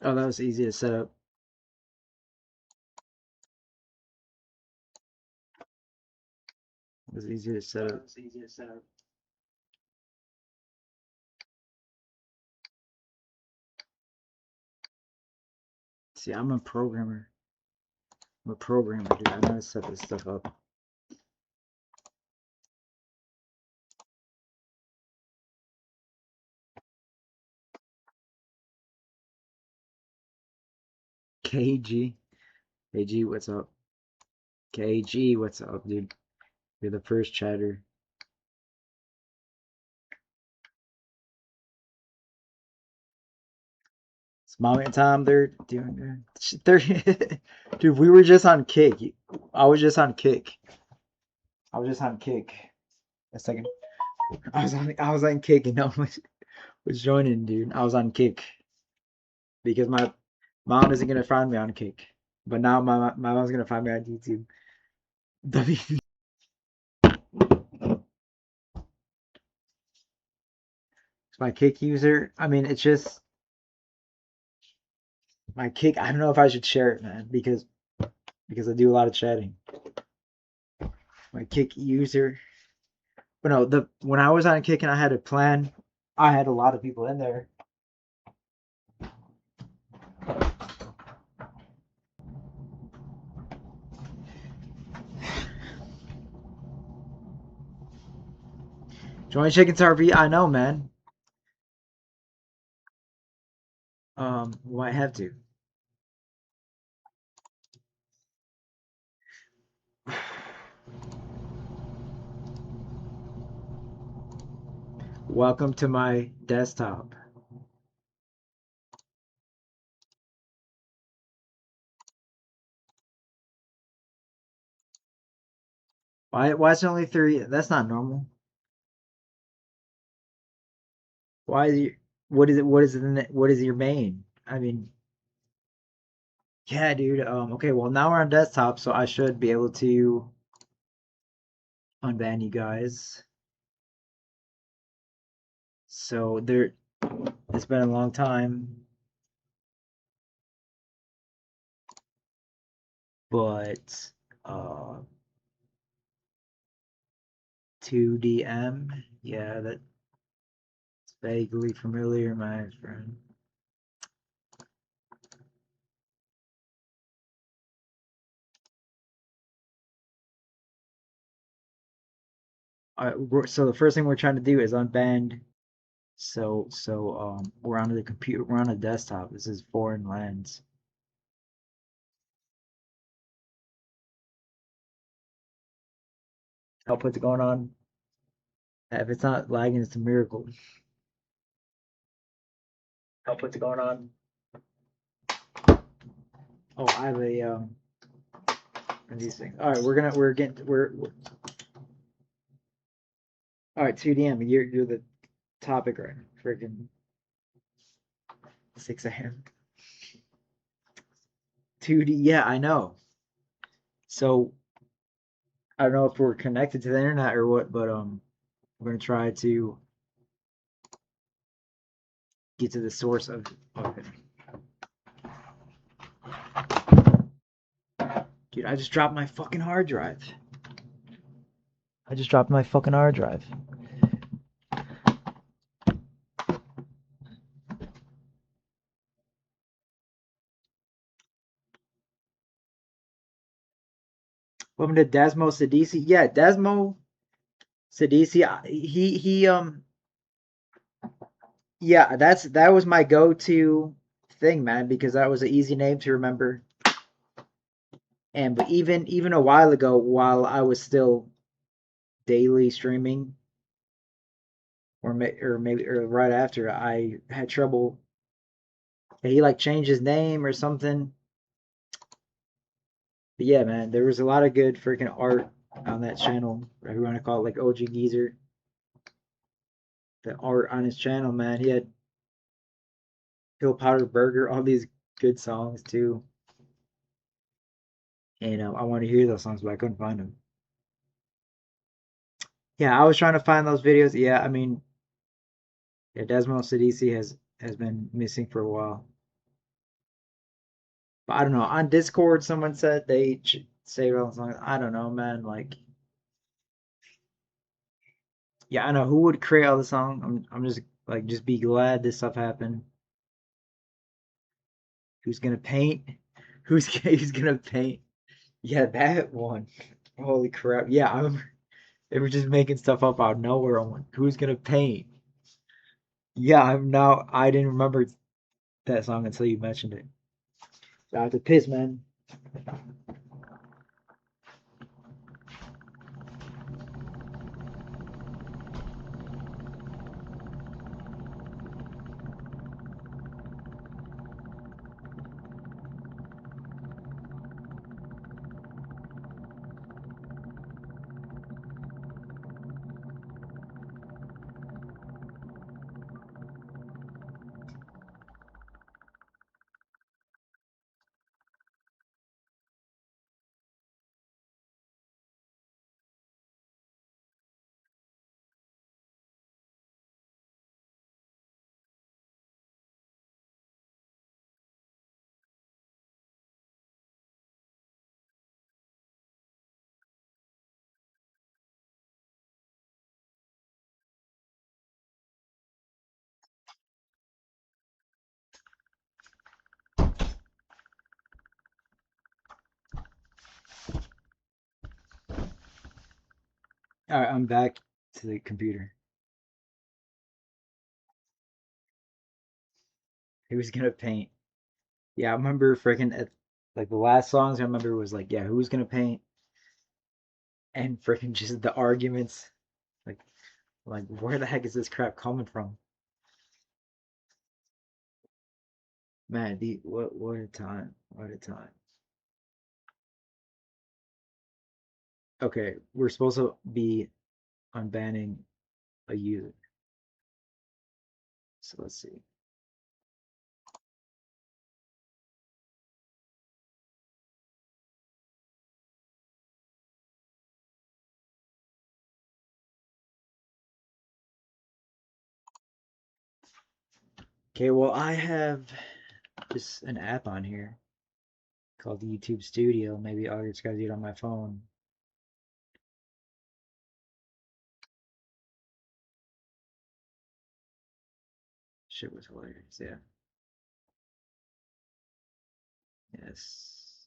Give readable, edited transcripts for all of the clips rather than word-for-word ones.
Oh, that was easy to set up. It was easy to set up. See, I'm a programmer. I'm a programmer, dude. I know how to set this stuff up. KG. KG, what's up? KG, what's up, dude? You're the first chatter. It's moment time. They're doing. They're, dude. We were just on kick. I was just on kick. I was just on kick. A second. I was on kick and no one was joining, dude. I was on kick because my mom isn't gonna find me on kick, but now my mom's gonna find me on YouTube. My kick user. I mean, it's just my kick. I don't know if I should share it, man, because I do a lot of chatting. My kick user. But no, the when I was on kick and I had a plan, I had a lot of people in there. Join Chickens RV. I know, man. We might have to. Welcome to my desktop. Why is it only 3? That's not normal. Why is you what is your main? I mean, yeah, dude. Okay, well now we're on desktop, so I should be able to unban you guys. So there it's been a long time, but 2DM, yeah, that's vaguely familiar, my friend. So the first thing we're trying to do is unband. So we're on the computer. We're on a desktop. This is foreign lands. Output's going on. If it's not lagging, it's a miracle. Output's going on. Oh, I have a these things. All right, we're all right. 2DM. You're the topic right now. Freaking 6 a.m. 2D. Yeah, I know. So I don't know if we're connected to the internet or what, but we're gonna try to get to the source of it. Dude, I just dropped my fucking hard drive. I just dropped my fucking hard drive. Welcome to Desmo Sidisi. Yeah, Desmo Sidisi. He yeah, that was my go-to thing, man, because that was an easy name to remember. And but even a while ago, while I was still daily streaming, or maybe right after, I had trouble. He like changed his name or something. But yeah, man, there was a lot of good freaking art on that channel. Whatever you want to call it, like OG Geezer. The art on his channel, man. He had Pill Powder Burger, all these good songs too. And I want to hear those songs, but I couldn't find them. Yeah, I was trying to find those videos. Yeah, I mean, yeah, Desmond Sidisi has been missing for a while. But I don't know. On Discord, someone said they save all the songs. I don't know, man. Like, yeah, I know who would create all the songs. I'm just like, just be glad this stuff happened. Who's gonna paint? Who's gonna paint? Yeah, that one. Holy crap! Yeah, I remember they were just making stuff up out of nowhere. I'm like, who's gonna paint? Yeah, I didn't remember that song until you mentioned it. So I have to piss, man. All right, I'm back to the computer. Who's gonna paint? Yeah, I remember freaking like the last songs I remember was like, yeah, who's gonna paint? And freaking just the arguments. Like, where the heck is this crap coming from? Man, what a time. What a time. Okay, we're supposed to be unbanning a user. So let's see. Okay, well I have just an app on here called the YouTube Studio. Maybe I'll just gotta do it on my phone. Shit was hilarious, yeah. Yes.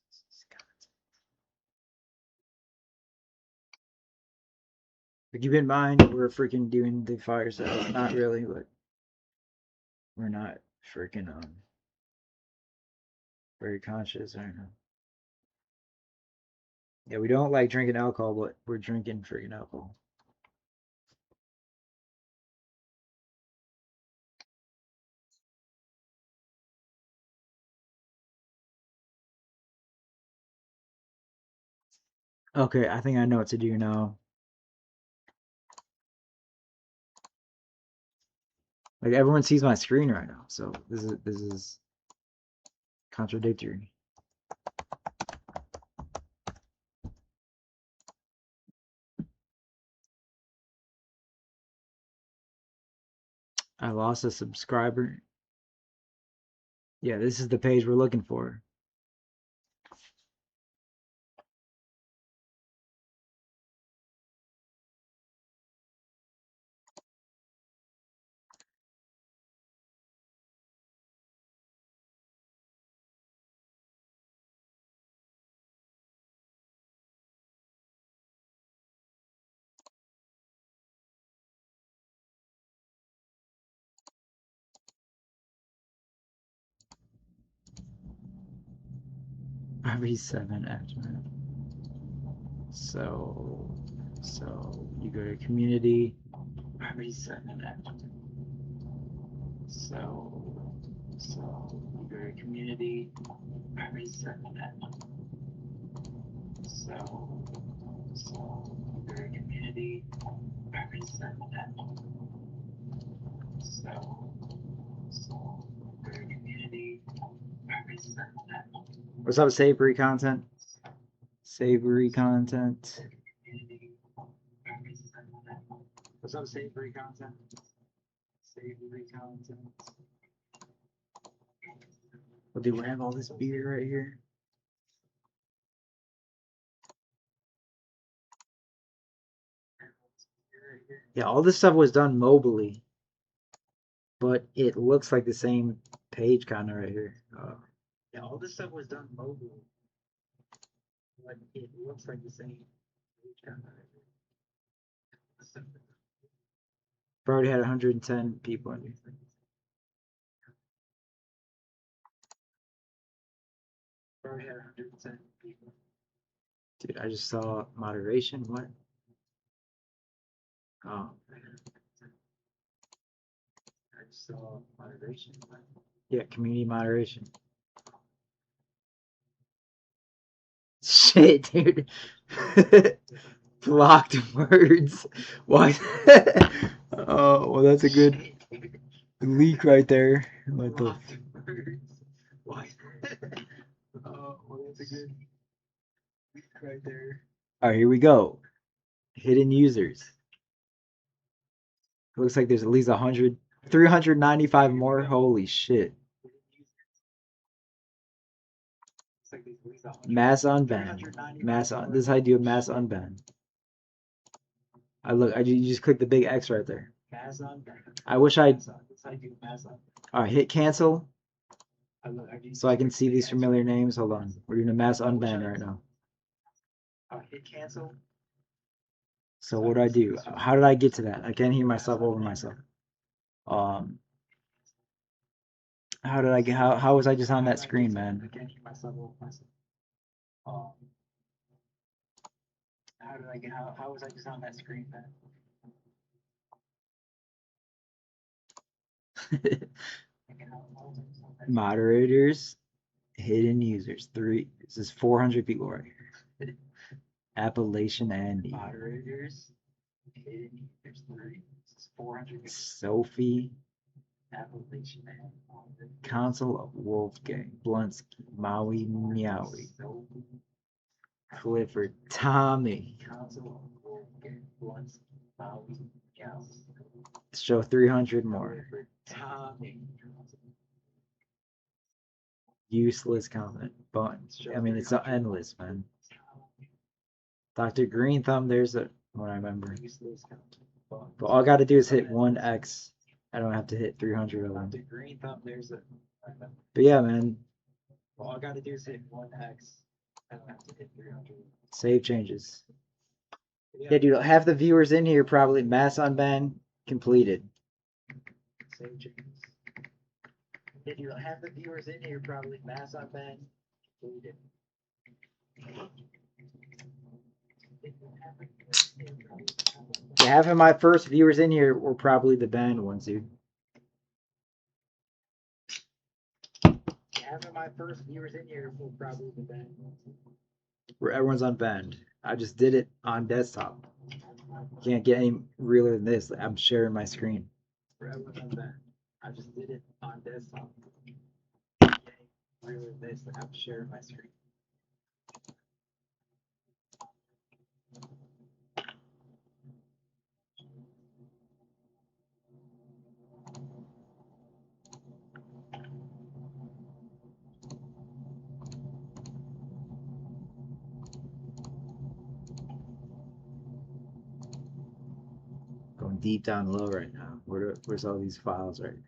But keep in mind, we're freaking doing the fire sale. Not really, but we're not freaking very conscious right now. Yeah, we don't like drinking alcohol, but we're drinking freaking alcohol. Okay, I think I know what to do now. Like everyone sees my screen right now, so this is contradictory. I lost a subscriber. Yeah, this is the page we're looking for. RV7 after. So you go to community. RV7 after. So you go to community. RV7 after. So you go to community. RV7 after. So you go to community. RV7 after. What's up, savory content? Savory content. What's up, savory content? Savory content. Oh, dude, we have all this beer right here. Yeah, all this stuff was done mobily, but it looks like the same page kind of right here. Yeah, all this stuff was done mobily, but it looks like the same page kind of right here. I've already had 110 people in here. Already had 110 people. Dude, I just saw moderation. What? Oh. I just saw moderation. Yeah, community moderation. Shit, dude. Blocked words. Why? Oh, well, that's a good leak right there. What the? Why? Oh, well, that's a good leak right there. All right, here we go. Hidden users. It looks like there's at least 100, 395 more. Holy shit. Mass unban. Mass on. This is how you do a mass unban. You just click the big X right there. I wish I'd. All right, hit cancel. So I can see these familiar names. Hold on. We're doing a mass unban right now. Hit cancel. So what do I do? How did I get to that? I can't hear myself over myself. How did I get? How was I just on that screen, man? I can't hear myself over myself. How did I get? How was I just on that screen, man? Moderators, hidden users, 3. This is 400 people right here. Appellation Andy. Moderators, hidden users, 3. This is 400. Sophie. Appellation Andy. Council of Wolfgang. Blunsky. Maui Meowie. Clifford. Tommy. Council of Wolfgang. Blunsky. Maui Meowie. Show 300 more. Tommy. Useless comment. Bunch. I mean, it's endless, man. Dr. Green Thumb, there's a one I remember. But all I got to do is hit 1x. I don't have to hit 300 of them. Dr. Green Thumb, there's a. But yeah, man. All I got to do is hit 1x. I don't have to hit 300. Save changes. Yeah, dude. Half the viewers in here probably mass unban completed. Save changes. Yeah, dude. Half the viewers in here probably mass unban completed. Yeah, half of my first viewers in here were probably the banned ones, dude. Half of my first viewers in here were probably the banned ones. Where everyone's unbanned. I just did it on desktop. Can't get any realer than this. I'm sharing my screen. Where everyone's unbanned. I just did it on desktop. Can't get any realer than this. I'm sharing my screen. Going deep down low right now. Where's all these files right now?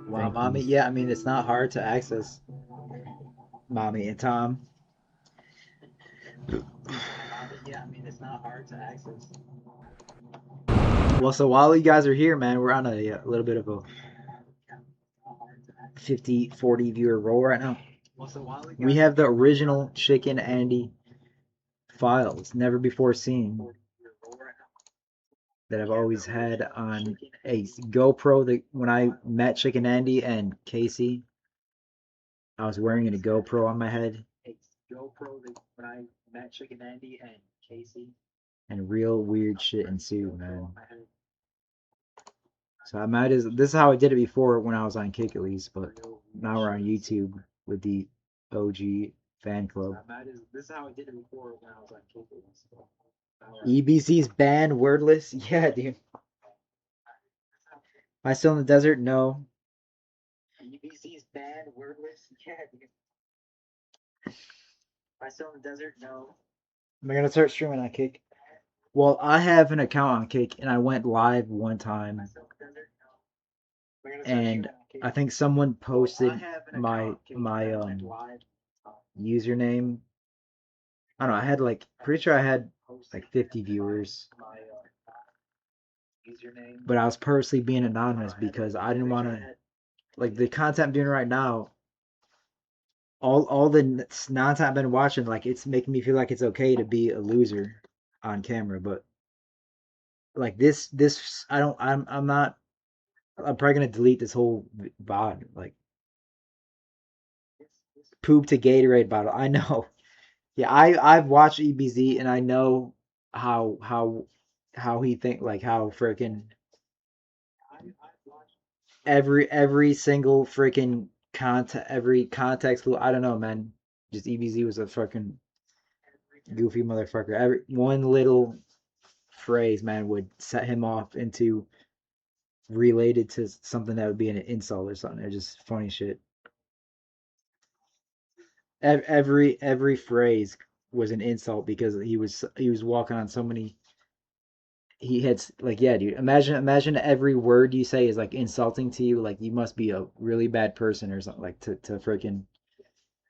Wow, Mommy. Yeah, I mean, it's not hard to access. Mommy and Tom. Yeah, I mean, it's not hard to access. Well, so while you guys are here, man, we're on a little bit of a 50-40 viewer roll right now. We have the original Chicken Andy files, never before seen, that I've always had on a GoPro. When I met Chicken Andy and Casey, I was wearing a GoPro on my head. When I met Chicken Andy and Casey. And real weird shit ensued, man. So this is how I did it before when I was on Kick at least, but now we're on YouTube with the OG Fan club. EBC's banned wordless. Yeah, dude. Am I still in the desert? No. EBC's banned wordless. Yeah, dude. Am I still in the desert? No. Am I gonna start streaming on Kick? Well, I have an account on Kick, and I went live one time, and I think someone posted my username. I don't know. I had like pretty sure I had like 50 viewers, but I was purposely being anonymous because I didn't want to like the content I'm doing right now. All the nonsense I've been watching, like it's making me feel like it's okay to be a loser on camera, but like this I don't I'm not I'm probably gonna delete this whole VOD. Like poop to Gatorade bottle. I know. Yeah, I've watched EBZ and I know how he think like how freaking every single freaking every context clue. I don't know, man. Just EBZ was a fucking goofy motherfucker. Every one little phrase, man, would set him off into related to something that would be an insult or something. It's just funny shit. Every phrase was an insult because he was walking on so many. He had like yeah, dude. Imagine every word you say is like insulting to you. Like you must be a really bad person or something like to freaking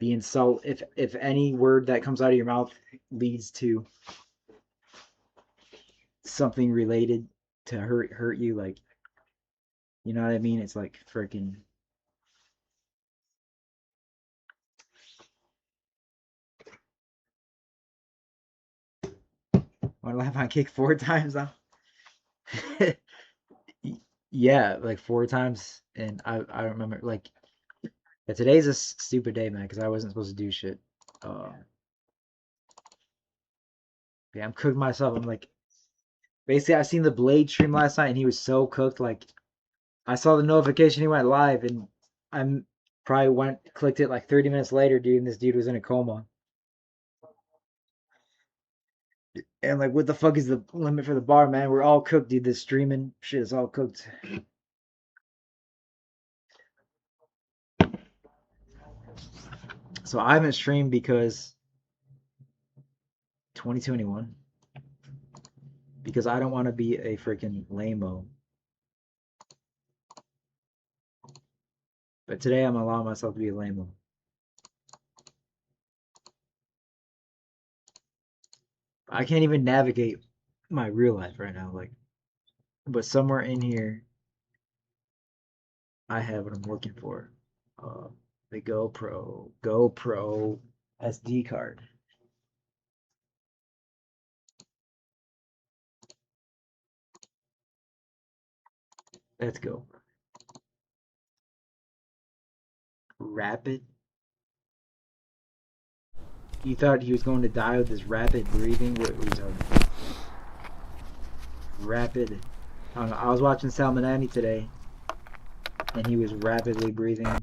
be insult. If any word that comes out of your mouth leads to something related to hurt you, like you know what I mean? It's like freaking. Want to laugh on Kick 4 times now? Yeah, like 4 times, and I remember like yeah, today's a stupid day, man, because I wasn't supposed to do shit. Uh, yeah, I'm cooking myself. I'm like, basically, I seen the Blade stream last night, and he was so cooked. Like, I saw the notification he went live, and I'm probably clicked it like 30 minutes later, dude, and this dude was in a coma. And like, what the fuck is the limit for the bar, man? We're all cooked, dude. This streaming shit is all cooked. So I haven't streamed because 2021. Because I don't want to be a freaking lame-o. But today I'm allowing myself to be a lame-o. I can't even navigate my real life right now. Like, but somewhere in here, I have what I'm looking for. The GoPro SD card. Let's go. Rapid. You thought he was going to die with this rapid breathing? What were you talking about? Rapid. I don't know. I was watching Salmonani today, and he was rapidly breathing. Yeah.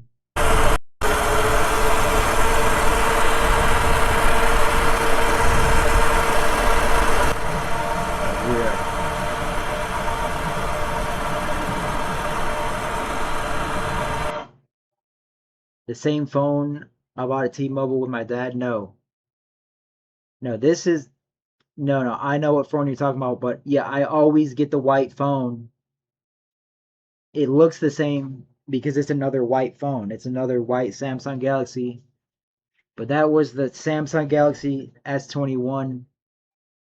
The same phone I bought at T-Mobile with my dad? No. No, this is no. I know what phone you're talking about, but yeah, I always get the white phone. It looks the same because it's another white phone. It's another white Samsung Galaxy. But that was the Samsung Galaxy S21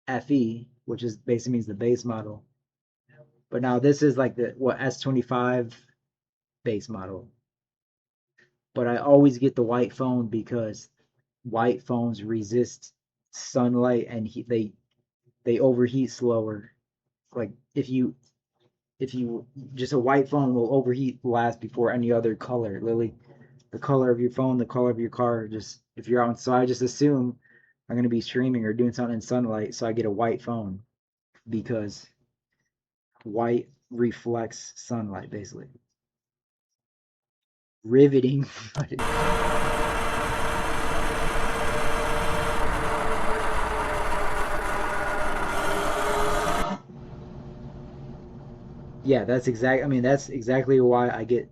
FE, which is basically means the base model. But now this is like the S25 base model. But I always get the white phone because white phones resist sunlight and they overheat slower. Like if you just a white phone will overheat last before any other color. Literally, the color of your phone, the color of your car. Just if you're on, so I just assume I'm gonna be streaming or doing something in sunlight, so I get a white phone because white reflects sunlight, basically. Riveting. Yeah, that's exact. I mean, that's exactly why I get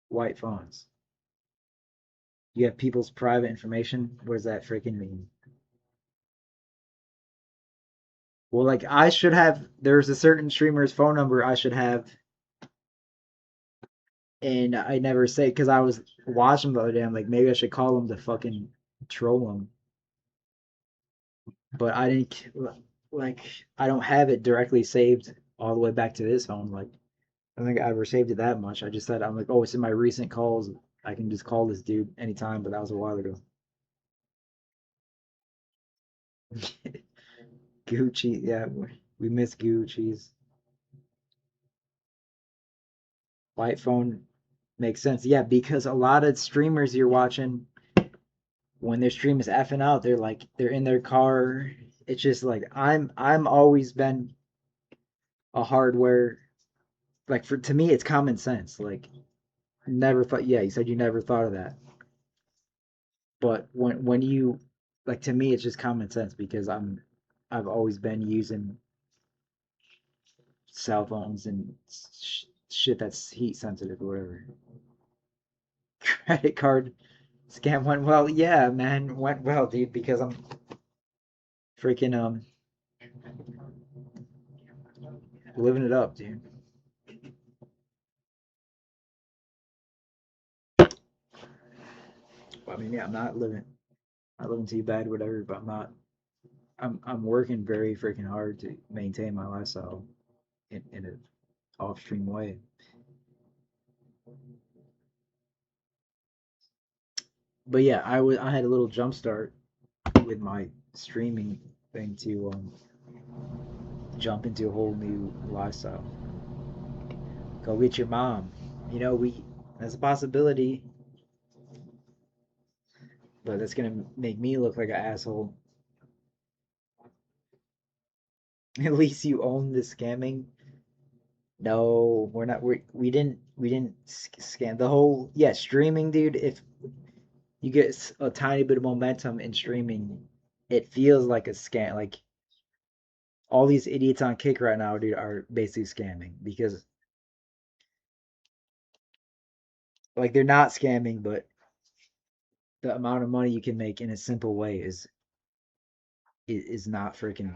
white phones. You have people's private information. What does that freaking mean? Well, like I should have. There's a certain streamer's phone number I should have, and I never say because I was watching the other day. I'm like, maybe I should call him to fucking troll him, but I didn't. Like, I don't have it directly saved all the way back to this phone. Like, I don't think I ever saved it that much. I just said I'm like, oh, it's in my recent calls. I can just call this dude anytime, but that was a while ago. Gucci, yeah, we miss Gucci's. White phone makes sense. Yeah, because a lot of streamers you're watching when their stream is effing out, they're in their car. It's just like I'm always been a hardware like for to me it's common sense. Like never thought yeah, you said you never thought of that. But when you like to me it's just common sense because I've always been using cell phones and shit that's heat sensitive or whatever. Credit card scam went well. Yeah, man, went well, dude, because I'm freaking living it up, dude. I mean, yeah, not living too bad, whatever, but I'm working very freaking hard to maintain my lifestyle in an off stream way. But yeah, I had a little jump start with my streaming thing to jump into a whole new lifestyle. Go get your mom. You know, we that's a possibility, but that's gonna make me look like an asshole. At least you own the scamming. No, we're not. We didn't scam the whole. Yeah, streaming, dude. If you get a tiny bit of momentum in streaming, it feels like a scam. Like all these idiots on Kick right now, dude, are basically scamming because like they're not scamming, but the amount of money you can make in a simple way is not freaking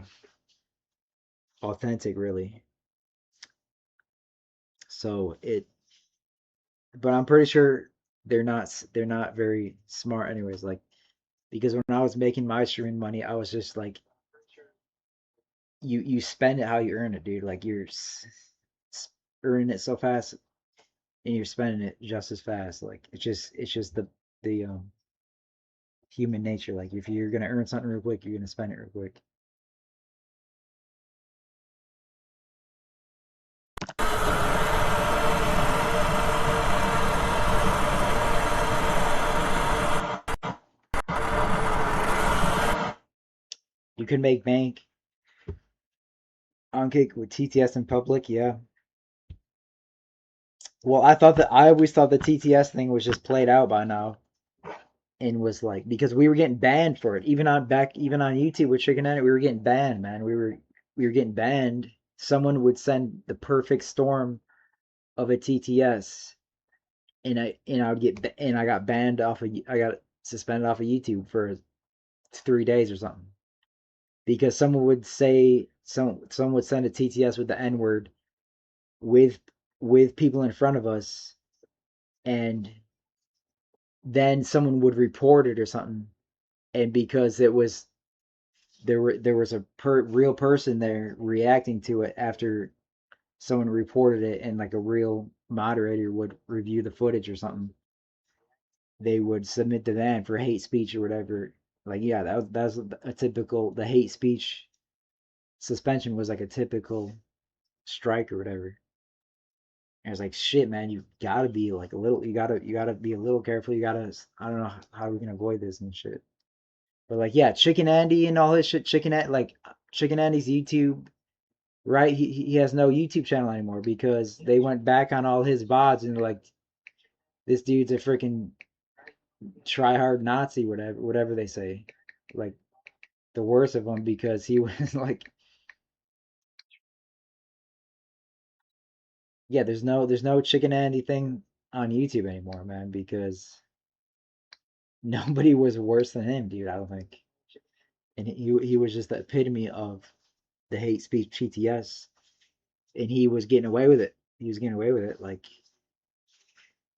authentic, really. So it, but I'm pretty sure they're not very smart, anyways. Like because when I was making my streaming money, I was just like you spend it how you earn it, dude. Like you're earning it so fast and you're spending it just as fast. Like it's just the human nature. Like if you're gonna earn something real quick, you're gonna spend it real quick. You can make bank on Kick with TTS in public, yeah. Well, I always thought the TTS thing was just played out by now and was like because we were getting banned for it. Even on YouTube with Chicken Edit, we were getting banned, man. We were getting banned. Someone would send the perfect storm of a TTS and I would I got banned off of I got suspended off of YouTube for 3 days or something because someone would send a TTS with the N word with people in front of us and then someone would report it or something and because it was there was a real person there reacting to it after someone reported it and like a real moderator would review the footage or something they would submit to that for hate speech or whatever. Like, yeah, that was a typical the hate speech suspension was like a typical strike or whatever. And I was like, shit, man, you gotta be like a little, you gotta be a little careful. You gotta, I don't know how we can avoid this and shit. But like, yeah, Chicken Andy and all this shit, Chicken Andy's YouTube, right? He has no YouTube channel anymore because they went back on all his VODs and they're like, this dude's a freaking try hard Nazi, whatever they say. Like the worst of them because he was like yeah, there's no chicken anything on YouTube anymore, man, because nobody was worse than him, dude. I don't think. And he was just the epitome of the hate speech PTS, and he was getting away with it. He was getting away with it, like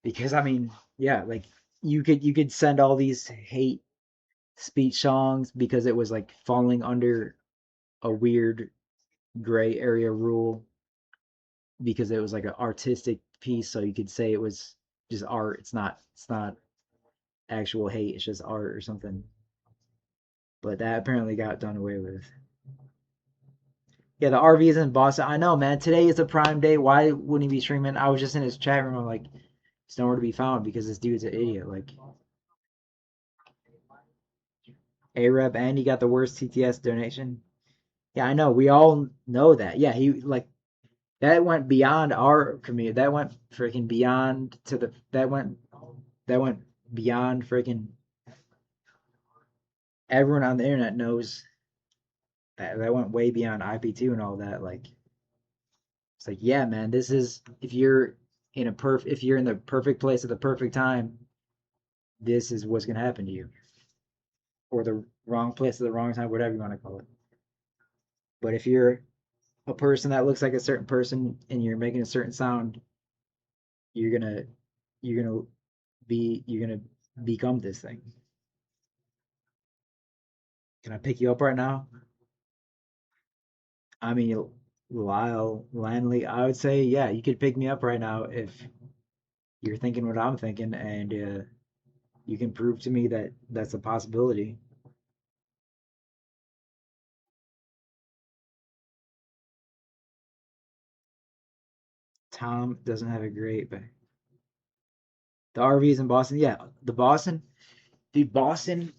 because I mean, yeah, like you could send all these hate speech songs because it was like falling under a weird gray area rule because it was like an artistic piece, so you could say it was just art. It's not actual hate. It's just art or something. But that apparently got done away with. Yeah, the RV is in Boston. I know, man. Today is a prime day. Why wouldn't he be streaming? I was just in his chat room. I'm like, he's nowhere to be found because this dude's an idiot. Like, Arab, and he got the worst TTS donation. Yeah, I know. We all know that. Yeah, he like that went beyond our community. That went freaking beyond to the that went beyond freaking everyone on the internet knows that went way beyond IP2 and all that. Like it's like, yeah, man, this is if you're in the perfect place at the perfect time, this is what's gonna happen to you. Or the wrong place at the wrong time, whatever you want to call it. But if you're a person that looks like a certain person and you're making a certain sound, you're gonna you're gonna you're gonna become this thing. Can I pick you up right now? I mean, Lyle Lanley, I would say, yeah, you could pick me up right now if you're thinking what I'm thinking, and you can prove to me that that's a possibility. Tom doesn't have a great, but the RVs in Boston, yeah, the Boston, dude, Boston.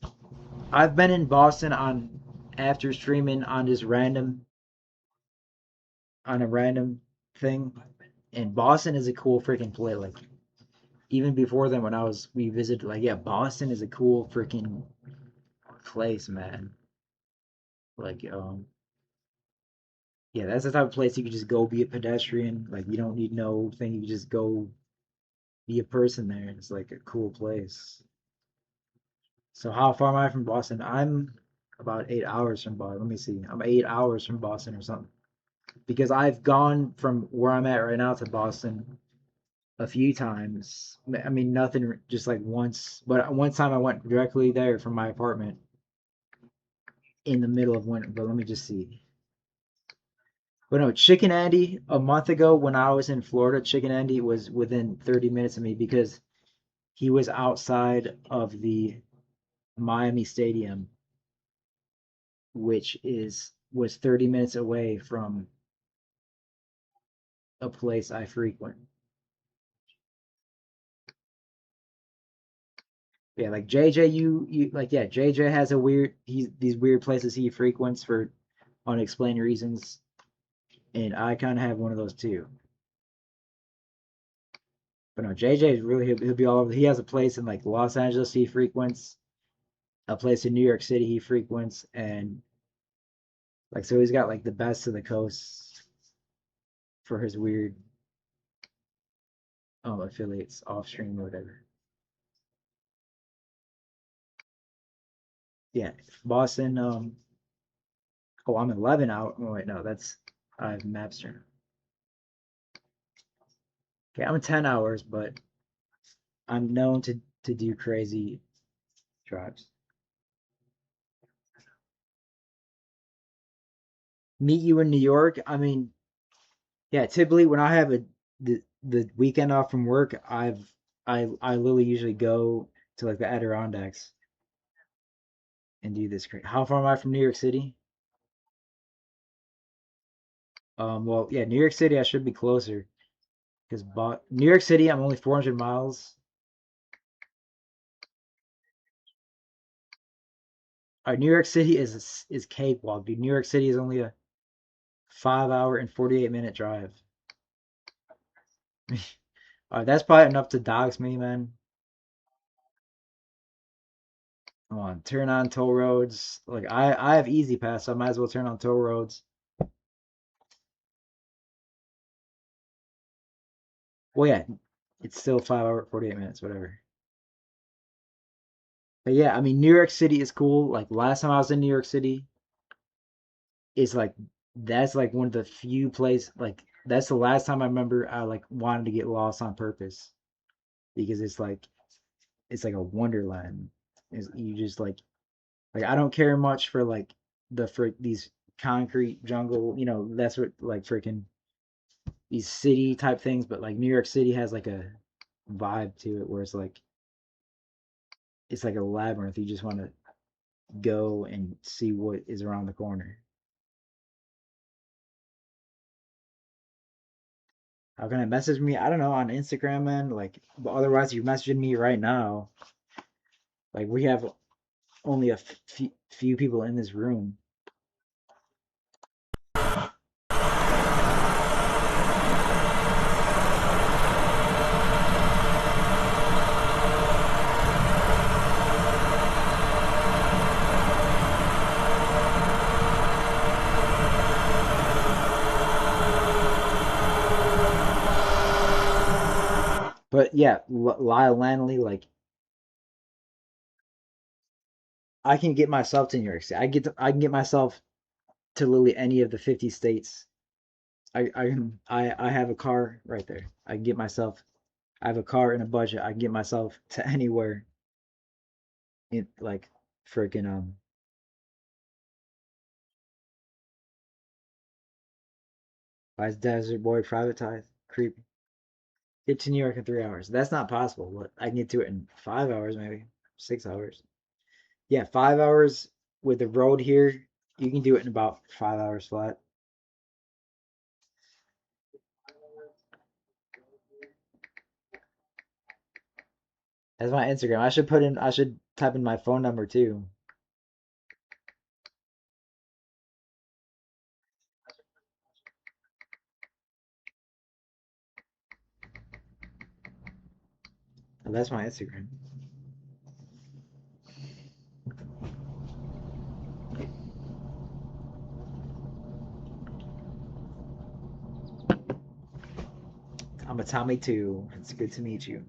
I've been in Boston on after streaming on just random on a random thing, and Boston is a cool freaking place. Like even before then, when we visited, like yeah, Boston is a cool freaking place, man. Like yeah, that's the type of place you can just go be a pedestrian. Like you don't need no thing. You can just go be a person there. It's like a cool place. So how far am I from Boston? I'm about 8 hours from Boston. Let me see. I'm 8 hours from Boston or something. Because I've gone from where I'm at right now to Boston a few times. I mean, nothing, just like once. But one time I went directly there from my apartment in the middle of winter. But let me just see. But no, Chicken Andy, a month ago when I was in Florida, Chicken Andy was within 30 minutes of me because he was outside of the Miami Stadium, which is was 30 minutes away from a place I frequent. Yeah, like JJ, you like yeah, JJ has a weird he's these weird places he frequents for unexplained reasons, and I kind of have one of those too. But no, JJ is really he'll be all over. He has a place in like Los Angeles he frequents, a place in New York City he frequents, and like so he's got like the best of the coast for his weird affiliates off stream or whatever. Yeah, Boston. Oh, I'm 11 out. Oh wait, no, that's I have Mapster. Okay, I'm 10 hours, but I'm known to do crazy drives. Meet you in New York. I mean, yeah, typically when I have the weekend off from work, I literally usually go to like the Adirondacks and do this. How far am I from New York City? Well, yeah, New York City I should be closer because New York City I'm only 400 miles. New York City is cakewalk, dude. New York City is only a 5 hour and 48-minute drive. That's probably enough to dox me, man. Come on, turn on toll roads. Like I have Easy Pass, so I might as well turn on toll roads. Well, yeah, it's still 5 hour, 48 minutes, whatever. But yeah, I mean, New York City is cool. Like last time I was in New York City, it's like that's like one of the few places. Like that's the last time I remember I like wanted to get lost on purpose because it's like a wonderland. You just like I don't care much for like for these concrete jungle. That's what like freaking these city type things. But like New York City has like a vibe to it where it's like a labyrinth. You just want to go and see what is around the corner. How can I message me? I don't know, on Instagram, man. Like, but otherwise, you're messaging me right now. Like, we have only a few people in this room. But yeah, Lyle Lanley, like, I can get myself to New York City. I can get myself to literally any of the 50 states. I have a car right there. I can get myself. I have a car and a budget. I can get myself to anywhere in like freaking why is Desert Boy privatized? Creepy. Get to New York in 3 hours. That's not possible, but I can get to it in 5 hours, maybe 6 hours. Yeah, 5 hours with the road here. You can do it in about 5 hours flat. That's my Instagram. I should type in my phone number too. That's my Instagram. I'm a Tommy too. It's good to meet you.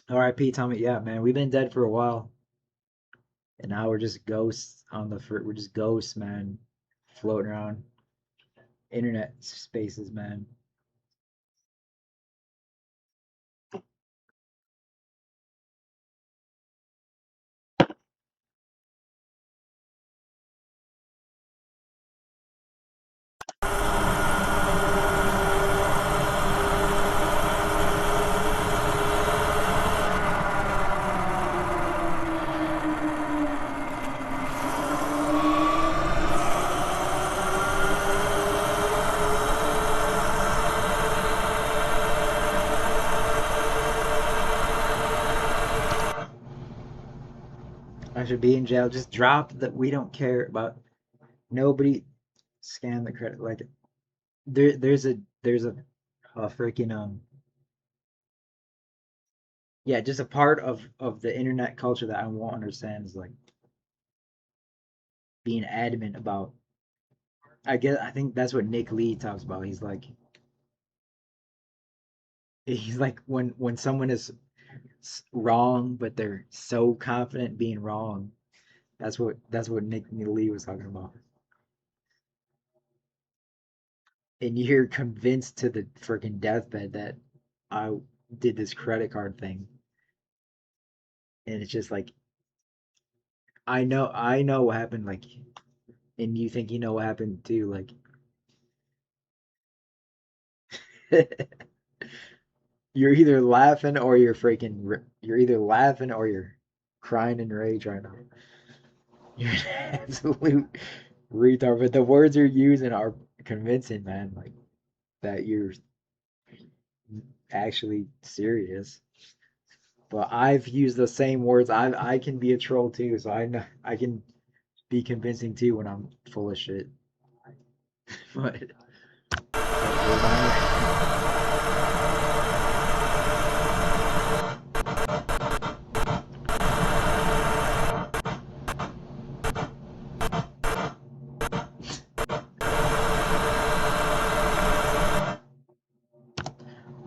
R.I.P. Tommy. Yeah, man, we've been dead for a while, and now we're just ghosts on the. We're just ghosts, man, floating around internet spaces, man. I should be in jail. Just drop that. We don't care about nobody. Scan the credit. Like there's a freaking yeah, just a part of the internet culture that I won't understand is like being adamant about. I think that's what Nick Lee talks about. He's like when someone is wrong, but they're so confident being wrong. That's what Nick Lee was talking about. And you're convinced to the freaking deathbed that I did this credit card thing, and it's just like I know what happened. Like, and you think you know what happened too. Like, you're either laughing or you're either laughing or you're crying in rage right now. You're an absolute retard, but the words you're using are convincing, man. Like that you're actually serious. But I've used the same words. I can be a troll too, so I know I can be convincing too when I'm full of shit. But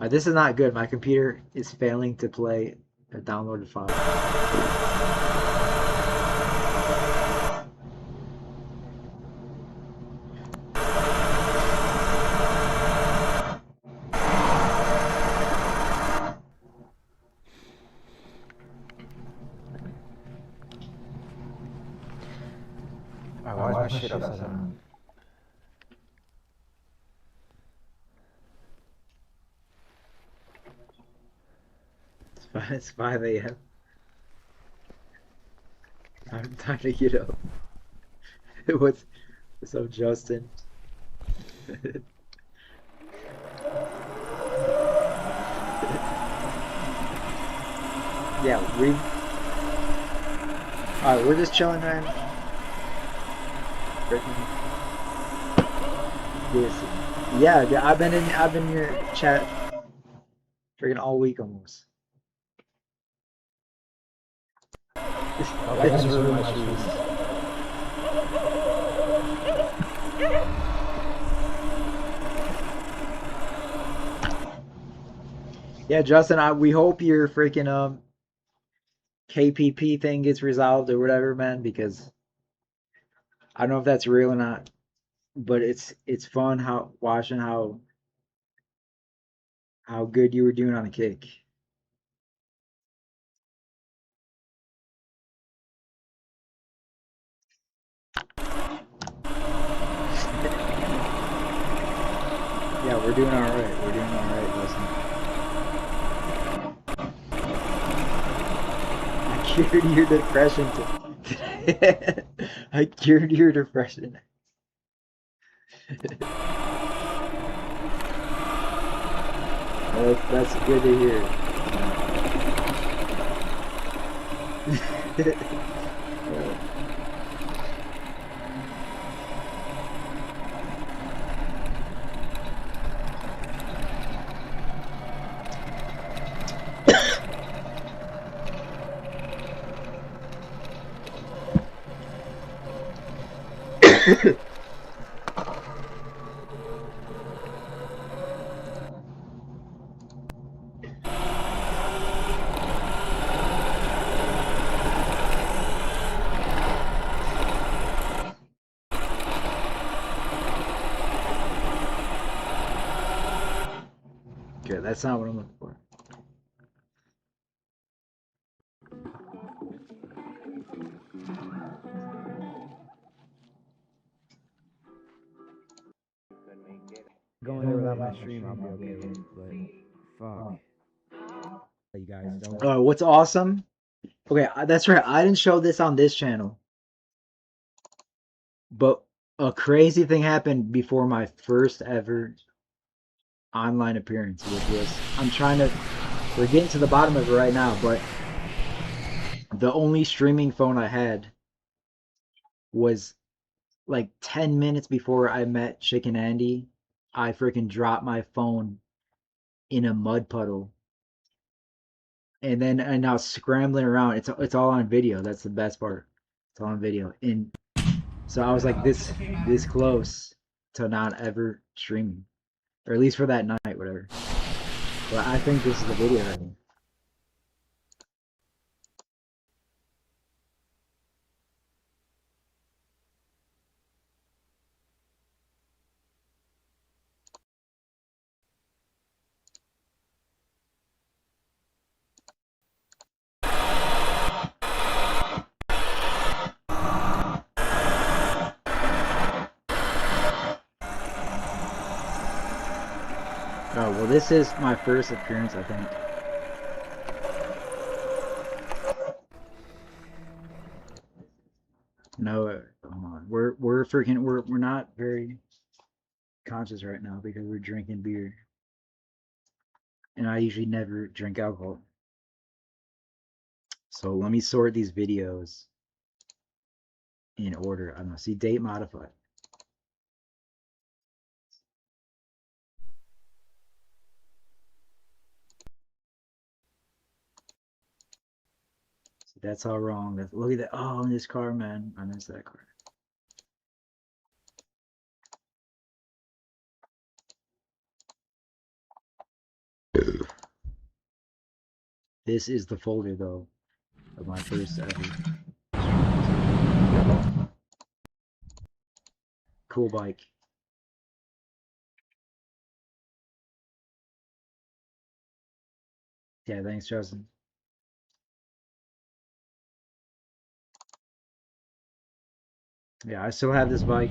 This is not good. My computer is failing to play a downloaded file. Why is my shit upside down? It's 5 a.m. I'm time to get up. What's up, Justin? Yeah, alright, we're just chilling, man. This, yeah, I've been in your chat freaking all week almost. I just ruined my shoes. Yeah, Justin, we hope your freaking KPP thing gets resolved or whatever, man, because I don't know if that's real or not, but it's fun watching how good you were doing on the kick. Yeah, we're doing all right. We're doing all right, listen. I cured your depression today. I cured your depression. Well, that's good to hear. Good, that's not what I'm looking for. Going there without my stream, I'll be okay with, but fuck. You guys don't. What's awesome? Okay, that's right. I didn't show this on this channel, but a crazy thing happened before my first ever online appearance, which was we're getting to the bottom of it right now, but the only streaming phone I had was like 10 minutes before I met Chicken Andy. I freaking dropped my phone in a mud puddle. And I was scrambling around. It's all on video. That's the best part. It's all on video. And so I was like this close to not ever streaming. Or at least for that night, whatever. But I think this is the video right here. Oh, well, this is my first appearance, I think. No, come on. We're not very conscious right now because we're drinking beer. And I usually never drink alcohol. So let me sort these videos in order. I don't know. See, date modified. See, that's all wrong. Look at that. Oh, in this car, man. I missed that car. This is the folder though of my first ever. Cool bike. Yeah, thanks, Justin. Yeah, I still have this bike.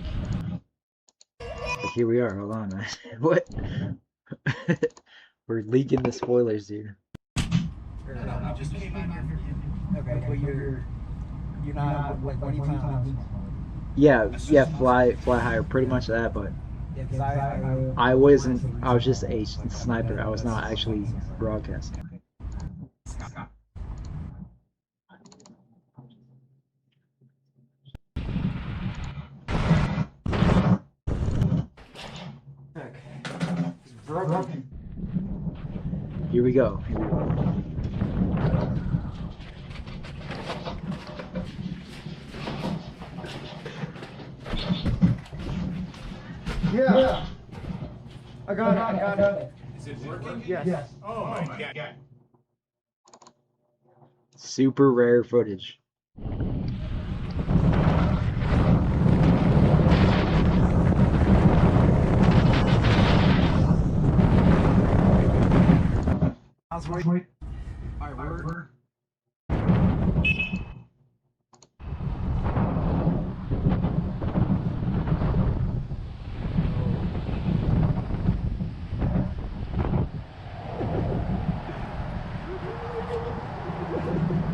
But here we are. Hold on, man. What? We're leaking the spoilers here. No, we just came out here. Okay, but you're not like when you plan on. Yeah, fly higher, pretty much that. But Yeah, 'cause I I was just a sniper. I was not actually broadcasting. Here we go. Yeah. I got it. Is it working? Yes. Oh my god. Super rare footage. I was waiting. Alright, we're.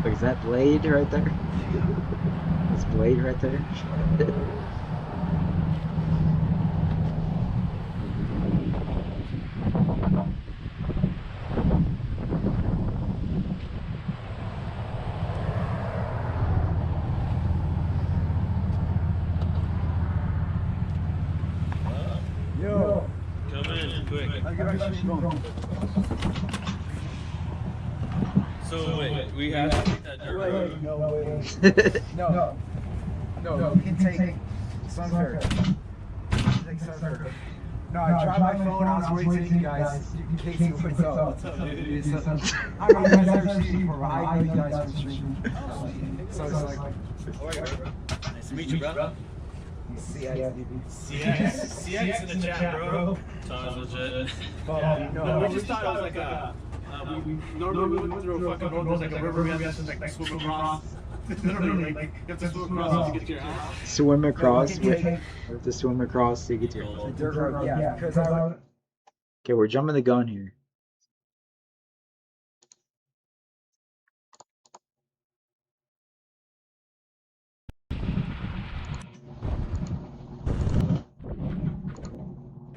Look, is that Blade right there? It's Blade right there. Yo. Come in quick. I get our stream going. So wait, we have to take that dirt road. Wait, no way. No, we can take Sunfair. Take Sunfair. No, I dropped my phone. I was waiting to you guys. In case you what's up. What's up, dude? I know you guys never seen me before, but I know you guys from stream. So it's like, Nice to meet you, bro. CX in the chat, bro. Tom's legit. No, we just thought it was like a. We normally we went through a fucking road. There's like a river we have to like swim across. Literally, like you have to swim across to get to your house. Swim across. We have to swim across to get to your home. dirt road, yeah, because I was. Okay, we're jumping the gun here.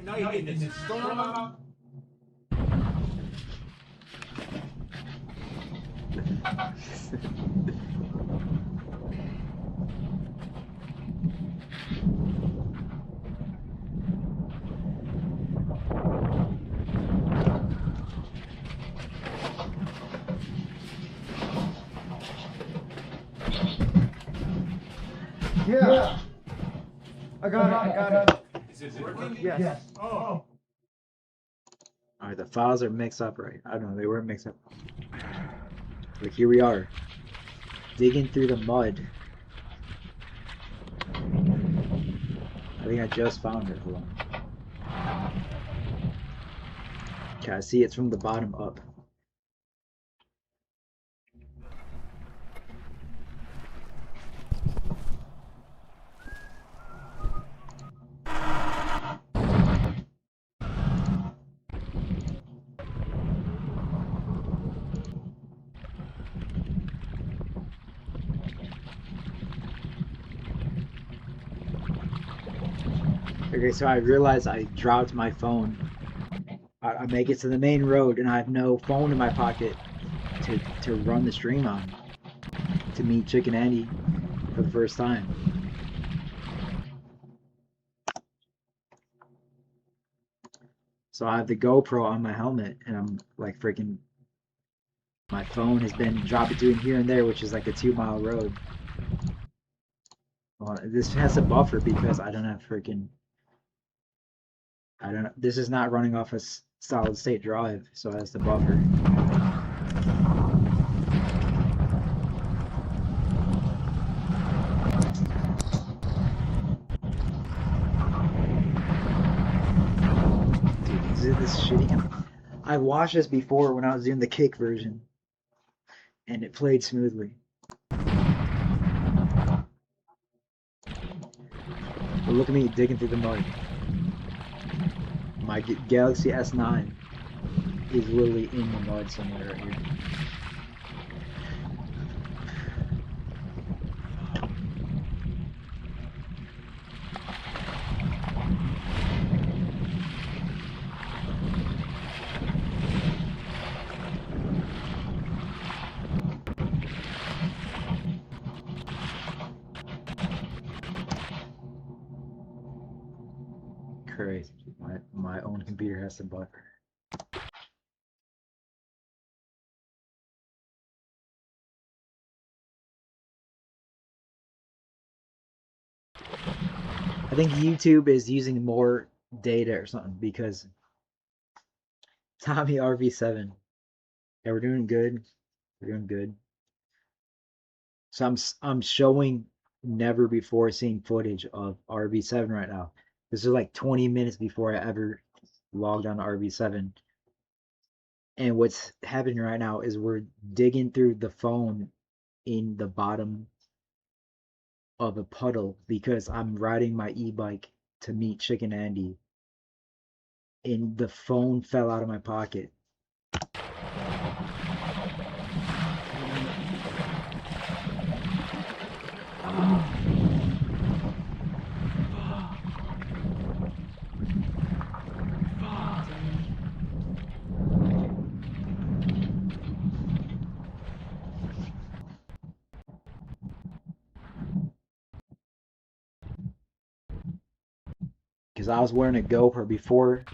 Now you're getting this storm out. Yeah. I got it. Is it working? Yes. Oh. Alright, the files are mixed up right. I don't know, they weren't mixed up. But here we are. Digging through the mud. I think I just found it. Hold on. Okay, I see it's from the bottom up. Okay, so I realized I dropped my phone. I make it to the main road and I have no phone in my pocket to run the stream on. To meet Chicken Andy for the first time. So I have the GoPro on my helmet and I'm like freaking, my phone has been dropped between here and there, which is like a 2-mile road. Well, this has a buffer because I don't have freaking, I don't know, this is not running off solid state drive, so that's the buffer. Dude, is it this shitty? I watched this before when I was doing the kick version, and it played smoothly. But look at me digging through the mud. My Galaxy S9 is literally in the mud somewhere right here. Crazy. My own computer has some buffer. I think YouTube is using more data or something because Tommy RV7. Yeah, we're doing good. We're doing good. So I'm showing never before seen footage of RV7 right now. This is like 20 minutes before I ever logged on to RV7. And what's happening right now is we're digging through the phone in the bottom of a puddle because I'm riding my e-bike to meet Chicken Andy. And the phone fell out of my pocket. Because I was wearing a GoPro before.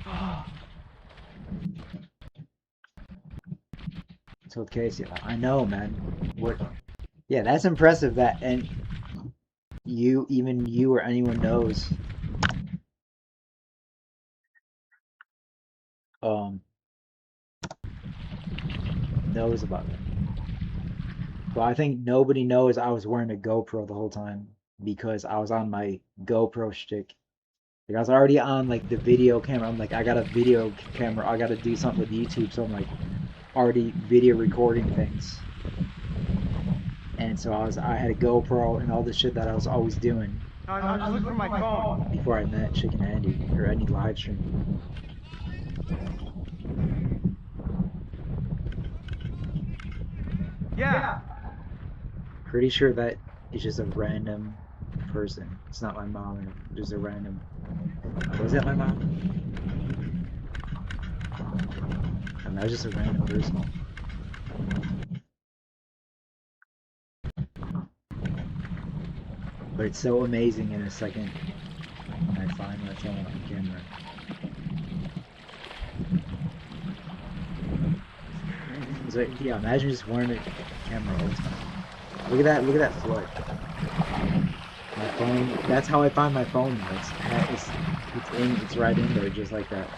So Casey, I know, man. What? Yeah, that's impressive. That and even you or anyone um, knows about it. But I think nobody knows I was wearing a GoPro the whole time because I was on my GoPro stick. Like I was already on like the video camera. I'm like, I got a video camera. I got to do something with YouTube, so I'm like already video recording things. And so I had a GoPro and all the shit that I was always doing. I was looking for my phone. Before I met Chicken Andy or any live stream. Yeah. Pretty sure that is just a random person. It's not my mom, or just a random. Was that my mom? I mean, that was just a random person. But it's so amazing in a second when I find my phone on camera. It's like, yeah, imagine just wearing a camera all the time. Look at that flood. My phone, that's how I find my phone now. It's right in there just like that.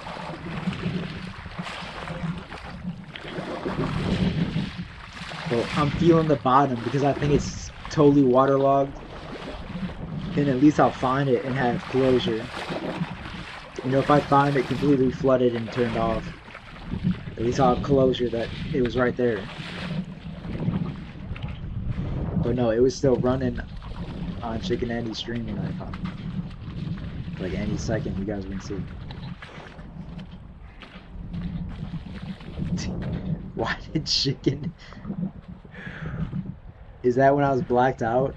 So I'm feeling the bottom because I think it's totally waterlogged. And at least I'll find it and have closure. You know, if I find it completely flooded and turned off, at least I'll have closure that it was right there. But no, it was still running on Chicken Andy's stream when I found it. Like any second, you guys can see. Why did Chicken... Is that when I was blacked out?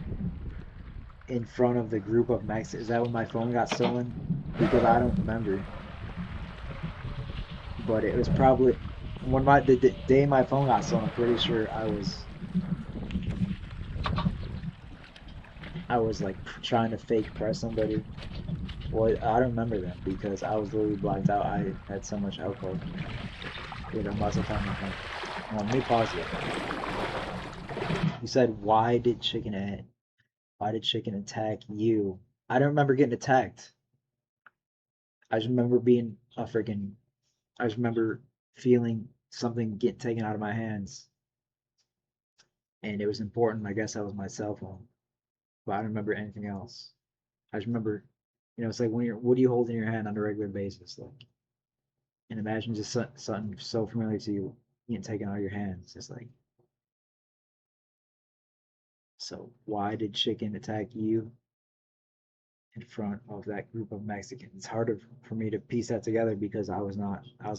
In front of the group of Mexicans? Is that when my phone got stolen? Because I don't remember. But it was probably when the day my phone got stolen. I'm pretty sure I was like trying to fake press somebody. Well, I don't remember that because I was literally blacked out. I had so much alcohol. Dude, I must have found my phone. Well, let me pause it. You said, why did Chicken attack you? I don't remember getting attacked. I just remember being a freaking I just remember feeling something get taken out of my hands, and it was important. I guess that was my cell phone, but I don't remember anything else. I just remember, it's like when you're, what do you hold in your hand on a regular basis, like, and imagine just something so familiar to you getting taken out of your hands. It's like, so why did chicken attack you in front of that group of Mexicans? It's harder for me to piece that together because I was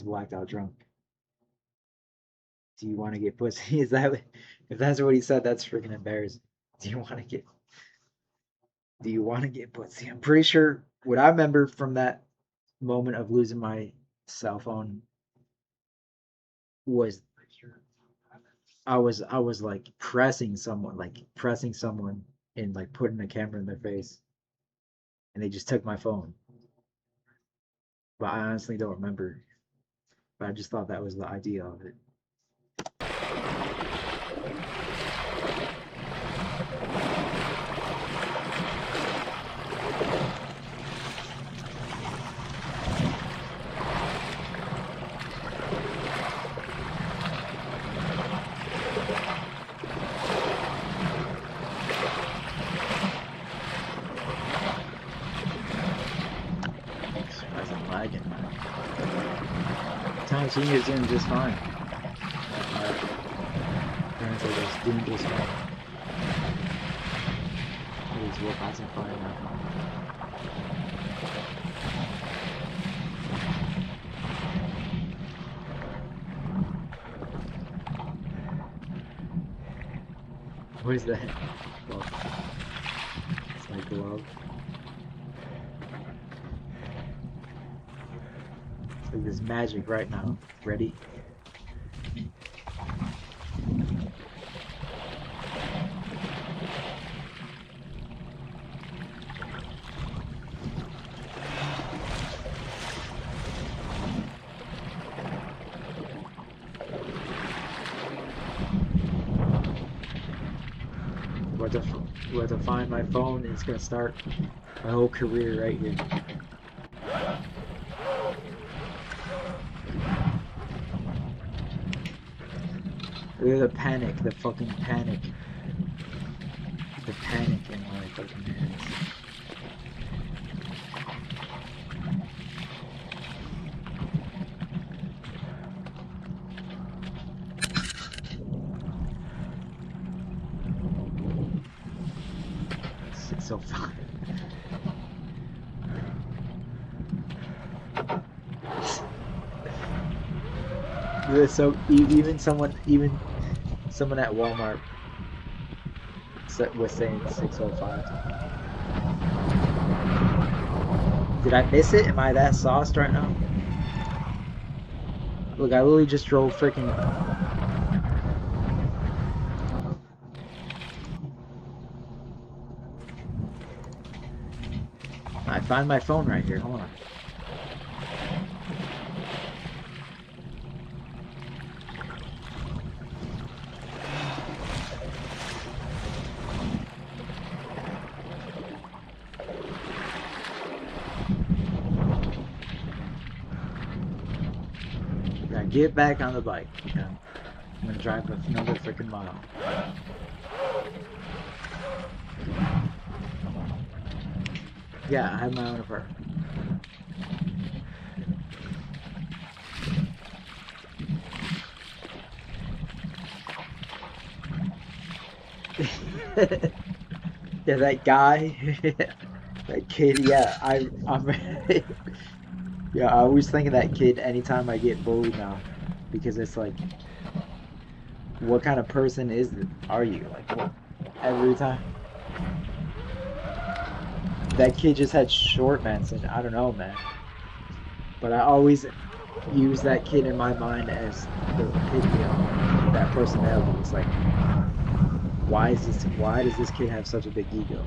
blacked out drunk. Do you want to get pussy? Is that if that's what he said? That's freaking embarrassing. Do you want to get do you want to get pussy? I'm pretty sure what I remember from that moment of losing my cell phone was I was like pressing someone and like putting a camera in their face, and they just took my phone. But I honestly don't remember. But I just thought that was the idea of it. Surprising lagging. Tommy Senior's doing just fine. Parents are just doing just fine. He's passing fine now. What is that? Well, it's my glove. It's like this magic right now. Ready? Where to find my phone, and it's gonna start my whole career right here. Look at the panic, the fucking panic. The panic in my fucking hands. It's so fun. So even someone at Walmart was saying 605. Did I miss it? Am I that sauced right now? Look, I literally just drove freaking. I find my phone right here. Hold on. Now get back on the bike. Okay? I'm gonna drive another freaking mile. Yeah, I have my own apartment. Yeah, that guy, that kid. Yeah, I'm. Yeah, I always think of that kid anytime I get bullied now, because it's like, what kind of person are you? Like, what, every time. That kid just had short man syndrome. I don't know, man. But I always use that kid in my mind as the epitome of that personality. It's like, why does this kid have such a big ego?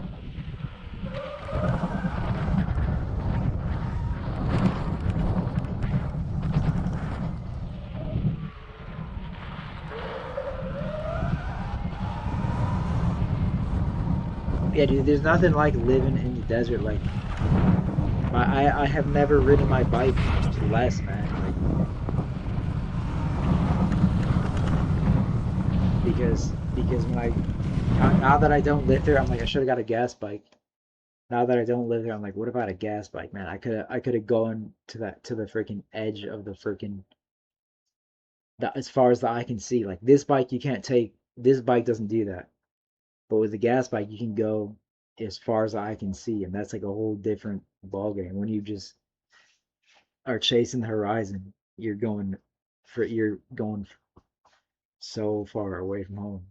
Yeah, dude, there's nothing like living in the desert. Like, I have never ridden my bike less, man. Like because when now that I don't live there, I'm like I should have got a gas bike. Now that I don't live there, I'm like, what about a gas bike, man? I could have gone to the freaking edge of the freaking as far as the eye can see. Like this bike, you can't take. This bike doesn't do that. But with the gas bike, you can go as far as the eye can see, and that's like a whole different ball game. When you just are chasing the horizon, you're going so far away from home.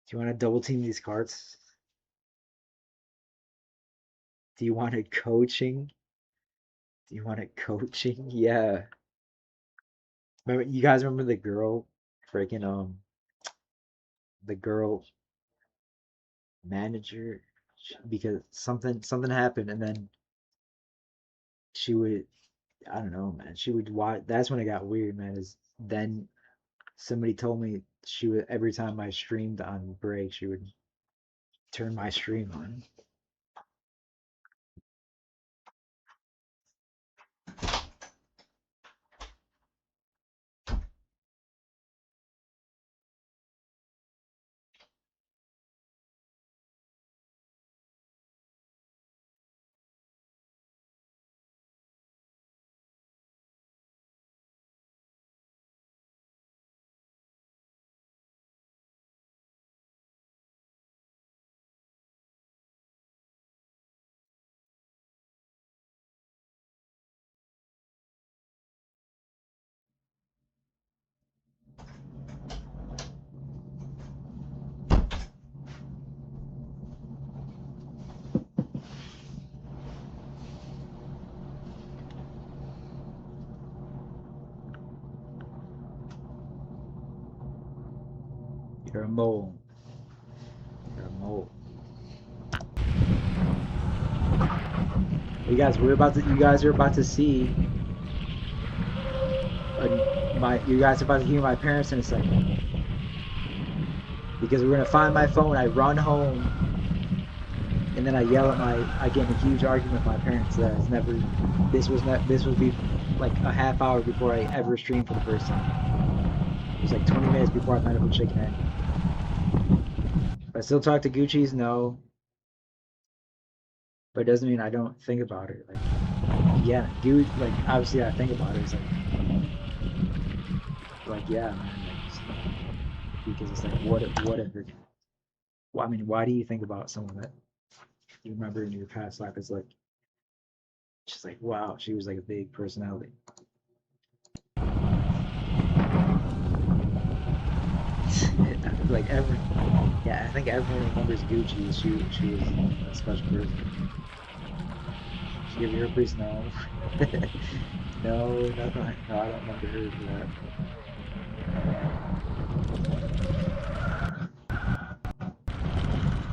Do you want to double team these carts? Do you want it coaching? Do you want it coaching? Yeah. Remember, you guys remember the girl, freaking the girl manager, because something happened, and then she would, I don't know, man. She would watch. That's when it got weird, man. Is then somebody told me she would every time I streamed on break, she would turn my stream on. You're a mole. You're a mole. You guys are about to see you guys are about to hear my parents in a second. Because we're gonna find my phone, I run home, and then I get in a huge argument with my parents that has never, this was be like a half hour before I ever streamed for the first time. It was like 20 minutes before I met up with Chicken Head. I still talk to Gucci's, no, but it doesn't mean I don't think about it. Like, yeah, dude, like obviously I think about it. It's like yeah, man, because it's like what if it, well, I mean, why do you think about someone that you remember in your past life? It's like just like wow, she was like a big personality. Like yeah, I think everyone remembers Gucci. She was a special person. She gave you her priest? No. No, nothing. No, I don't remember her for that.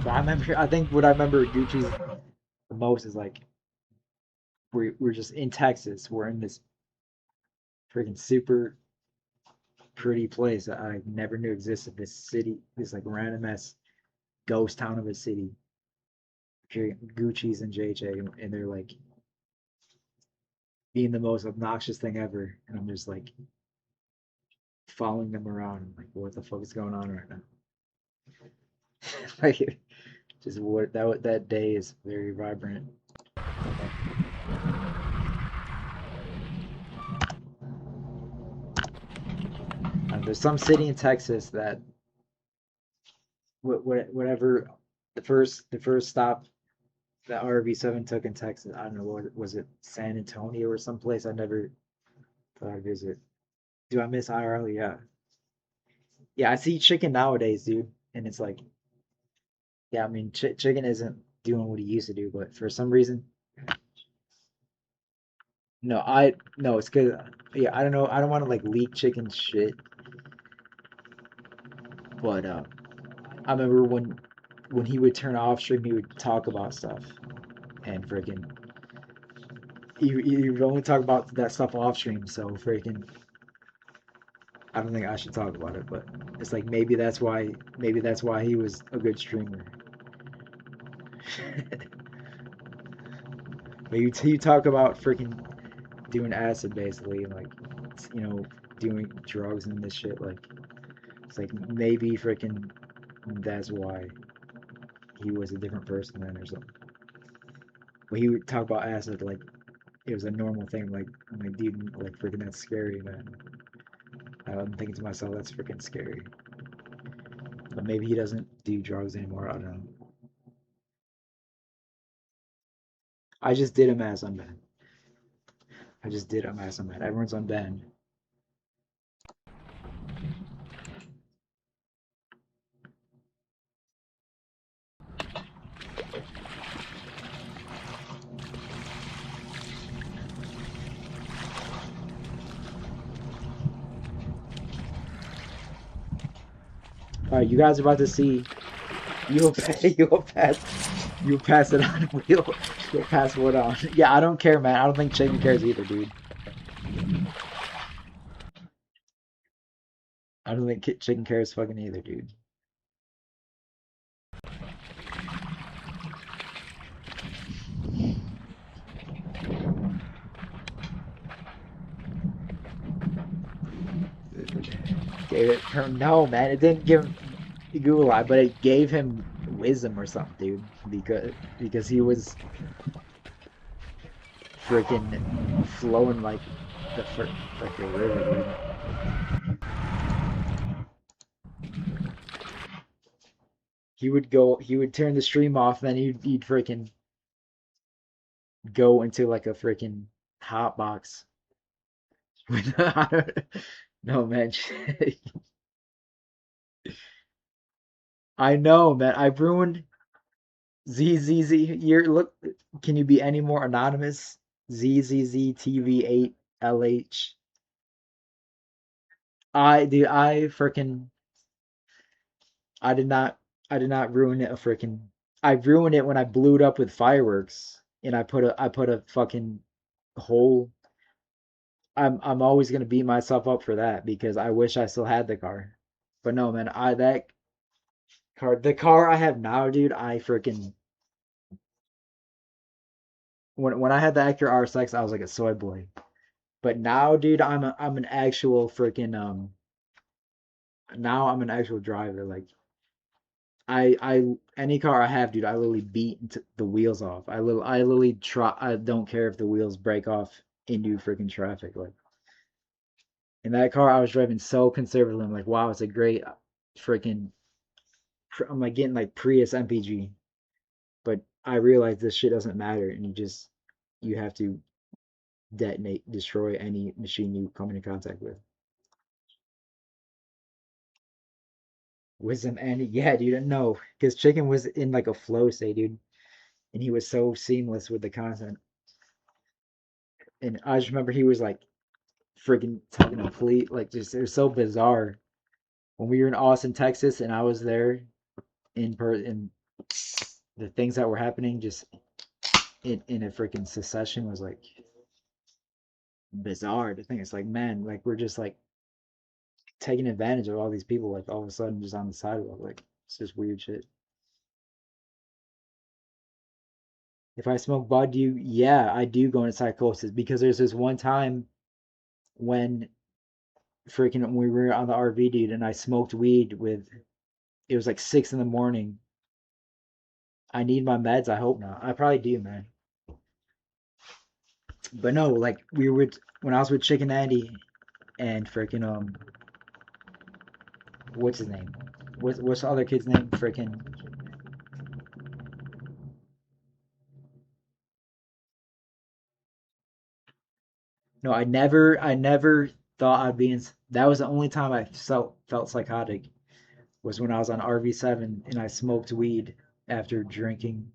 But I think what I remember Gucci's the most is like we're just in Texas. We're in this freaking super pretty place that I never knew existed. This city, this like random ass ghost town of a city. Gucci's and JJ, and they're like being the most obnoxious thing ever, and I'm just like following them around. I'm like, what the fuck is going on right now? Like, just what that day is very vibrant. There's some city in Texas that whatever the first stop that RV7 took in Texas. I don't know what was it, San Antonio or someplace I never thought I'd visit. Do I miss IRL? Yeah, yeah. I see chicken nowadays, dude, and it's like, yeah. I mean, chicken isn't doing what he used to do, but for some reason, no. It's good. Yeah, I don't know. I don't want to like leak chicken shit, but I remember when he would turn off stream, he would talk about stuff, and freaking he would only talk about that stuff off stream. So freaking, I don't think I should talk about it, but it's like maybe that's why he was a good streamer. But you talk about freaking doing acid basically, and like, you know, doing drugs and this shit. Like, it's like maybe freaking that's why he was a different person then or something. But he would talk about acid like it was a normal thing. Like, I'm like, dude, like freaking that's scary, man. I'm thinking to myself, that's freaking scary. But maybe he doesn't do drugs anymore. I don't know. I just did him as on Ben. I just did him as on Ben. Everyone's on Ben. All right, you guys are about to see. You'll you'll pass. You'll pass it on. You'll pass what on. Yeah, I don't care, man. I don't think Chicken cares either, dude. I don't think Chicken cares fucking either, dude. Gave it no, man. It didn't give him Google Eye, but it gave him wisdom or something, dude. Because he was freaking flowing like like a river, dude. He would turn the stream off, then he'd freaking go into like a freaking hot box. No, man. I know, man. I ruined ZZZ. You're look. Can you be any more anonymous? ZZZTV8LH. I freaking I did not I did not ruin it a freaking I ruined it when I blew it up with fireworks and I put a fucking hole. I'm always gonna beat myself up for that because I wish I still had the car. But no, man, I that car the car I have now, dude, I freaking when I had the Acura RSX, I was like a soy boy. But now, dude, I'm an actual freaking now I'm an actual driver. Like I any car I have, dude, I literally beat the wheels off. I literally try. I don't care if the wheels break off into freaking traffic. Like in that car, I was driving so conservatively. I'm like, wow, it's a great freaking. I'm like getting like Prius MPG, but I realize this shit doesn't matter, and you have to detonate, destroy any machine you come into contact with. Wisdom and yeah, dude, no, because Chicken was in like a flow state, dude, and he was so seamless with the content. And I just remember he was like freaking talking to Fleet, like just it was so bizarre when we were in Austin, Texas, and I was there in and the things that were happening just in a freaking succession was like bizarre to think. It's like, man, like we're just like taking advantage of all these people, like all of a sudden just on the sidewalk, like it's just weird shit. If I smoke bud, do you? Yeah, I do go into psychosis because there's this one time when freaking we were on the RV, dude, and I smoked weed with. It was like 6 in the morning. I need my meds. I hope not. I probably do, man. But no, like we would when I was with Chicken Andy and freaking what's his name? What's the other kid's name? Freaking no, I never thought I'd be in. That was the only time I felt psychotic was when I was on RV7 and I smoked weed after drinking.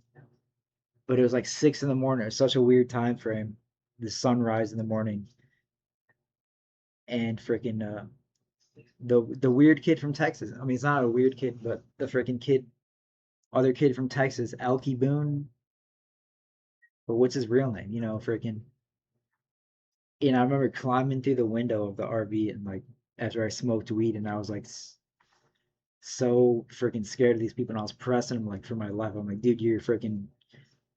But it was like 6 in the morning. It was such a weird time frame. The sunrise in the morning, and freaking the weird kid from Texas. I mean, it's not a weird kid, but the freaking other kid from Texas, Elkie Boone. But what's his real name? You know, freaking. And I remember climbing through the window of the RV and like after I smoked weed, and I was like, so freaking scared of these people, and I was pressing them like for my life. I'm like, dude, you're freaking,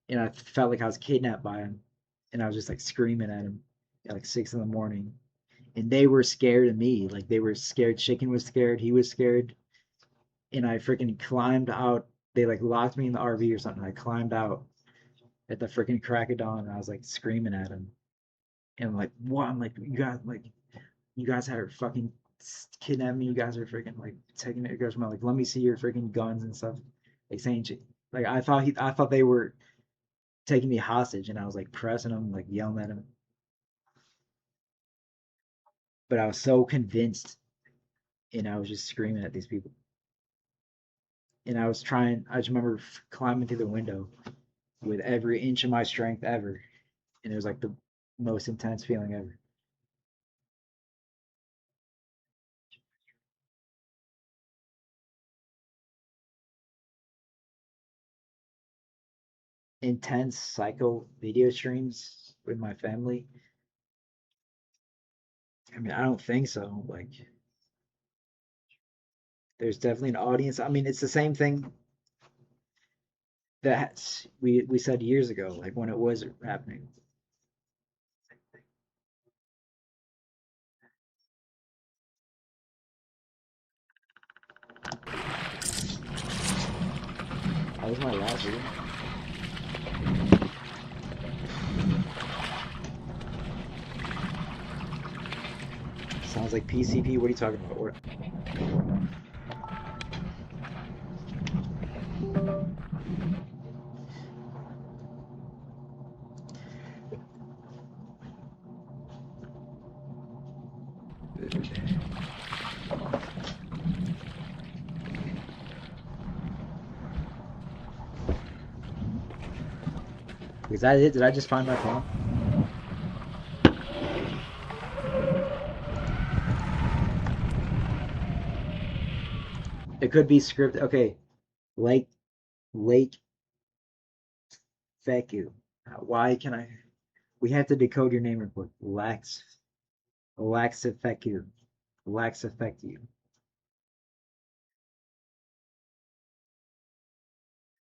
and I felt like I was kidnapped by him, and I was just like screaming at him at like 6 in the morning, and they were scared of me. Like they were scared. Chicken was scared. He was scared, and I freaking climbed out. They like locked me in the RV or something. I climbed out at the freaking crack of dawn, and I was like screaming at him, and I'm like, what? I'm like, you guys are fucking kidnapping me. You guys are freaking like taking it. You guys are like, let me see your freaking guns and stuff. Like saying shit. Like I thought they were taking me hostage, and I was like pressing them, like yelling at him. But I was so convinced, and I was just screaming at these people. And I was trying. I just remember climbing through the window with every inch of my strength ever, and it was like the most intense feeling ever. Intense psycho video streams with my family. I mean, I don't think so. Like, there's definitely an audience. I mean, it's the same thing that we said years ago, like when it was happening. That was my last video. Sounds like PCP. What are you talking about? What? Is that it? Did I just find my phone? It could be scripted. Okay, Lake Lake Feku. Why can I? We have to decode your name real quick. Laxafeku. Laxafeku.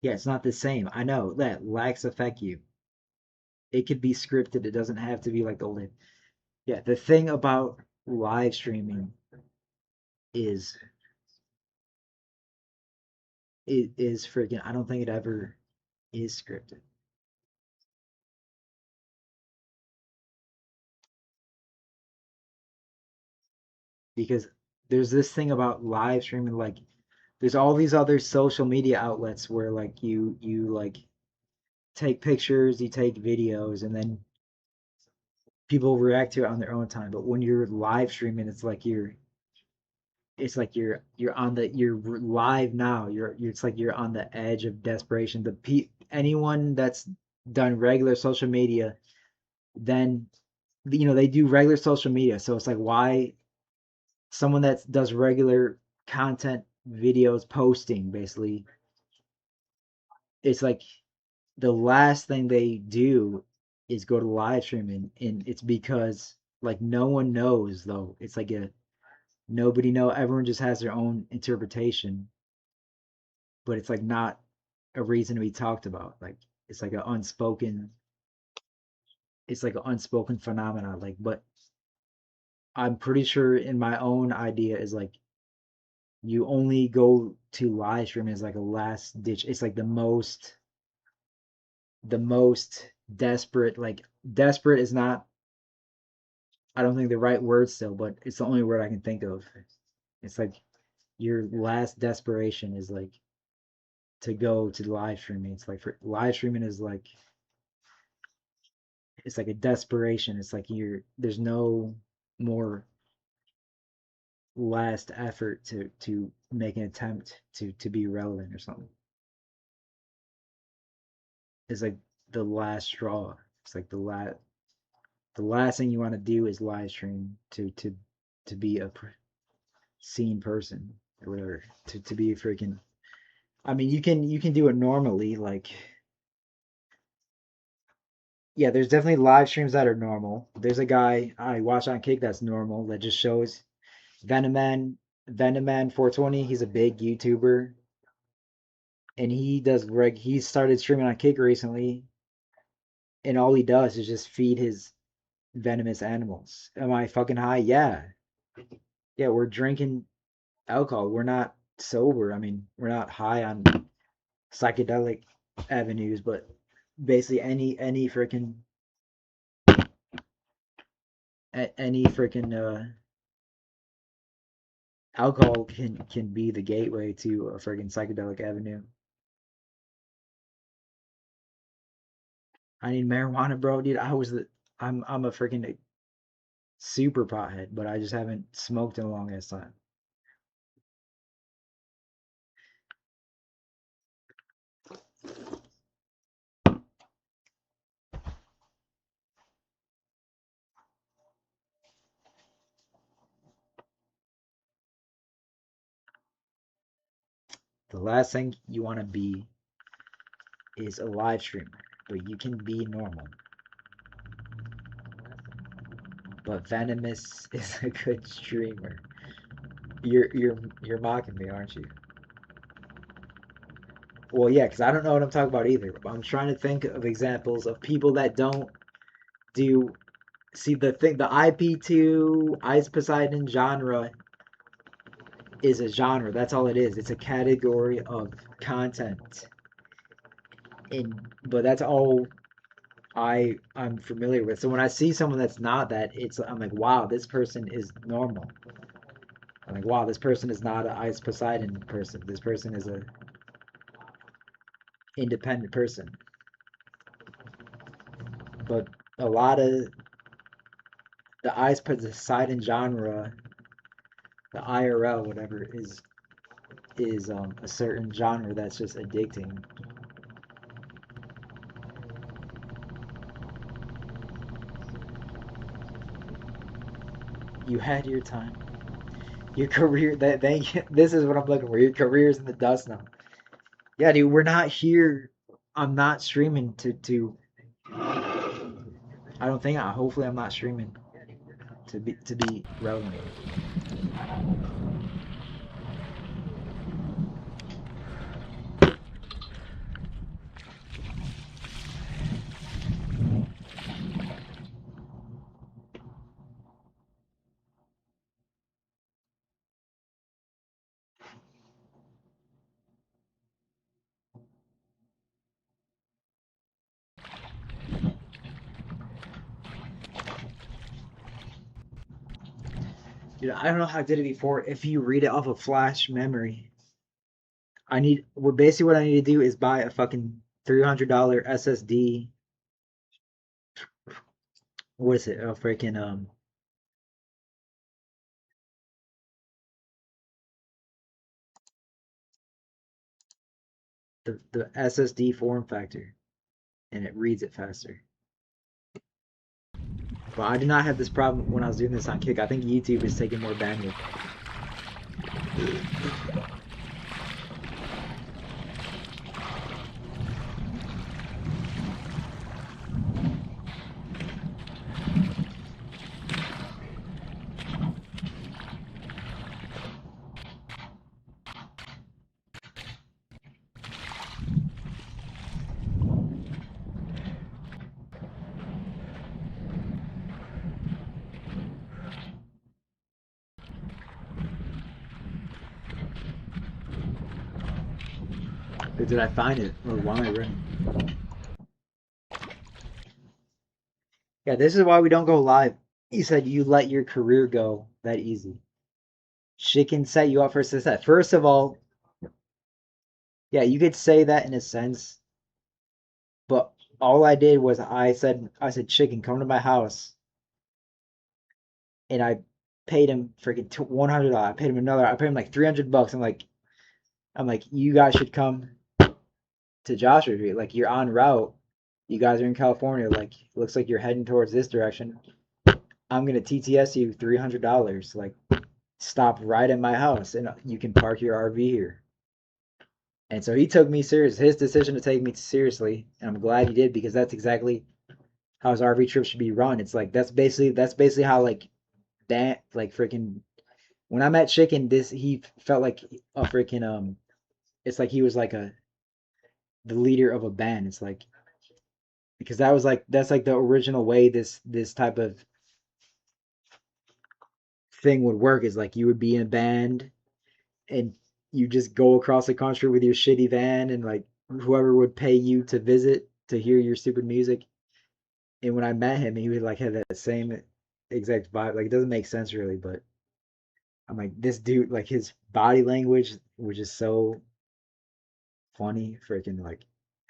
Yeah, it's not the same. I know that Laxafeku. It could be scripted. It doesn't have to be like the old. Yeah, the thing about live streaming is it is freaking. I don't think it ever is scripted because there's this thing about live streaming. Like, there's all these other social media outlets where like you like take pictures, you take videos, and then people react to it on their own time. But when you're live streaming, it's like you're on the you're live now. You're it's like you're on the edge of desperation. Anyone that's done regular social media, then they do regular social media. So it's like why someone that does regular content videos posting basically, it's like the last thing they do is go to live streaming, and it's because like no one knows though. It's like a nobody know. Everyone just has their own interpretation, but it's like not a reason to be talked about. Like it's like an unspoken. It's like an unspoken phenomenon. Like, but I'm pretty sure in my own idea is like you only go to live streaming as like a last ditch. It's like the most desperate. Like desperate is not, I don't think the right word still, but it's the only word I can think of. It's like your last desperation is like to go to live streaming. It's like for live streaming is like it's like a desperation. It's like there's no more last effort to make an attempt to be relevant or something. It's like the last straw. It's like the last thing you want to do is live stream to be a seen person or whatever. To be a freaking. I mean, you can do it normally. Like, yeah, there's definitely live streams that are normal. There's a guy I watch on Kick that's normal that just shows Venoman. Venom 420. He's a big YouTuber, and he started streaming on Kick recently, and all he does is just feed his venomous animals. Am I fucking high? Yeah. Yeah, we're drinking alcohol. We're not sober. I mean, we're not high on psychedelic avenues, but basically any freaking any freaking alcohol can be the gateway to a freaking psychedelic avenue. I need marijuana, bro, dude. I'm a freaking super pothead, but I just haven't smoked in a long ass time. The last thing you want to be is a live streamer, but you can be normal. But Venomous is a good streamer. You're mocking me, aren't you? Well, yeah, because I don't know what I'm talking about either. I'm trying to think of examples of people that don't do. See, the IP2 Ice Poseidon genre is a genre. That's all it is. It's a category of content. But that's all I'm familiar with. So when I see someone that's not that, I'm like, wow, this person is normal. I'm like, wow, this person is not an Ice Poseidon person. This person is a independent person. But a lot of the Ice Poseidon genre, the IRL, whatever, is a certain genre that's just addicting. You had your time. Your career this is what I'm looking for. Your career's in the dust now. Yeah, dude, we're not here. I'm not streaming I don't think hopefully I'm not streaming to be relevant. Dude, I don't know how I did it before. If you read it off a flash memory, basically what I need to do is buy a fucking $300 SSD. What is it? A freaking the SSD form factor, and it reads it faster. But I did not have this problem when I was doing this on Kick. I think YouTube is taking more bandwidth. But did I find it? Or why am I running? Yeah, this is why we don't go live. You said you let your career go that easy. She can set you up for success. First of all, yeah, you could say that in a sense, but all I did was I said, chicken, come to my house, and I paid him freaking $100. I paid him another. I paid him like $300. I'm like, you guys should come to Joshua Tree. Like, you're en route. You guys are in California. Like, looks like you're heading towards this direction. I'm gonna TTS you $300. Like, stop right at my house, and you can park your RV here. And so he took me serious. His decision to take me seriously, and I'm glad he did because that's exactly how his RV trip should be run. It's like that's basically how like that like freaking when I met Chicken, this he felt like a freaking it's like he was like the leader of a band. It's like because that's like the original way this type of thing would work is like you would be in a band and you just go across the country with your shitty van and like whoever would pay you to visit to hear your stupid music. And when I met him, he would like have that same exact vibe. Like it doesn't make sense really, but I'm like this dude, like his body language, which is so funny, freaking like,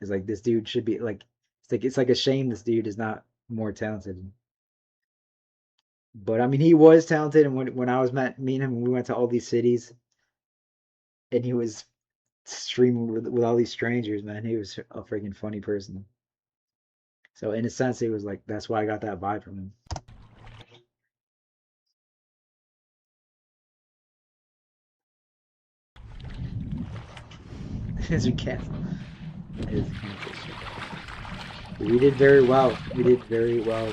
is like this dude should be like, it's like a shame this dude is not more talented. But I mean, he was talented, and when I was meeting him, we went to all these cities, and he was streaming with all these strangers, man. He was a freaking funny person. So in a sense, it was like that's why I got that vibe from him. As we can, we did very well. We did very well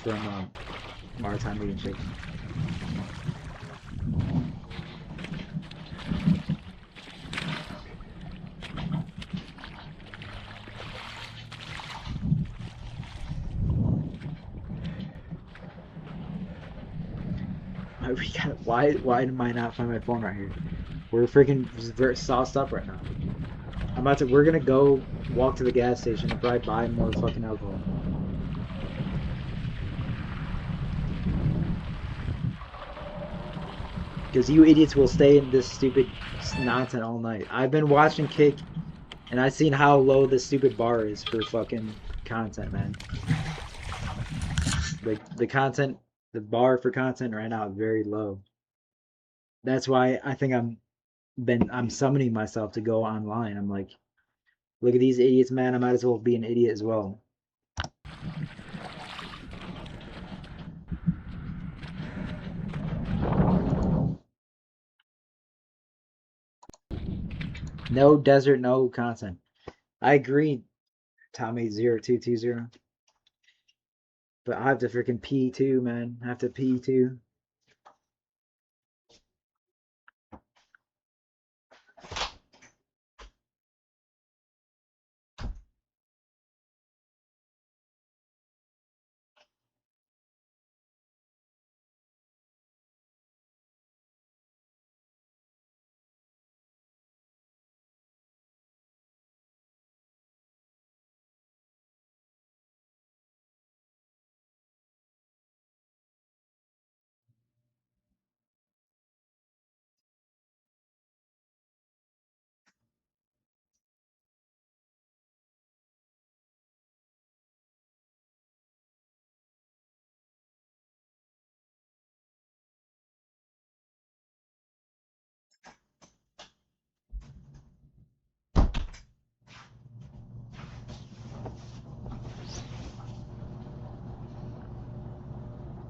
from Maritime Meeting Chicken. Why did I not find my phone right here? We're freaking very sauced up right now. We're gonna go walk to the gas station and probably buy more fucking alcohol. Because you idiots will stay in this stupid nonsense all night. I've been watching Kick, and I've seen how low this stupid bar is for fucking content, man. Like the content, the bar for content right now is very low. That's why I think I'm summoning myself to go online. I'm like, look at these idiots, man. I might as well be an idiot as well. No desert, no content. I agree, Tommy0220. But I have to freaking pee too, man. I have to pee too.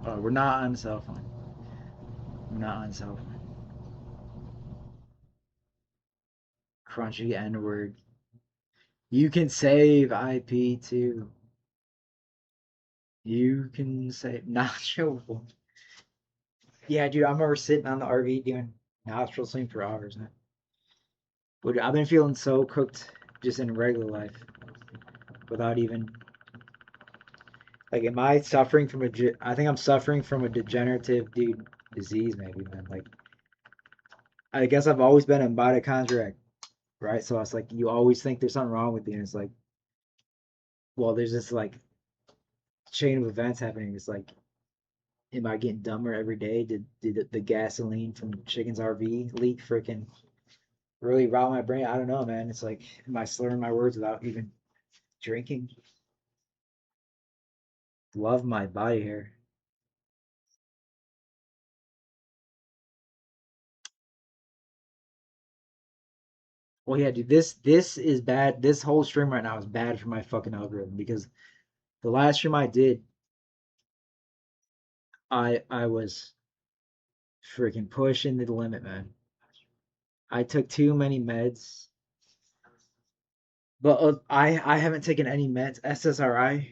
Oh, we're not on cell phone. We're not on cell phone. Crunchy N word. You can save IP too. You can save nostril. Yeah, dude, I remember sitting on the RV doing nostril swing for hours, man. But I've been feeling so cooked just in regular life without even like, am I suffering from I think I'm suffering from a degenerative disease, maybe, man. Like, I guess I've always been a mitochondriac, right? So it's like you always think there's something wrong with you, and it's like, well, there's this like chain of events happening. It's like, am I getting dumber every day? Did the gasoline from Chicken's RV leak freaking really rot my brain? I don't know, man. It's like, am I slurring my words without even drinking? Love my body hair. Well, yeah, dude, this is bad. This whole stream right now is bad for my fucking algorithm because the last stream I did, I was freaking pushing the limit, man. I took too many meds, but I haven't taken any meds. SSRI.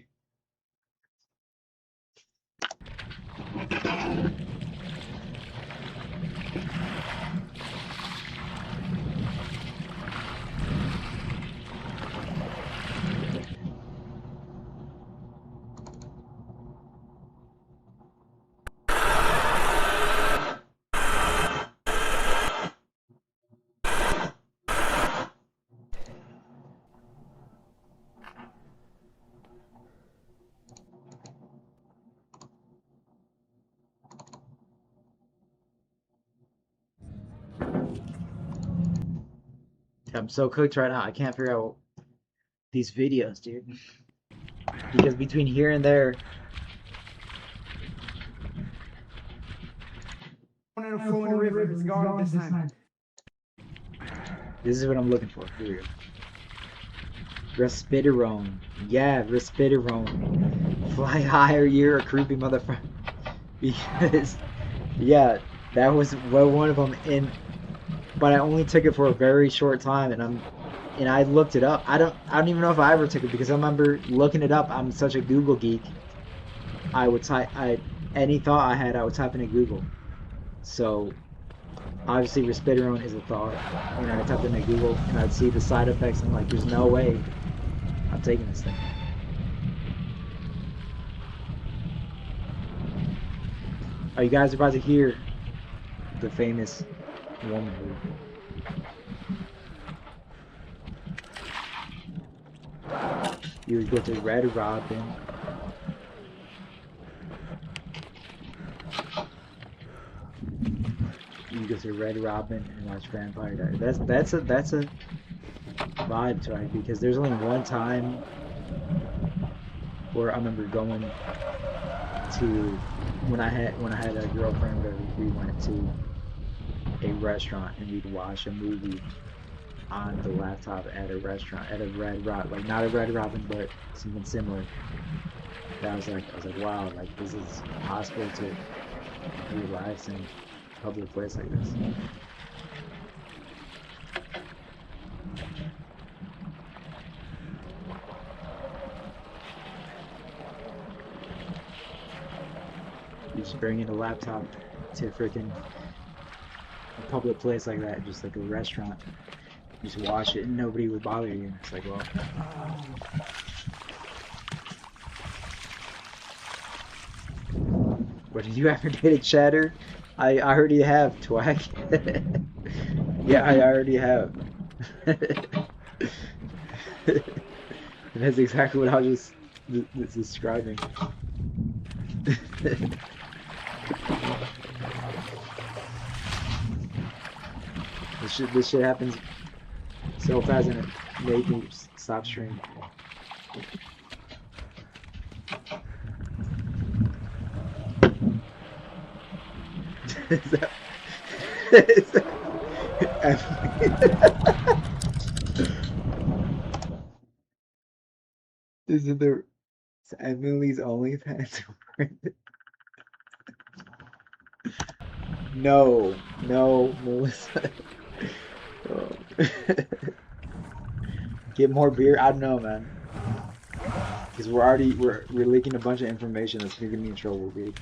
I'm so cooked right now. I can't figure out these videos, dude. Because between here and there, In a flowing river, it's gone this time. this is what I'm looking for. Here we go. Resveratrol. Yeah, Resveratrol. Fly higher, you're a creepy motherfucker. Because, yeah, that was one of them. But I only took it for a very short time, and I looked it up. I don't even know if I ever took it because I remember looking it up. I'm such a Google geek. I would type any thought I had, I would type into Google. So obviously Resveratrol is a thought, and I typed into Google and I'd see the side effects and I'm like, there's no way I'm taking this thing. Oh, you guys are about to hear the famous woman who you would go to Red Robin. You go to Red Robin and watch Vampire Diaries. That's a vibe to it because there's only one time where I remember going to when I had a girlfriend where we went to a restaurant and we'd watch a movie on the laptop at a restaurant at a Red Robin, like not a Red Robin but something similar. That I was like wow, like this is possible to relax in a public place like this. You just bring in a laptop to freaking a public place like that, just like a restaurant. You just watch it and nobody would bother you. It's like, well. But did you ever date a chatter? I already have, twag. Yeah, I already have. That's exactly what I was just describing. This shit happens so fast and it made me stop streaming. Is it the Emily's OnlyFans? No, Melissa. Oh. Get more beer? I don't know, man. Because we're leaking a bunch of information that's gonna get me in trouble, dude.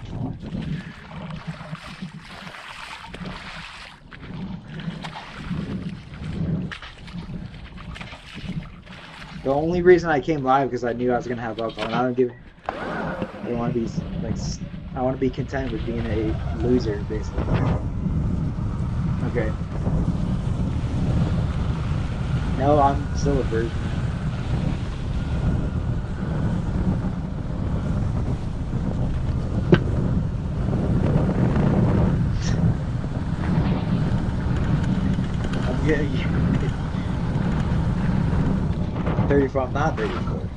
The only reason I came live because I knew I was gonna have alcohol, and I don't want to be like, I want to be content with being a loser, basically. Okay. No, I'm still a virgin. I'm getting 34. I'm not 34.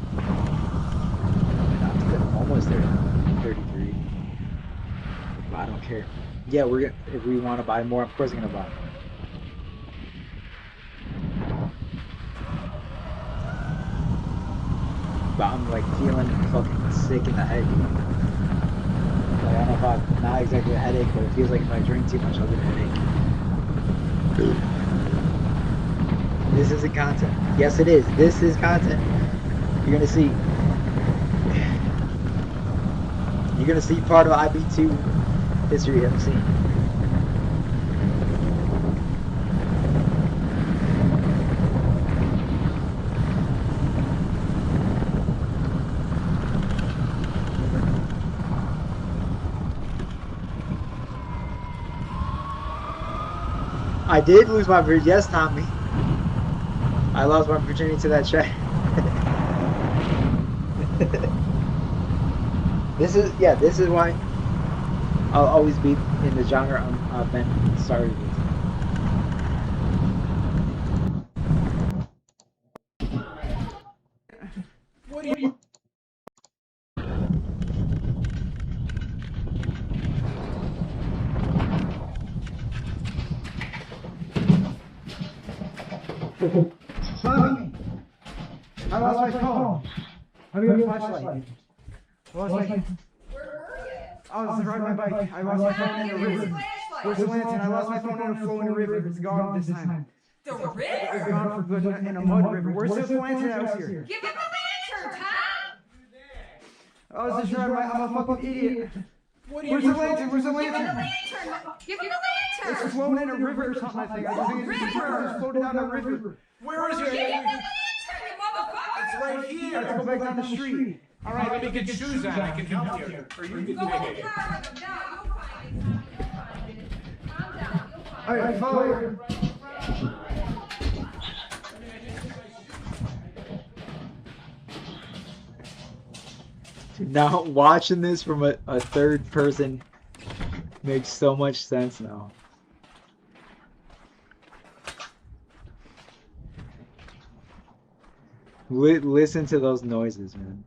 I'm almost there. 33. But I don't care. Yeah, we're gonna. If we want to buy more, of course we're gonna buy. But I'm like feeling fucking sick in the head. Like, I don't know if I'm not exactly a headache, but it feels like if I drink too much, I'll get a headache. This isn't content. Yes, it is. This is content. You're gonna see. You're gonna see part of IB2 history you haven't seen. I did lose my virginity. Yes, Tommy. I lost my virginity to that chat. This is why I'll always be in the genre I've been started with. What are you? Tommy! I lost my phone. Have you got a flashlight? I lost my... I was riding my bike. I lost my phone in the river. Where's the lantern? I lost my phone in a flowing river. It's gone this time. The river? It's gone for good in a mud river. Where's the lantern out here? Give him the lantern, Tom! I was just riding my... I'm a fucking idiot. What are Where's you? the lantern? Where's the Give him the lantern? lantern! Give him the It's lantern! flowing in a river or something, I think. I think it's just floating down a river. Where is Give him the it? lantern, you motherfucker! It's right here. Let's go back down the street. All right, let me get your shoes on. I can help you, or you can Go in take the it. car with him now. You'll find it, Tom. You'll find it. Calm down. You'll find All it. right, follow her. Now watching this from a third person makes so much sense now. Listen to those noises, man.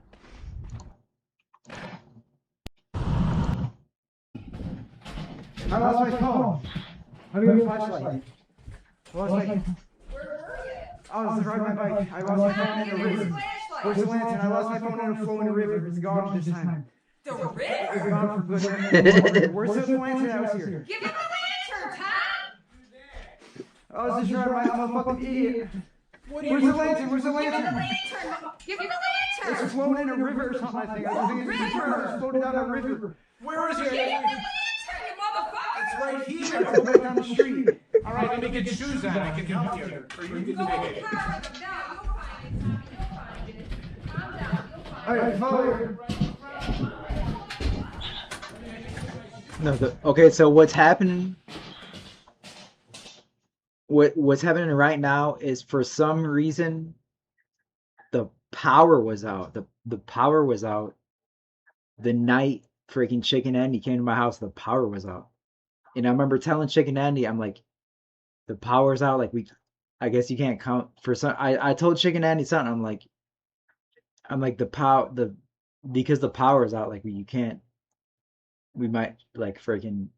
I lost my phone. Have you got a flashlight? I lost my... Where were you? I was riding my bike. I lost my phone Tom, in give a him his river. Where's the flashlight. lantern? I lost my phone in a flowing river. It's gone this time. The It's river? gone for good in a mud river. Where's the lantern out here? Give him the lantern, Tom! I was just riding my... I'm a fucking idiot. What are Where's you? the lantern? Where's the Give him the lantern? lantern! Give him the It's lantern! flowing in a river or something, I think. I think it's just floating down a river. Where is Give him the it? lantern, you motherfucker! It's right Let's here. go back down the street. All right, let me get your shoes on. I can help you, or you can Go in take the it. car with him now. You'll find it, Tom. You'll find it. Calm down. You'll find All it. right, follow her. No, okay, so what's happening? What's happening right now is for some reason the power was out. The power was out the night freaking Chicken Andy came to my house. The power was out, and I remember telling Chicken Andy, I'm like, the power's out. Like I guess you can't count for some. I told Chicken Andy something. I'm like because the power is out. Like you can't. We might like freaking.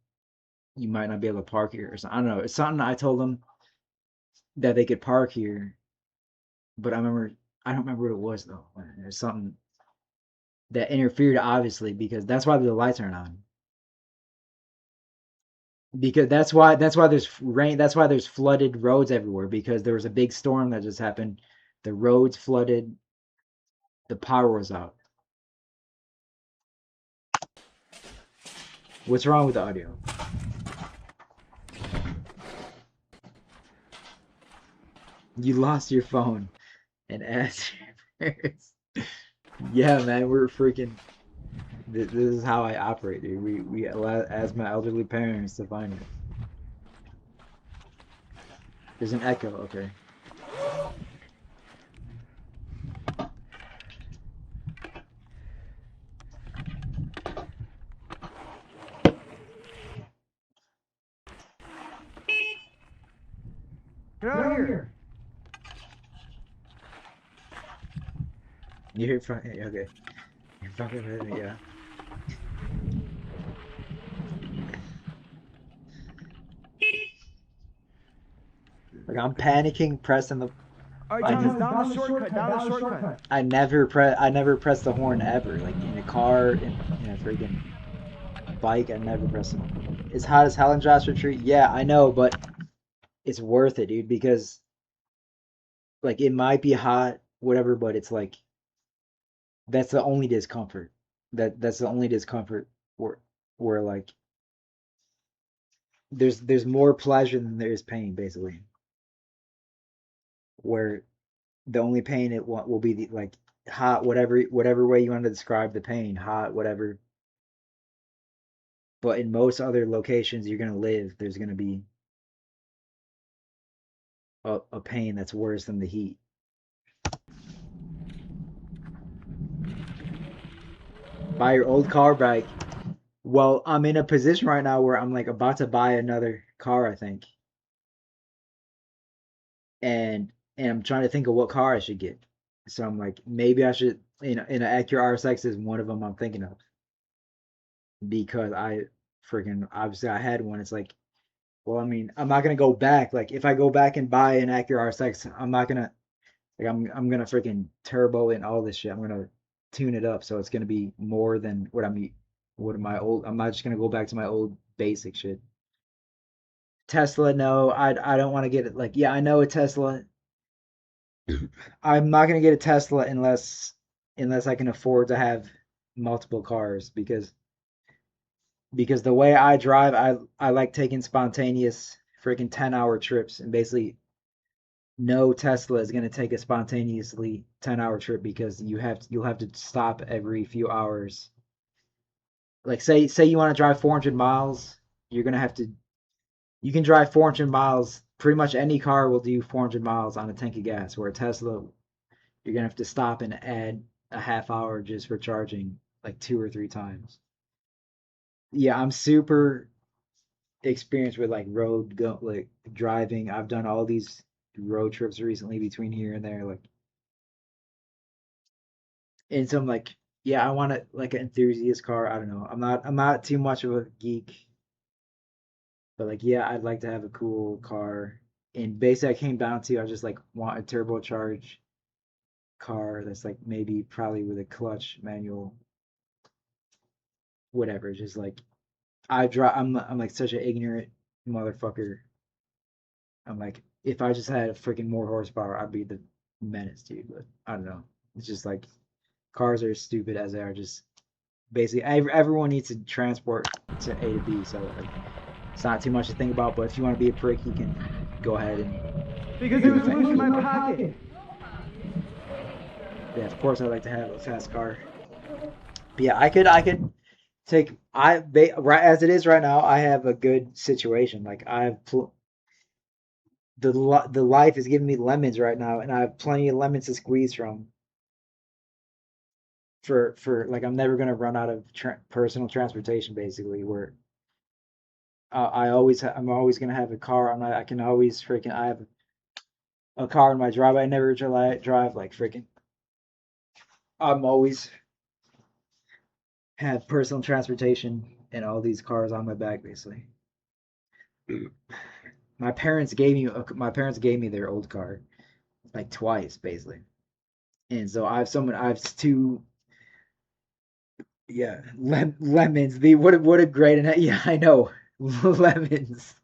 You might not be able to park here or something. I don't know. It's something I told them that they could park here, but I don't remember what it was though. There's something that interfered obviously because that's why the lights aren't on. Because that's why there's rain. That's why there's flooded roads everywhere because there was a big storm that just happened. The roads flooded. The power was out. What's wrong with the audio? You lost your phone and asked your parents. Yeah, man, we're freaking. This is how I operate, dude. We ask my elderly parents to find it. There's an echo. Okay. Get out of here. You hear from? Okay. You're fucking with me, yeah. Like I'm panicking, pressing the. All right, Thomas, down the shortcut, down the shortcut. I never press the horn ever. Like in a car, in a freaking bike, I never press it. It's hot as hell in Joshua Tree. Yeah, I know, but it's worth it, dude. Because like it might be hot, whatever, but it's like that's the only discomfort. That's the only discomfort where like there's more pleasure than there is pain, basically. Where the only pain will be the, like hot, whatever way you want to describe the pain, hot, whatever. But in most other locations you're gonna live, there's gonna be a pain that's worse than the heat. Buy your old car back. Well, I'm in a position right now where I'm like about to buy another car, I think. And I'm trying to think of what car I should get. So I'm like, maybe I should in an Acura RSX is one of them I'm thinking of because I freaking obviously I had one. It's like, well, I mean, I'm not gonna go back. Like if I go back and buy an Acura RSX, I'm not gonna like I'm gonna freaking turbo and all this shit. I'm gonna tune it up so it's gonna be more than what my old. I'm not just gonna go back to my old basic shit. Tesla, no, I don't want to get it. Like, yeah, I know a Tesla. I'm not gonna get a Tesla unless I can afford to have multiple cars because the way I drive, I like taking spontaneous freaking 10-hour trips and basically no Tesla is gonna take a spontaneously 10-hour trip because you'll have to stop every few hours. Like say you want to drive 400 miles, you're gonna have to you can drive 400 miles. Pretty much any car will do 400 miles on a tank of gas. Where a Tesla, you're gonna have to stop and add a half hour just for charging like 2 or 3 times. Yeah, I'm super experienced with like like driving. I've done all these road trips recently between here and there. Like, and so I'm like, yeah, I want like an enthusiast car. I don't know. I'm not too much of a geek, but like, yeah, I'd like to have a cool car. And basically, I came down to I just like want a turbocharged car that's like maybe probably with a clutch manual, whatever. Just like I'm like such an ignorant motherfucker. I'm like, if I just had freaking more horsepower, I'd be the menace, dude. But I don't know. It's just like cars are stupid as they are. Just basically, everyone needs to transport to A to B, so like, it's not too much to think about. But if you want to be a prick, you can go ahead and Because it do was the loose in thing. my pocket. Yeah, of course, I'd like to have a fast car. But yeah, I could take right as it is right now. I have a good situation. Like the life is giving me lemons right now, and I have plenty of lemons to squeeze from. For like I'm never gonna run out of personal transportation. Basically, where I'm always gonna have a car. I can always freaking I have a car in my driveway. I never drive like freaking. I'm always have personal transportation and all these cars on my back basically. My parents gave me their old car like twice basically. And so I have two, yeah, lemons. The what a great and yeah, I know. Lemons.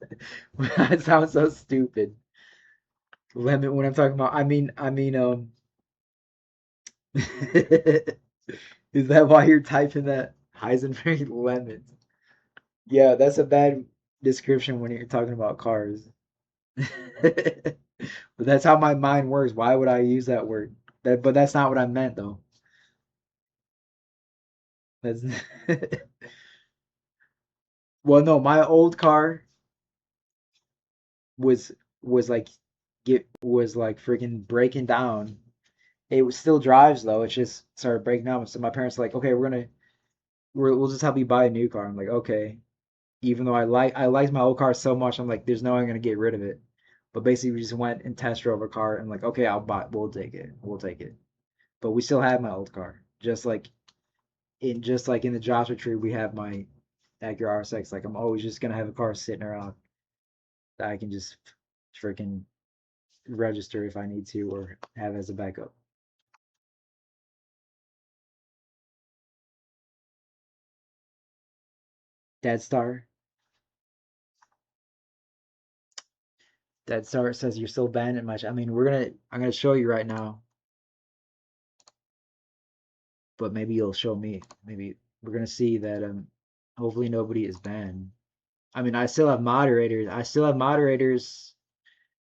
That sounds so stupid. Lemon when I'm talking about I mean is that why you're typing that Heisenberg lemons? Yeah, that's a bad description when you're talking about cars. But that's how my mind works. Why would I use that word? But that's not what I meant though. That's well, no, my old car was was like get was like freaking breaking down. Still drives though. It just started breaking down. So my parents were like, okay, we'll just help you buy a new car. I'm like, okay. Even though I liked my old car so much, I'm like, there's no way I'm gonna get rid of it. But basically, we just went and test drove a car and like, okay, we'll take it, we'll take it. But we still have my old car, just like in the Joshua Tree, we have my Acura RSX. Like I'm always just gonna have a car sitting around that I can just freaking register if I need to or have as a backup. Dead Star. Dead Star says you're still banned in my. I mean, I'm gonna show you right now, but maybe you'll show me. Maybe we're gonna see that. Hopefully nobody is banned. I mean, I still have moderators. I still have moderators.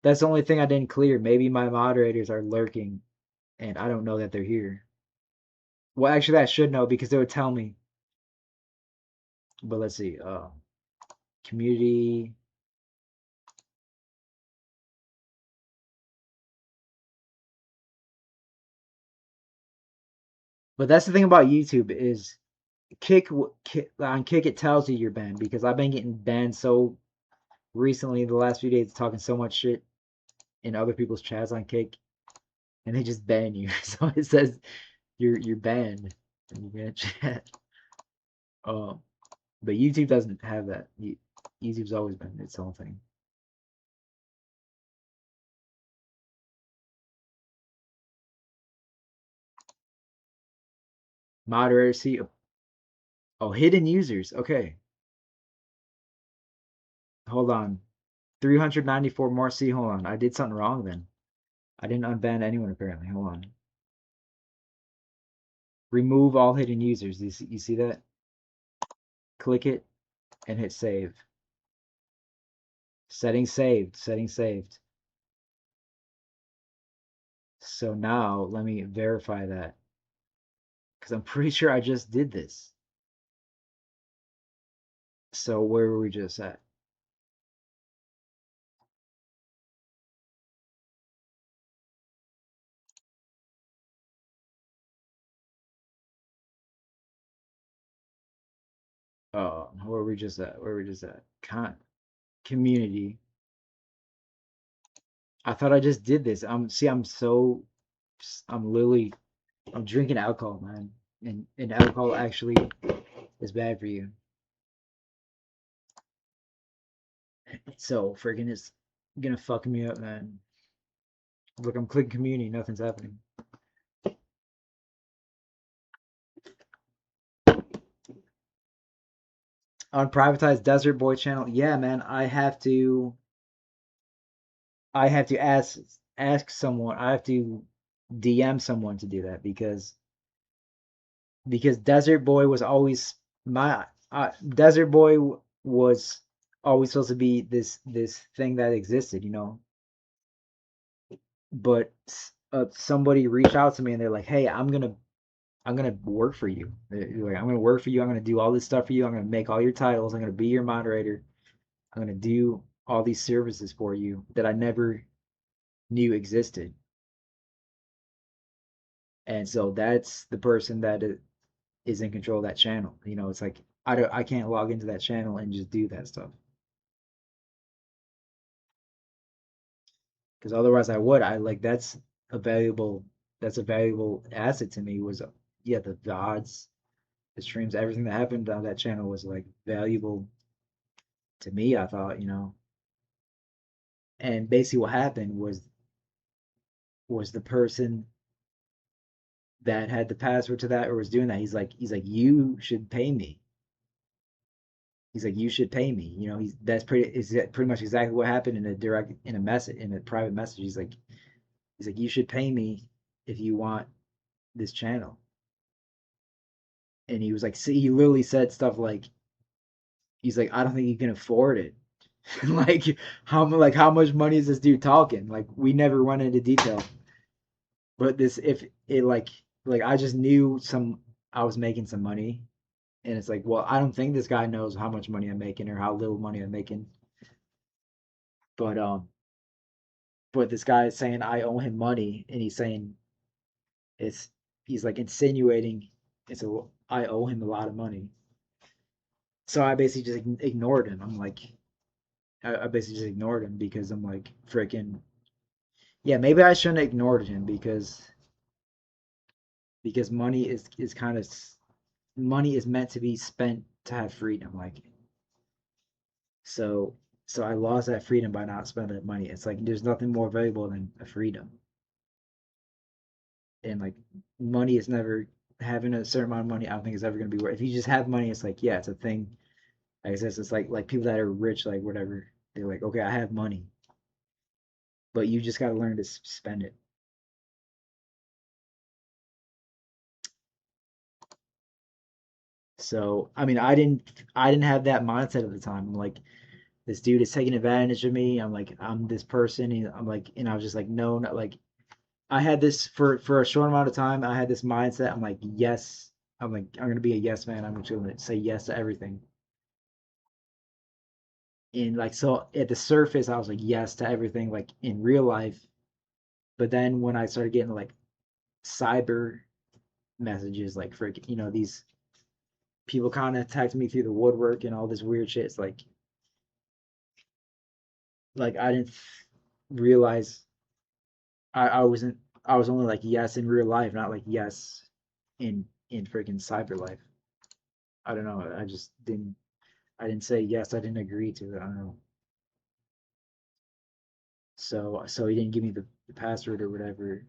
That's the only thing I didn't clear. Maybe my moderators are lurking, and I don't know that they're here. Well, actually, I should know because they would tell me. But let's see. Community. But that's the thing about YouTube is on Kick it tells you you're banned because I've been getting banned so recently the last few days talking so much shit in other people's chats on Kick and they just ban you. So it says you're banned from your chat. Um, but YouTube doesn't have that. YouTube's always been its own thing. Moderator see. Oh, hidden users. Okay, hold on. 394 more. See, hold on. I did something wrong then. I didn't unban anyone apparently. Hold on. Remove all hidden users. You see that? Click it and hit save. Settings saved. Settings saved. So now let me verify that because I'm pretty sure I just did this. So where were we just at? Where were we just at? Where were we just at? Community. I thought I just did this. I'm literally I'm drinking alcohol, man. And alcohol actually is bad for you. So freaking it's gonna fuck me up, man. Look, I'm clicking community, nothing's happening. On privatized Desert Boy channel, yeah, man, I have to ask someone. I have to DM someone to do that because Desert Boy was always my Desert Boy was always supposed to be this thing that existed, you know. But somebody reached out to me and they're like, "Hey, I'm gonna work for you. Like, I'm gonna work for you. I'm gonna do all this stuff for you. I'm gonna make all your titles. I'm gonna be your moderator. I'm gonna do all these services for you that I never knew existed." And so that's the person that is in control of that channel. You know, it's like I can't log into that channel and just do that stuff because otherwise I would. I like a valuable that's a valuable asset to me. Was yeah, the VODs, the streams, everything that happened on that channel was like valuable to me. I thought, you know, and basically what happened was the person that had the password to that or was doing that. He's like you should pay me. He's like, you should pay me. You know, that's pretty much exactly what happened in a message in a private message. He's like, you should pay me if you want this channel. And he was like, see, he literally said stuff like, he's like, I don't think you can afford it. How much money is this dude talking? Like we never went into detail, but this if it like I just knew I was making some money, and it's like, well, I don't think this guy knows how much money I'm making or how little money I'm making, but this guy is saying I owe him money, and he's saying it's he's like insinuating I owe him a lot of money. So I basically just ignored him. I'm like, I basically just ignored him because I'm like, freaking, yeah, maybe I shouldn't have ignored him because money is meant to be spent to have freedom. Like, so I lost that freedom by not spending that money. It's like there's nothing more valuable than a freedom. And like money is never having a certain amount of money. I don't think it's ever gonna be worth. If you just have money, it's like yeah, it's a thing. Like I said, it's like people that are rich, like whatever. They're like, okay, I have money, but you just gotta learn to spend it. So I mean, I didn't have that mindset at the time. I'm like, this dude is taking advantage of me. I'm like, I'm this person. And I'm like, and I was just like, no, not like I had this for a short amount of time. I had this mindset. I'm like, yes. I'm like, I'm gonna be a yes man. I'm gonna say yes to everything. And like, so at the surface, I was like yes to everything, like in real life. But then when I started getting like cyber messages, like for these people kind of attacked me through the woodwork and all this weird shit. It's like I didn't realize I was only like yes in real life, not like yes. in freaking cyber life. I don't know. I didn't say yes. I didn't agree to it. I don't know. So he didn't give me the password or whatever,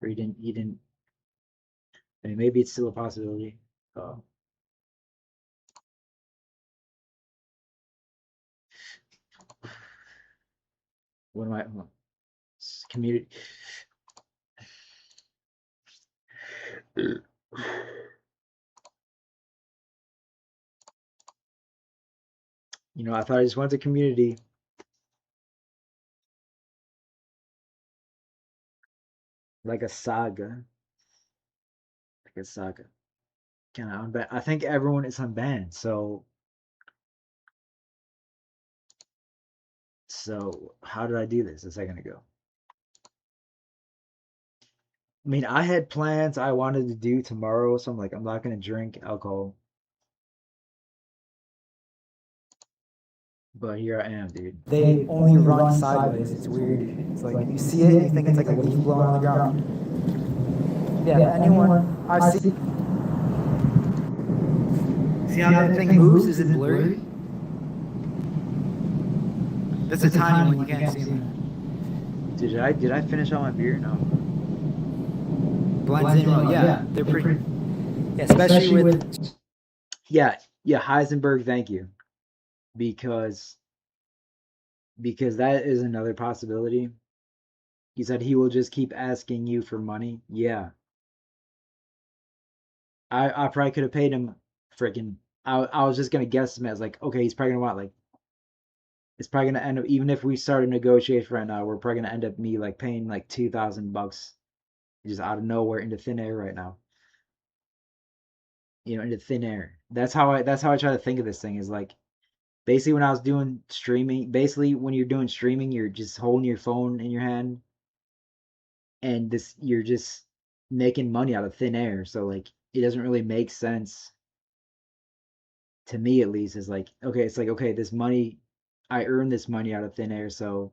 or he didn't. I mean, maybe it's still a possibility. Uh, what am I? Community. I thought I just went to community like a saga, like a saga. Can I unban? I think everyone is unbanned. So how did I do this a second ago? I mean, I had plans I wanted to do tomorrow, so I'm like, I'm not gonna drink alcohol. But here I am, dude. They only run sideways. It's weird. It's like you see it and you think it's like a leaf blowing on the ground. Yeah, anyone I see. See how that thing moves? Is it blurry? That's a tiny one. You can't see them. Did I finish all my beer? No. Blends in well. Yeah, they're pretty. Yeah, especially with. Yeah, Heisenberg, thank you. Because that is another possibility. He said he will just keep asking you for money. Yeah. I probably could have paid him freaking. I was just gonna guess him as like, okay, he's probably gonna want like, it's probably gonna end up, even if we start a negotiation right now, we're probably gonna end up me like paying like $2,000 just out of nowhere into thin air right now. Into thin air. That's how I try to think of this thing is like, basically when I was doing streaming, basically when you're doing streaming, you're just holding your phone in your hand and you're just making money out of thin air. So like it doesn't really make sense to me, at least. Is like, okay, it's like, okay, this money, I earned this money out of thin air, so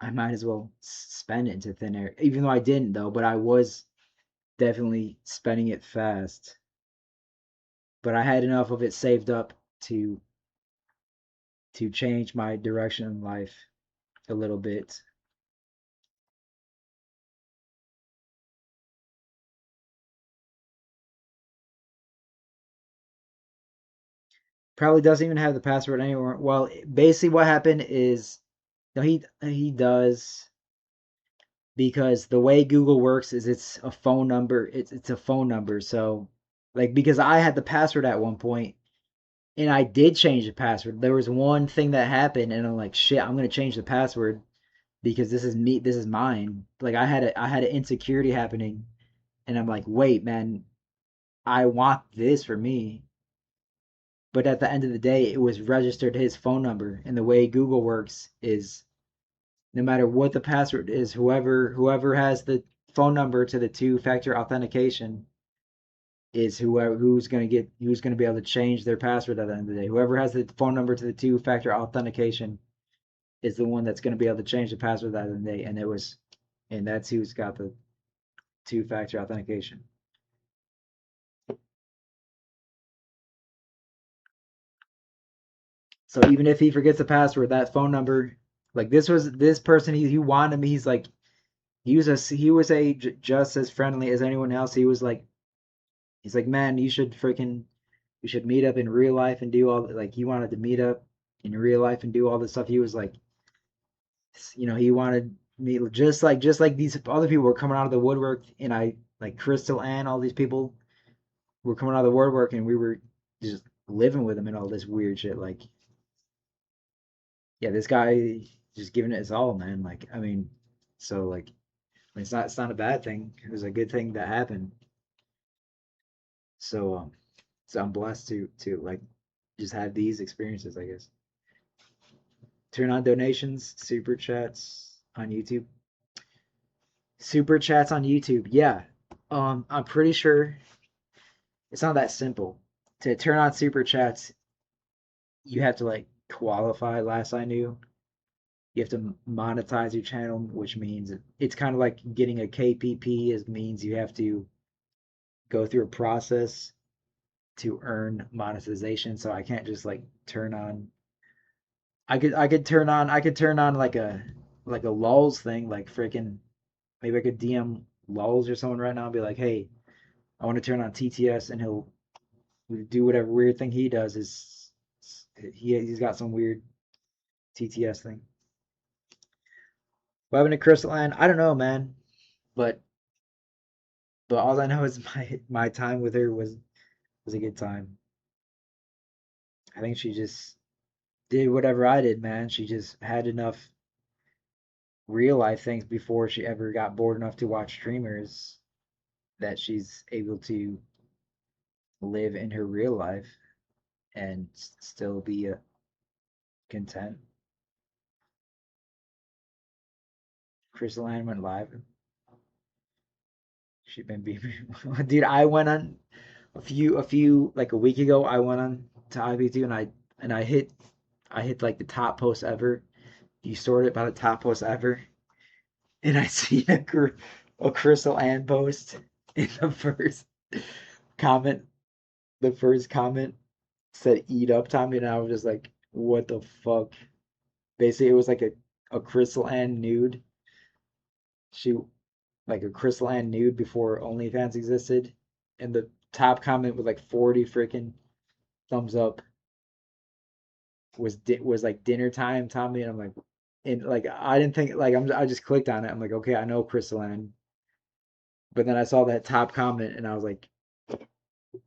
I might as well spend it into thin air. Even though I didn't though, but I was definitely spending it fast. But I had enough of it saved up to change my direction in life a little bit. Probably doesn't even have the password anymore. Well, basically what happened is, no, he does, because the way Google works is it's a phone number. It's a phone number. So like, because I had the password at one point and I did change the password. There was one thing that happened and I'm like, shit, I'm gonna change the password because this is me, this is mine. Like I had an insecurity happening and I'm like, wait, man, I want this for me. But at the end of the day, it was registered his phone number. And the way Google works is, no matter what the password is, whoever has the phone number to the two-factor authentication is who's gonna be able to change their password at the end of the day. Whoever has the phone number to the two-factor authentication is the one that's gonna be able to change the password at the end of the day. And that's who's got the two-factor authentication. So even if he forgets the password, that phone number, like this person, he wanted me. He's like, he was just as friendly as anyone else. He's like, man, you should meet up in real life and do all, like, he wanted to meet up in real life and do all this stuff. He was like, he wanted me just like these other people were coming out of the woodwork, and I like Crystal and all these people were coming out of the woodwork, and we were just living with him and all this weird shit. Like, yeah, this guy just giving it his all, man. Like, I mean, so like, I mean, it's not a bad thing. It was a good thing that happened. So so I'm blessed to like just have these experiences, I guess. Turn on donations, super chats on YouTube. Super chats on YouTube. Yeah. I'm pretty sure it's not that simple. To turn on super chats, you have to like qualify, last I knew. You have to monetize your channel, which means it's kind of like getting a KPP. It means you have to go through a process to earn monetization, so I can't just like turn on. I could turn on like a lulls thing, like freaking maybe I could DM lulls or someone right now and be like, hey, I want to turn on TTS, and he'll do whatever weird thing he does. Is he's got some weird TTS thing. What happened to Crystal Ann? I don't know, man. But all I know is my time with her was a good time. I think she just did whatever I did, man. She just had enough real life things before she ever got bored enough to watch streamers that she's able to live in her real life and still be content. Crystal Ann went live. She been beaming. Dude, I went on a few like a week ago. I went on to IB2 and I hit like the top post ever. You sort it by the top post ever, and I see a Crystal Ann post in the first comment. The first comment said "eat up, Tommy," and I was just like, "What the fuck?" Basically, it was like a Crystal Ann nude. She like a Crystal Ann nude before OnlyFans existed, and the top comment with like 40 freaking thumbs up was like dinner time, Tommy, and I'm like, and like I didn't think like I just clicked on it. I'm like, okay, I know Crystal Ann, but then I saw that top comment and I was like,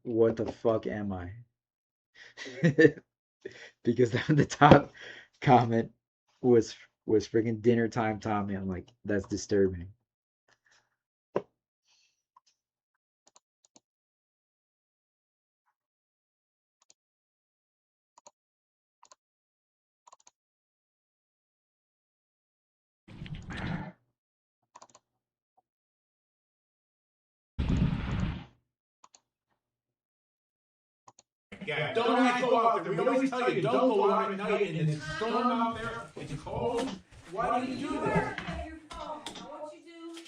what the fuck am I? Because the top comment was freaking dinner time, Tommy. I'm like, that's disturbing. Yeah, don't go out there. We always tell you, don't go out at night and it's storm out there, it's cold. Why do you do that? Your phone. Now what you do,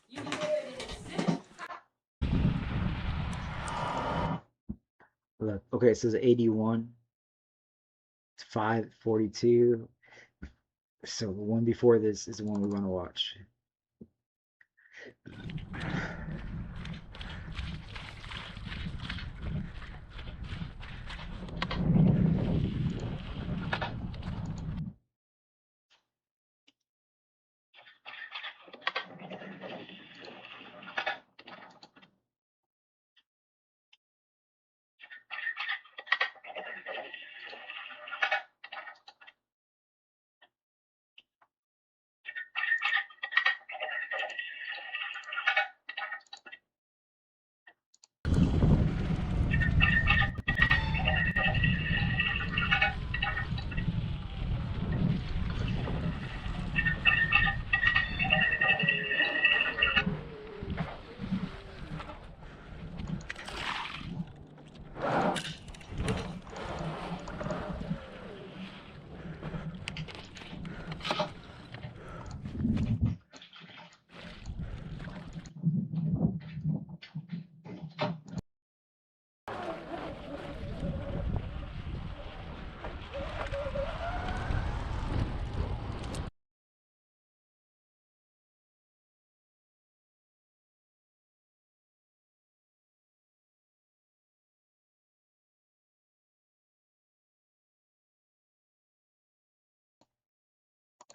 you put it in a zip. Look, okay, it says 81. It's 5:42. So the one before this is the one we want to watch.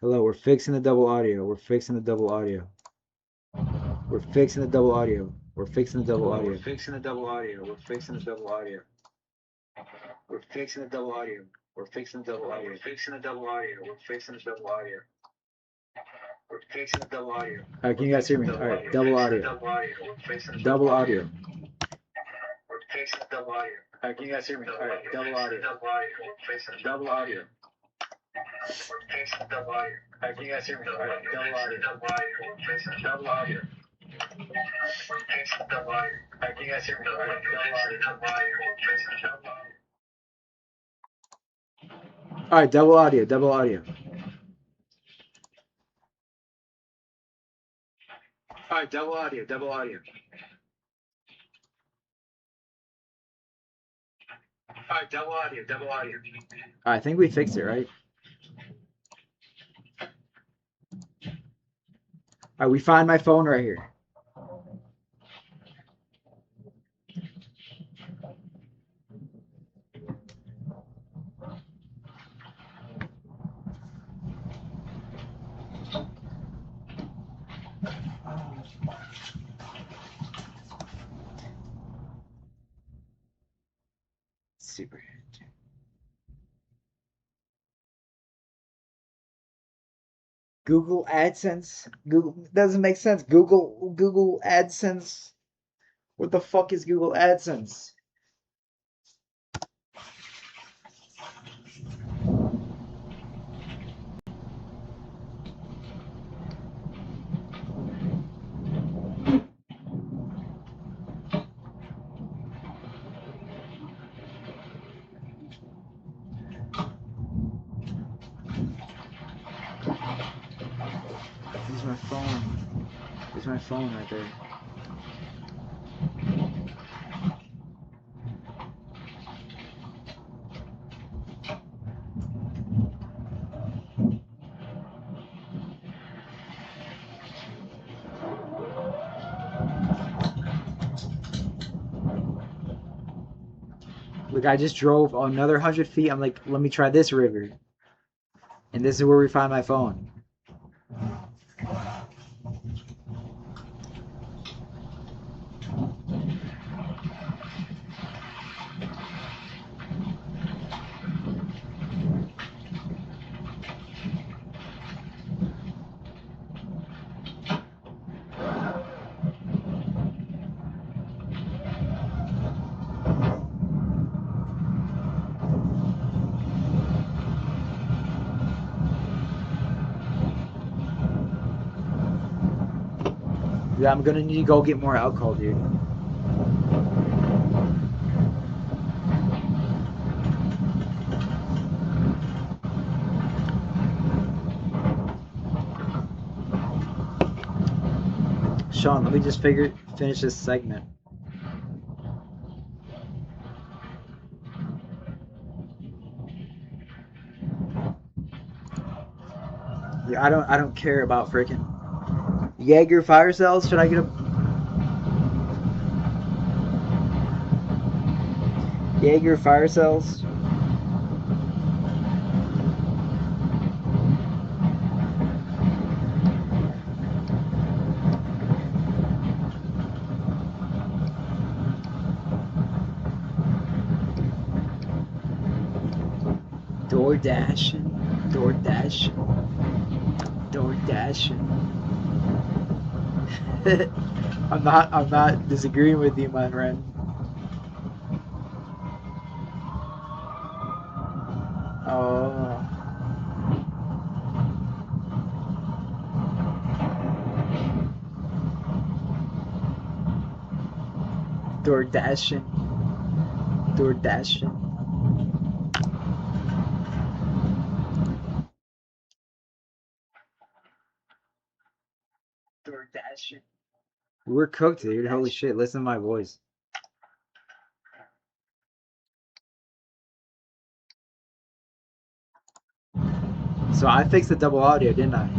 Hello, we're fixing the double audio. We're fixing the double audio. We're fixing the double audio. We're fixing the double audio. We're fixing the double audio. We're fixing the double audio. We're fixing the double audio. We're fixing the double audio. We're fixing the double audio. We're fixing the double audio. We're fixing the double audio. Alright, can you guys hear me? Alright, double audio. Double audio. We're fixing the double audio. Alright, can you guys hear me? Alright, double audio. Double audio. We're fixing the double audio. Alright, can you guys hear me? Alright, double audio. Double audio. We're fixing the double audio. Alright, can you guys hear me? Alright, double audio. Alright, double audio. Double audio. Alright, double audio. Double audio. Alright, double audio. I think we fixed it, right? Alright, we find my phone right here. Super. Google AdSense. Google doesn't make sense. Google AdSense. What the fuck is Google AdSense? There's my phone. There's my phone right there. Look, I just drove another 100 feet. I'm like, let me try this river. And this is where we find my phone. Yeah, I'm gonna need to go get more alcohol, dude. Sean, let me just finish this segment. Yeah, I don't care about freaking Jaeger fire cells. Should I get a Jaeger fire cells? DoorDashing. I'm not disagreeing with you, my friend. Oh. DoorDashing. We're cooked, dude. Holy shit, listen to my voice. So I fixed the double audio, didn't I?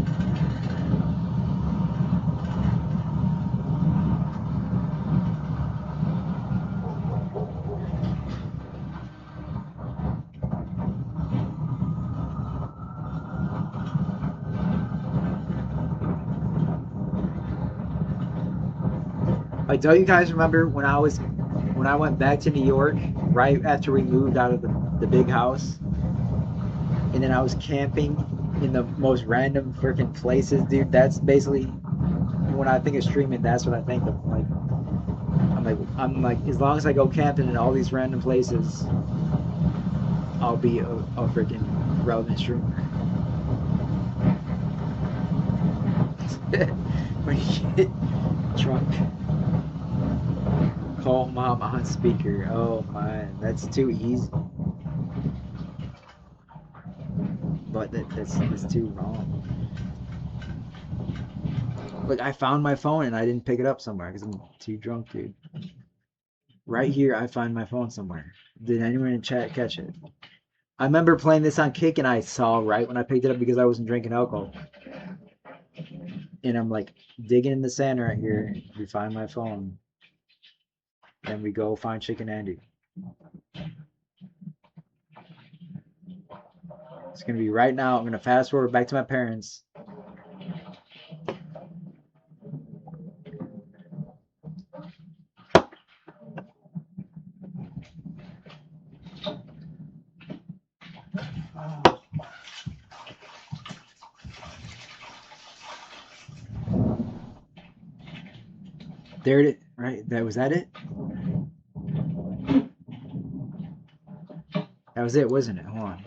Like, don't you guys remember when I went back to New York right after we moved out of the big house, and then I was camping in the most random freaking places, dude? That's basically when I think of streaming. That's what I think of. Like, I'm like, as long as I go camping in all these random places, I'll be a freaking relevant streamer. When you get drunk. Call mom on speaker. Oh man, that's too easy. But that's too wrong. Like, I found my phone and I didn't pick it up somewhere because I'm too drunk, dude. Right here, I find my phone somewhere. Did anyone in chat catch it? I remember playing this on Kick and I saw right when I picked it up because I wasn't drinking alcohol. And I'm like digging in the sand right here. We find my phone. Then we go find Chicken Andy. It's gonna be right now. I'm gonna fast forward back to my parents. There it is. Right? That was that it? That was it, wasn't it? Hold on.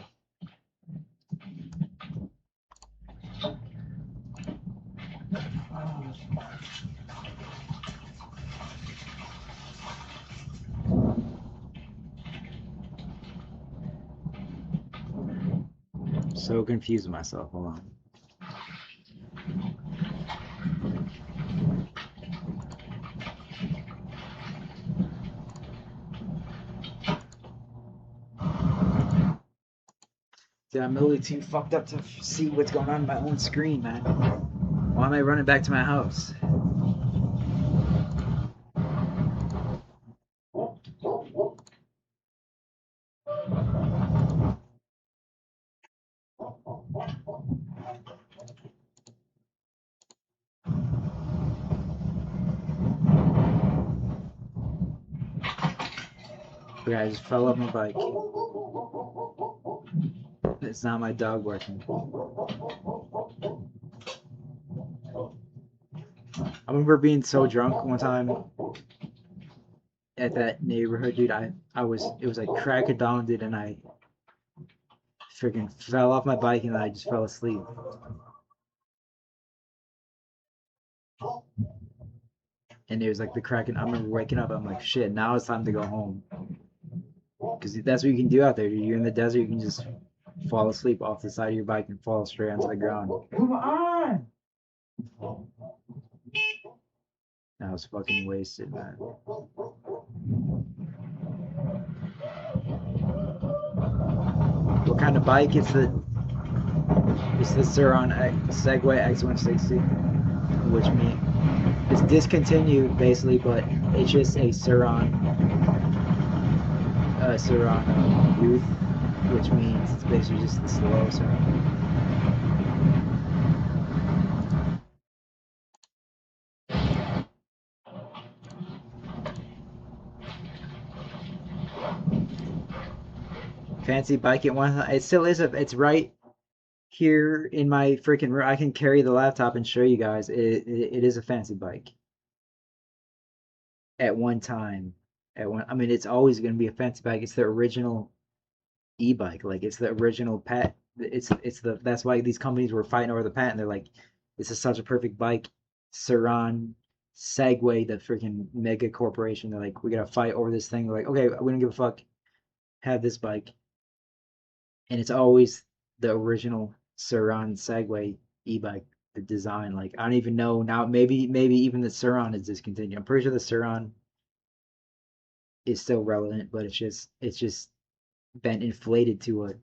So confused with myself. Hold on. Dude, I'm literally too fucked up to see what's going on my own screen, man. Why am I running back to my house? Okay, I just fell off my bike. It's not my dog working. I remember being so drunk one time at that neighborhood, dude. It was like crack of dawn, dude, and I freaking fell off my bike and I just fell asleep. And it was like the cracking. I remember waking up. I'm like, shit. Now it's time to go home. Because that's what you can do out there. Dude. You're in the desert. You can just fall asleep off the side of your bike and fall straight onto the ground. Come on! I was fucking wasted, man. What kind of bike? It's the Suron Segway X160, which means it's discontinued basically, but it's just a Suron Youth, which means it's basically just the slow Suron. Fancy bike at one. It still is. It's right here in my freaking room. I can carry the laptop and show you guys. It is a fancy bike. At one time, I mean, it's always going to be a fancy bike. It's the original e-bike. Like it's the original pet. That's why these companies were fighting over the patent. They're like, this is such a perfect bike. Suron, Segway, the freaking mega corporation. They're like, we gotta fight over this thing. They're like, okay, we don't give a fuck. Have this bike. And it's always the original Suron Segway e-bike, the design. Like I don't even know now. Maybe even the Suron is discontinued. I'm pretty sure the Suron is still relevant, but it's just been inflated to a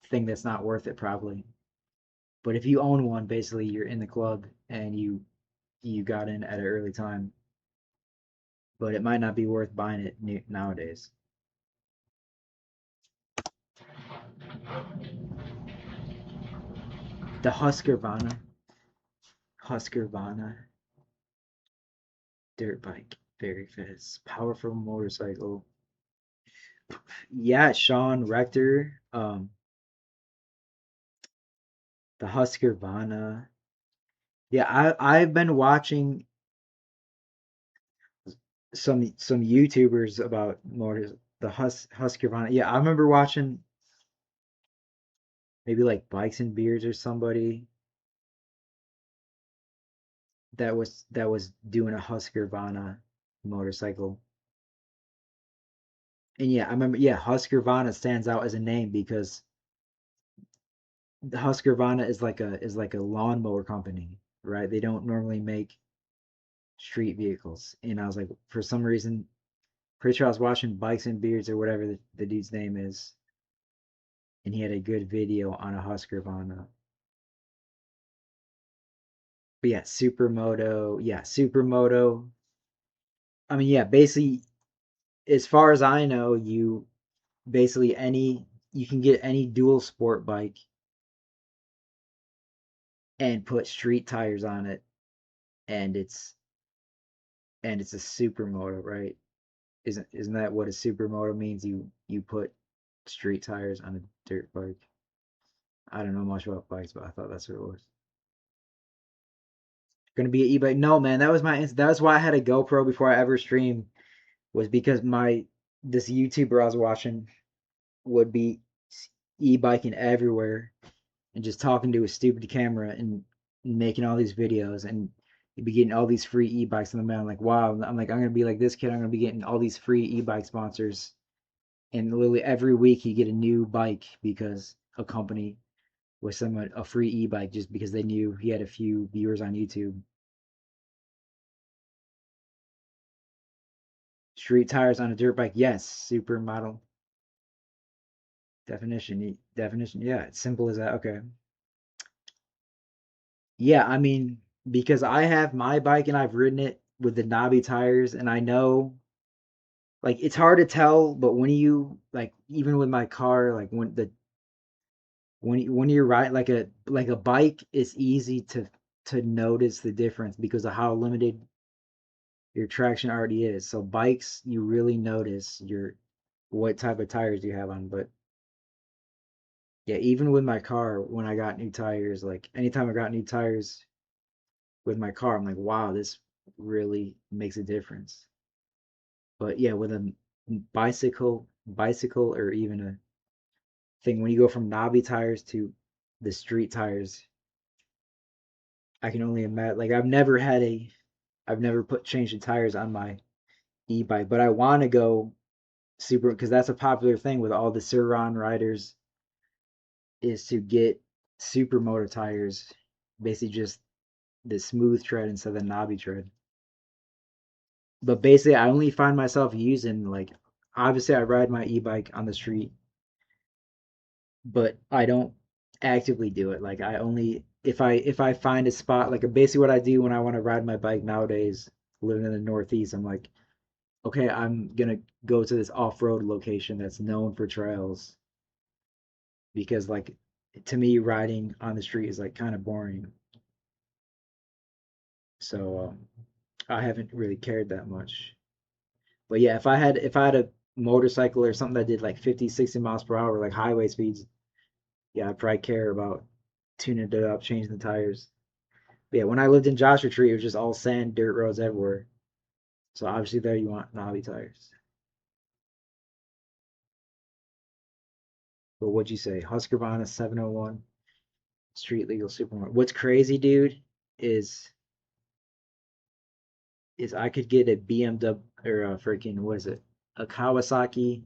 thing that's not worth it probably. But if you own one, basically you're in the club and you got in at an early time. But it might not be worth buying it nowadays. The Husqvarna dirt bike, very fast, powerful motorcycle. Yeah, Sean Rector, the Husqvarna. Yeah, I've been watching some YouTubers about motors. The Husqvarna. Yeah, I remember watching maybe like Bikes and Beers or somebody that was doing a Husqvarna motorcycle. And yeah, I remember. Yeah, Husqvarna stands out as a name because the Husqvarna is like a lawnmower company, right? They don't normally make street vehicles. And I was like, for some reason, Pretty sure I was watching Bikes and Beards or whatever the dude's name is, and he had a good video on a Husqvarna. But yeah, Supermoto. Yeah, Supermoto. I mean, yeah, basically, as far as I know, basically you can get any dual sport bike and put street tires on it, and it's a supermoto, right? Isn't that what a supermoto means? You put street tires on a dirt bike. I don't know much about bikes, but I thought that's what it was. Gonna be an e-bike? No, man. That was why I had a GoPro before I ever streamed. Was because my this YouTuber I was watching would be e-biking everywhere and just talking to a stupid camera and making all these videos, and you'd be getting all these free e-bikes in the mail. I'm like, wow. I'm like, I'm gonna be like this kid. I'm gonna be getting all these free e-bike sponsors, and literally every week you get a new bike because a company was someone a free e-bike just because they knew he had a few viewers on YouTube. Street tires on a dirt bike, yes. Supermodel definition. Yeah, it's simple as that. Okay. Yeah, I mean, because I have my bike and I've ridden it with the knobby tires, and I know like it's hard to tell, but when you like even with my car, like when you're riding like a bike, it's easy to notice the difference because of how limited your traction already is. So bikes, you really notice your what type of tires you have on. But yeah, even with my car, when I got new tires, like anytime I got new tires with my car, I'm like, wow, this really makes a difference. But yeah, with a bicycle, or even a thing, when you go from knobby tires to the street tires, I can only imagine. Like I've never put changed the tires on my e-bike, but I want to go super because that's a popular thing with all the Surron riders is to get supermoto tires, basically just the smooth tread instead of the knobby tread. But basically, I only find myself using like obviously I ride my e-bike on the street, but I don't actively do it. Like I only if I find a spot like basically what I do when I want to ride my bike nowadays, living in the Northeast, I'm like, okay, I'm gonna go to this off-road location that's known for trails because like to me riding on the street is like kind of boring. So I haven't really cared that much. But yeah, if I had a motorcycle or something that did like 50, 60 miles per hour, like highway speeds, yeah, I'd probably care about tuning it up, changing the tires. But yeah, when I lived in Joshua Tree, it was just all sand, dirt roads everywhere. So obviously there you want knobby tires. But what'd you say? Husqvarna 701 street legal supermarket. What's crazy, dude, is is I could get a BMW or a freaking what is it? A Kawasaki.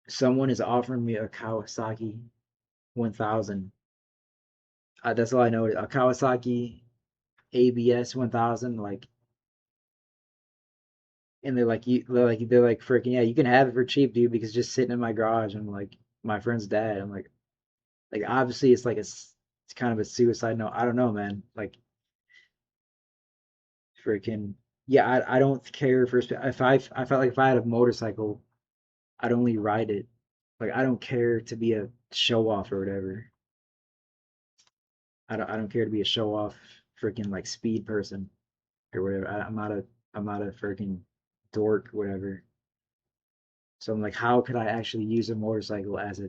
Someone is offering me a Kawasaki 1000. That's all I know. A Kawasaki ABS 1000, like, and they're like freaking yeah, you can have it for cheap, dude, because it's just sitting in my garage. I'm like my friend's dad. I'm like obviously it's like it's kind of a suicide note. I don't know, man. Like freaking yeah, I don't care for if I felt like if I had a motorcycle, I'd only ride it. Like I don't care to be a show off or whatever. I don't care to be a show off freaking like speed person or whatever. I'm not a freaking dork or whatever. So I'm like, how could I actually use a motorcycle as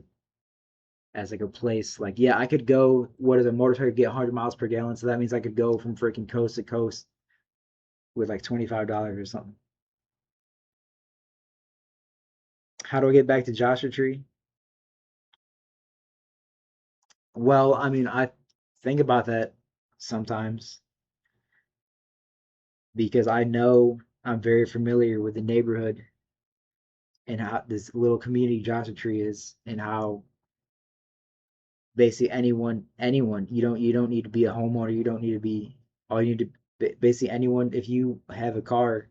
like a place like yeah, I could go what is a motorcycle get 100 miles per gallon, so that means I could go from freaking coast to coast with like $25 or something. How do I get back to Joshua Tree? Well, I mean, I think about that sometimes because I know I'm very familiar with the neighborhood and how this little community Joshua Tree is, and how basically anyone you don't need to be a homeowner, you don't need to be all you need to basically anyone if you have a car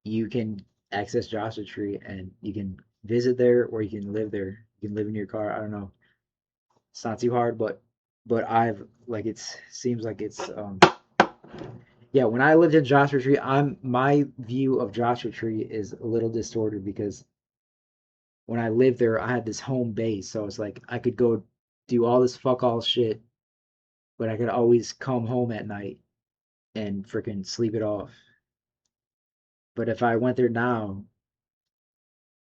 you can access Joshua Tree and you can visit there or you can live there. You can live in your car. I don't know. It's not too hard, but I've like it's seems like it's yeah, when I lived in Joshua Tree, I'm my view of Joshua Tree is a little distorted because when I lived there, I had this home base, so it's like I could go do all this fuck all shit, but I could always come home at night and freaking sleep it off. But if I went there now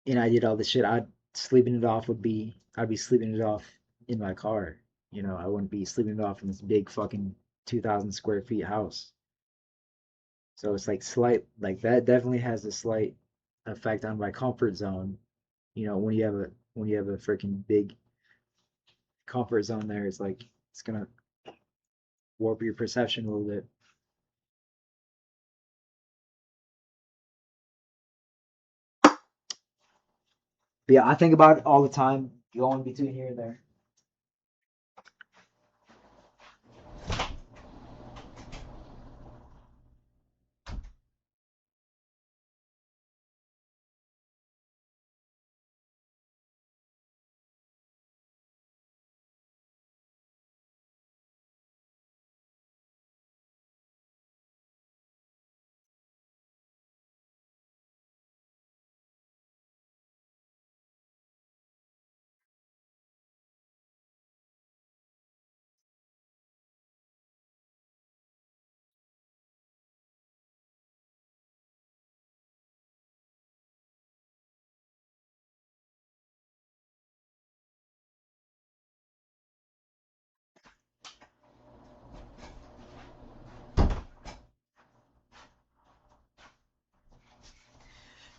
and I did all this shit, I'd be sleeping it off in my car. You know, I wouldn't be sleeping it off in this big fucking 2,000 square feet house. So it's like like that definitely has a slight effect on my comfort zone. You know, when you have a freaking big comfort zone there, it's like it's gonna warp your perception a little bit. But yeah, I think about it all the time, going between here and there.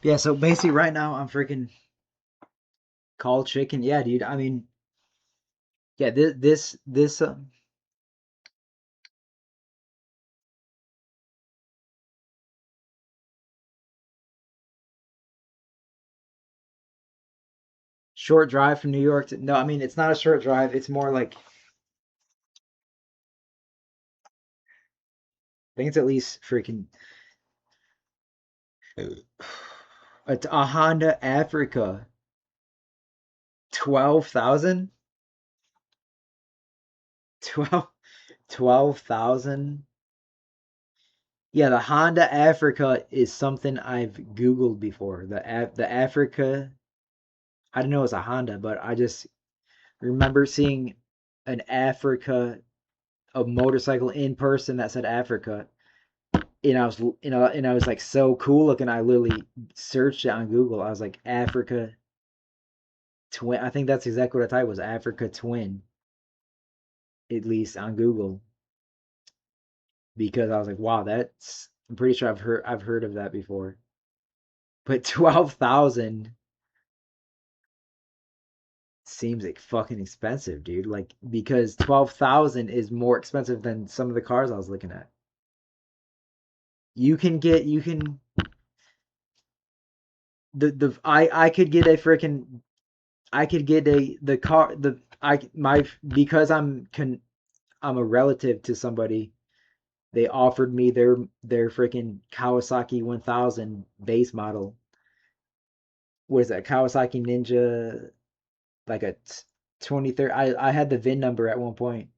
Yeah, so basically right now I'm freaking called chicken. Yeah, dude. I mean, yeah, this short drive from New York to no, I mean it's not a short drive. It's more like I think it's at least freaking a Honda Africa 12,000 12 12,000. Yeah, the Honda Africa is something I've Googled before. The Africa, I don't know it's a Honda, but I just remember seeing an Africa, a motorcycle in person that said Africa, and I was like so cool looking. I literally searched it on Google. I was like Africa twin. I think that's exactly what I typed was Africa twin, at least on Google, because I was like, wow, that's. I'm pretty sure I've heard of that before. But 12,000 seems like fucking expensive, dude. Like because 12,000 is more expensive than some of the cars I was looking at. You can the I could get a freaking I could get a the car the I my because I'm a relative to somebody. They offered me their freaking Kawasaki 1000 base model. What is that? Kawasaki Ninja like a 2030. I had the VIN number at one point.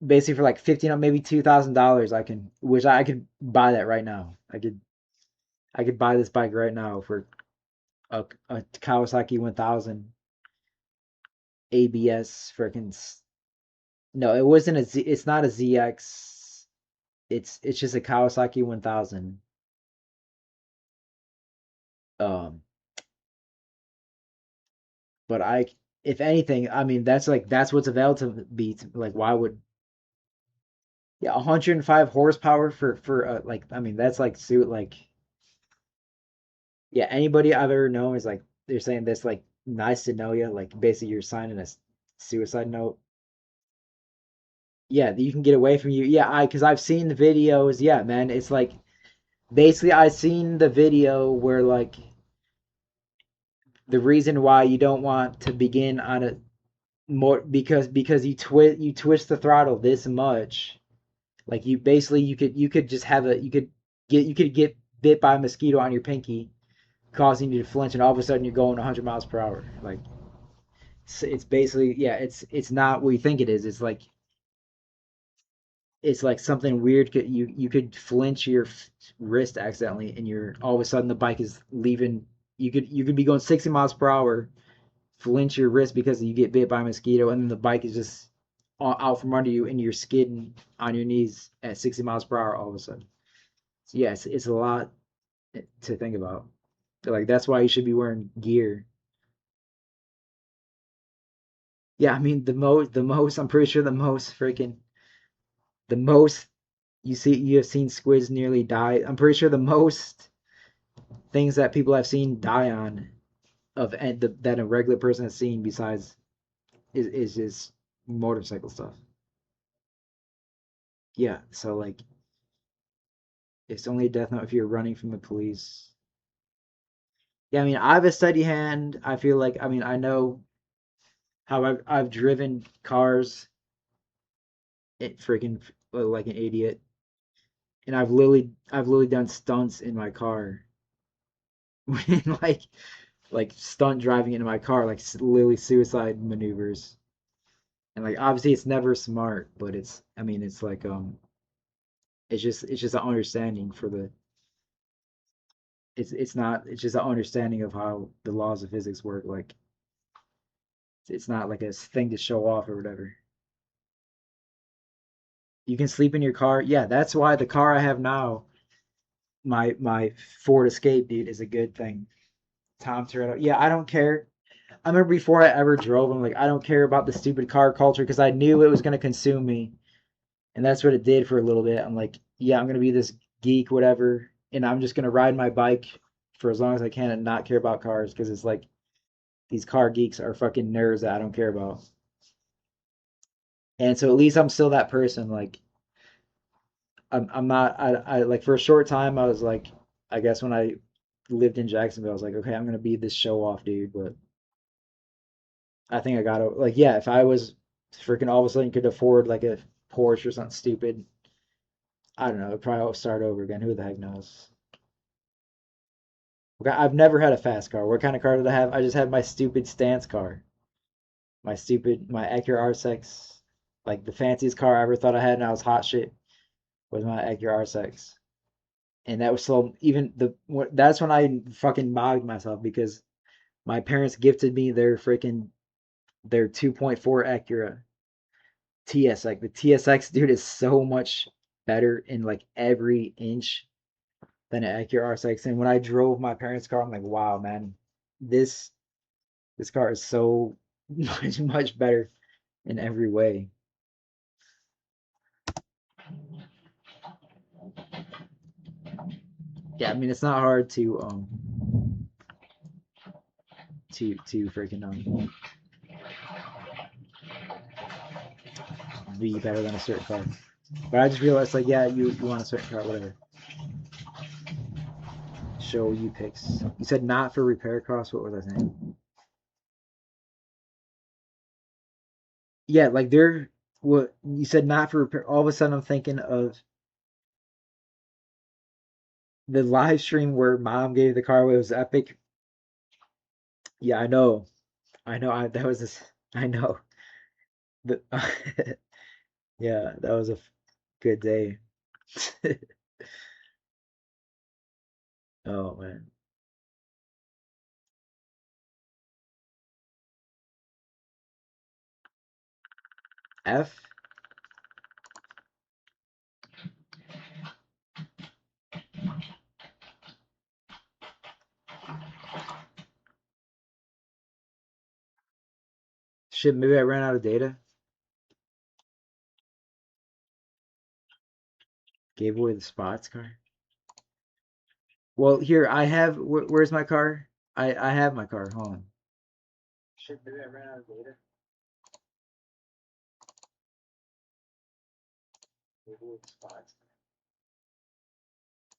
Basically for like 15 maybe $2,000 I can which I could buy that right now. I could buy this bike right now for a Kawasaki 1000 ABS freaking no, it wasn't a Z, it's not a ZX. It's just a Kawasaki 1000. Um but I if anything, I mean that's what's available to be like why would yeah, 105 horsepower for like I mean that's like suit like yeah, anybody I've ever known is like they're saying this like nice to know you, like basically you're signing a suicide note. Yeah, you can get away from you. Yeah, I because I've seen the videos. Yeah, man, it's like basically I've seen the video where like the reason why you don't want to begin on a more because you twist the throttle this much, like you basically you could just have a you could get bit by a mosquito on your pinky, causing you to flinch, and all of a sudden you're going 100 miles per hour. Like it's basically, yeah, it's not what you think it is. It's like something weird. You could flinch your wrist accidentally, and you're all of a sudden the bike is leaving. You could be going 60 miles per hour, flinch your wrist because you get bit by a mosquito, and then the bike is just out from under you, and you're skidding on your knees at 60 miles per hour all of a sudden. So yeah, it's a lot to think about. Like that's why you should be wearing gear. Yeah, I mean the most I'm pretty sure the most you have seen squids nearly die. I'm pretty sure the most things that people have seen die on that a regular person has seen besides is just motorcycle stuff. Yeah, so like it's only a death note if you're running from the police. Yeah, I mean I have a steady hand. I feel like I mean I know how I've driven cars it freaking like an idiot, and I've literally done stunts in my car. like like stunt driving into my car, like literally suicide maneuvers. And like obviously it's never smart, but it's I mean it's like it's just an understanding for the it's not it's just an understanding of how the laws of physics work. Like it's not like a thing to show off or whatever. You can sleep in your car. Yeah, that's why the car I have now, my Ford Escape, dude, is a good thing. Tom Toretto. Yeah, I don't care. I remember before I ever drove, I'm like, I don't care about the stupid car culture because I knew it was gonna consume me, and that's what it did for a little bit. I'm like, yeah, I'm gonna be this geek, whatever, and I'm just gonna ride my bike for as long as I can and not care about cars because it's like these car geeks are fucking nerds that I don't care about. And so at least I'm still that person. Like I'm not. I like for a short time I was like, I guess when I lived in Jacksonville, I was like, okay, I'm gonna be this show off dude, but I think I gotta like yeah, if I was freaking all of a sudden could afford like a Porsche or something stupid, I don't know, I'd probably start over again. Who the heck knows? Okay, I've never had a fast car. What kind of car did I have? I just had my stupid stance car. My Acura RSX. Like the fanciest car I ever thought I had and I was hot shit was my Acura RSX. And that was so even that's when I fucking mogged myself because my parents gifted me their 2.4 Acura TSX. The TSX, dude, is so much better in like every inch than an Acura RSX. And when I drove my parents' car, I'm like, wow, man, this this car is so much better in every way. Yeah, I mean it's not hard to freaking be better than a certain car. But I just realized like yeah, you want a certain car, whatever. Show you pics. You said not for repair costs. What was I saying? Yeah, like they're what you said not for repair. All of a sudden, I'm thinking of the live stream where mom gave the car away. It was epic. Yeah, I know. That was this. I know. The, yeah, that was a good day. Oh man. F. Shit, maybe I ran out of data. Gave away the spots car. Well, here I have. Where's my car? I have my car. Hold on. Shit, maybe I ran out of data. Gave away the spots.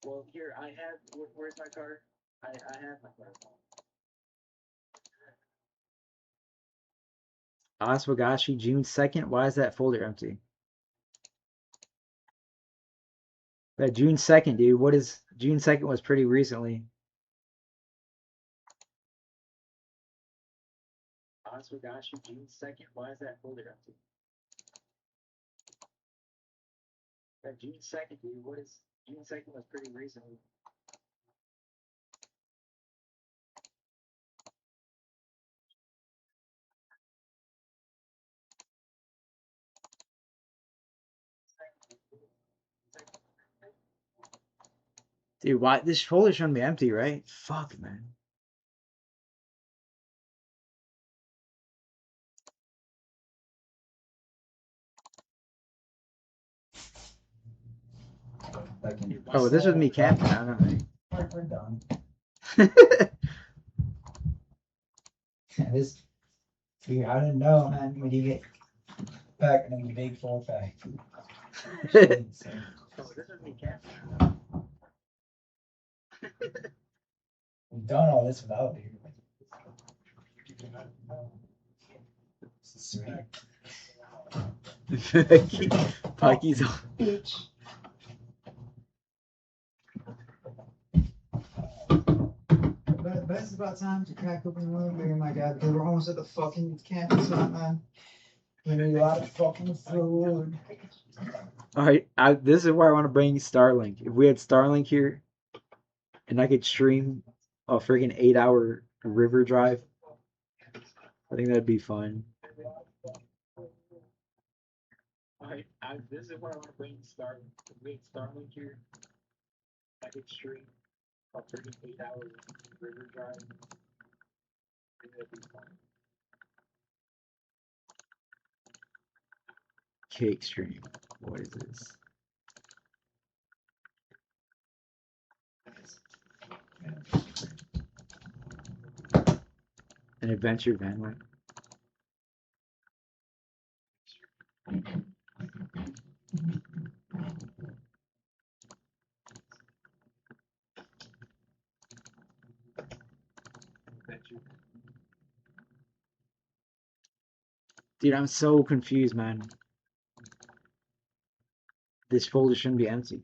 Well, here I have. Where's my car? I have my car. Aswagashi, June 2nd. Why is that folder empty? That June 2nd, dude. What is June 2nd was pretty recently. Honest with gosh, June 2nd. Why is that folder empty? That June 2nd, dude. What is June 2nd was pretty recently. Dude, why this folder shouldn't be empty, right? Fuck, man. Oh, this was me camping. I don't know. We're done. Right? This, dude, I didn't know, man. When you get back in a big 4-pack. Oh, this was me camping. We've done all this without you. This is sweet. Pikey's on. Bitch. But it's about time to crack open the room here, my God, because we're almost at the fucking campsite, man. We need a lot of fucking food. All right, this is where I want to bring Starlink. If we had Starlink here, and I could stream a friggin' 8-hour river drive, I think that'd be fun. All right, this is where I want to bring Starlink. If we had Starlink here, I could stream a friggin' 8-hour river drive. I think that'd be fun. Cake stream. What is this? An adventure van life. Dude, I'm so confused, man. This folder shouldn't be empty.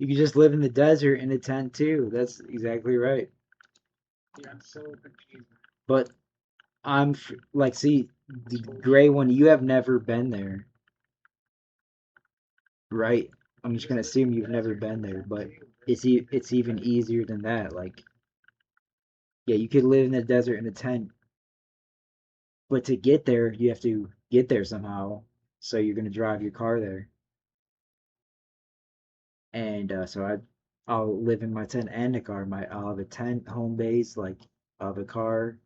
You could just live in the desert in a tent too. That's exactly right. Dude, I'm so confused. But I'm like, see, the gray one, you have never been there, right? I'm just gonna assume you've never been there, but it's even easier than that. Like, yeah, you could live in the desert in a tent, but to get there, you have to get there somehow. So you're gonna drive your car there, and I'll live in my tent and the car. I'll have a tent, home base, like I'll have a car.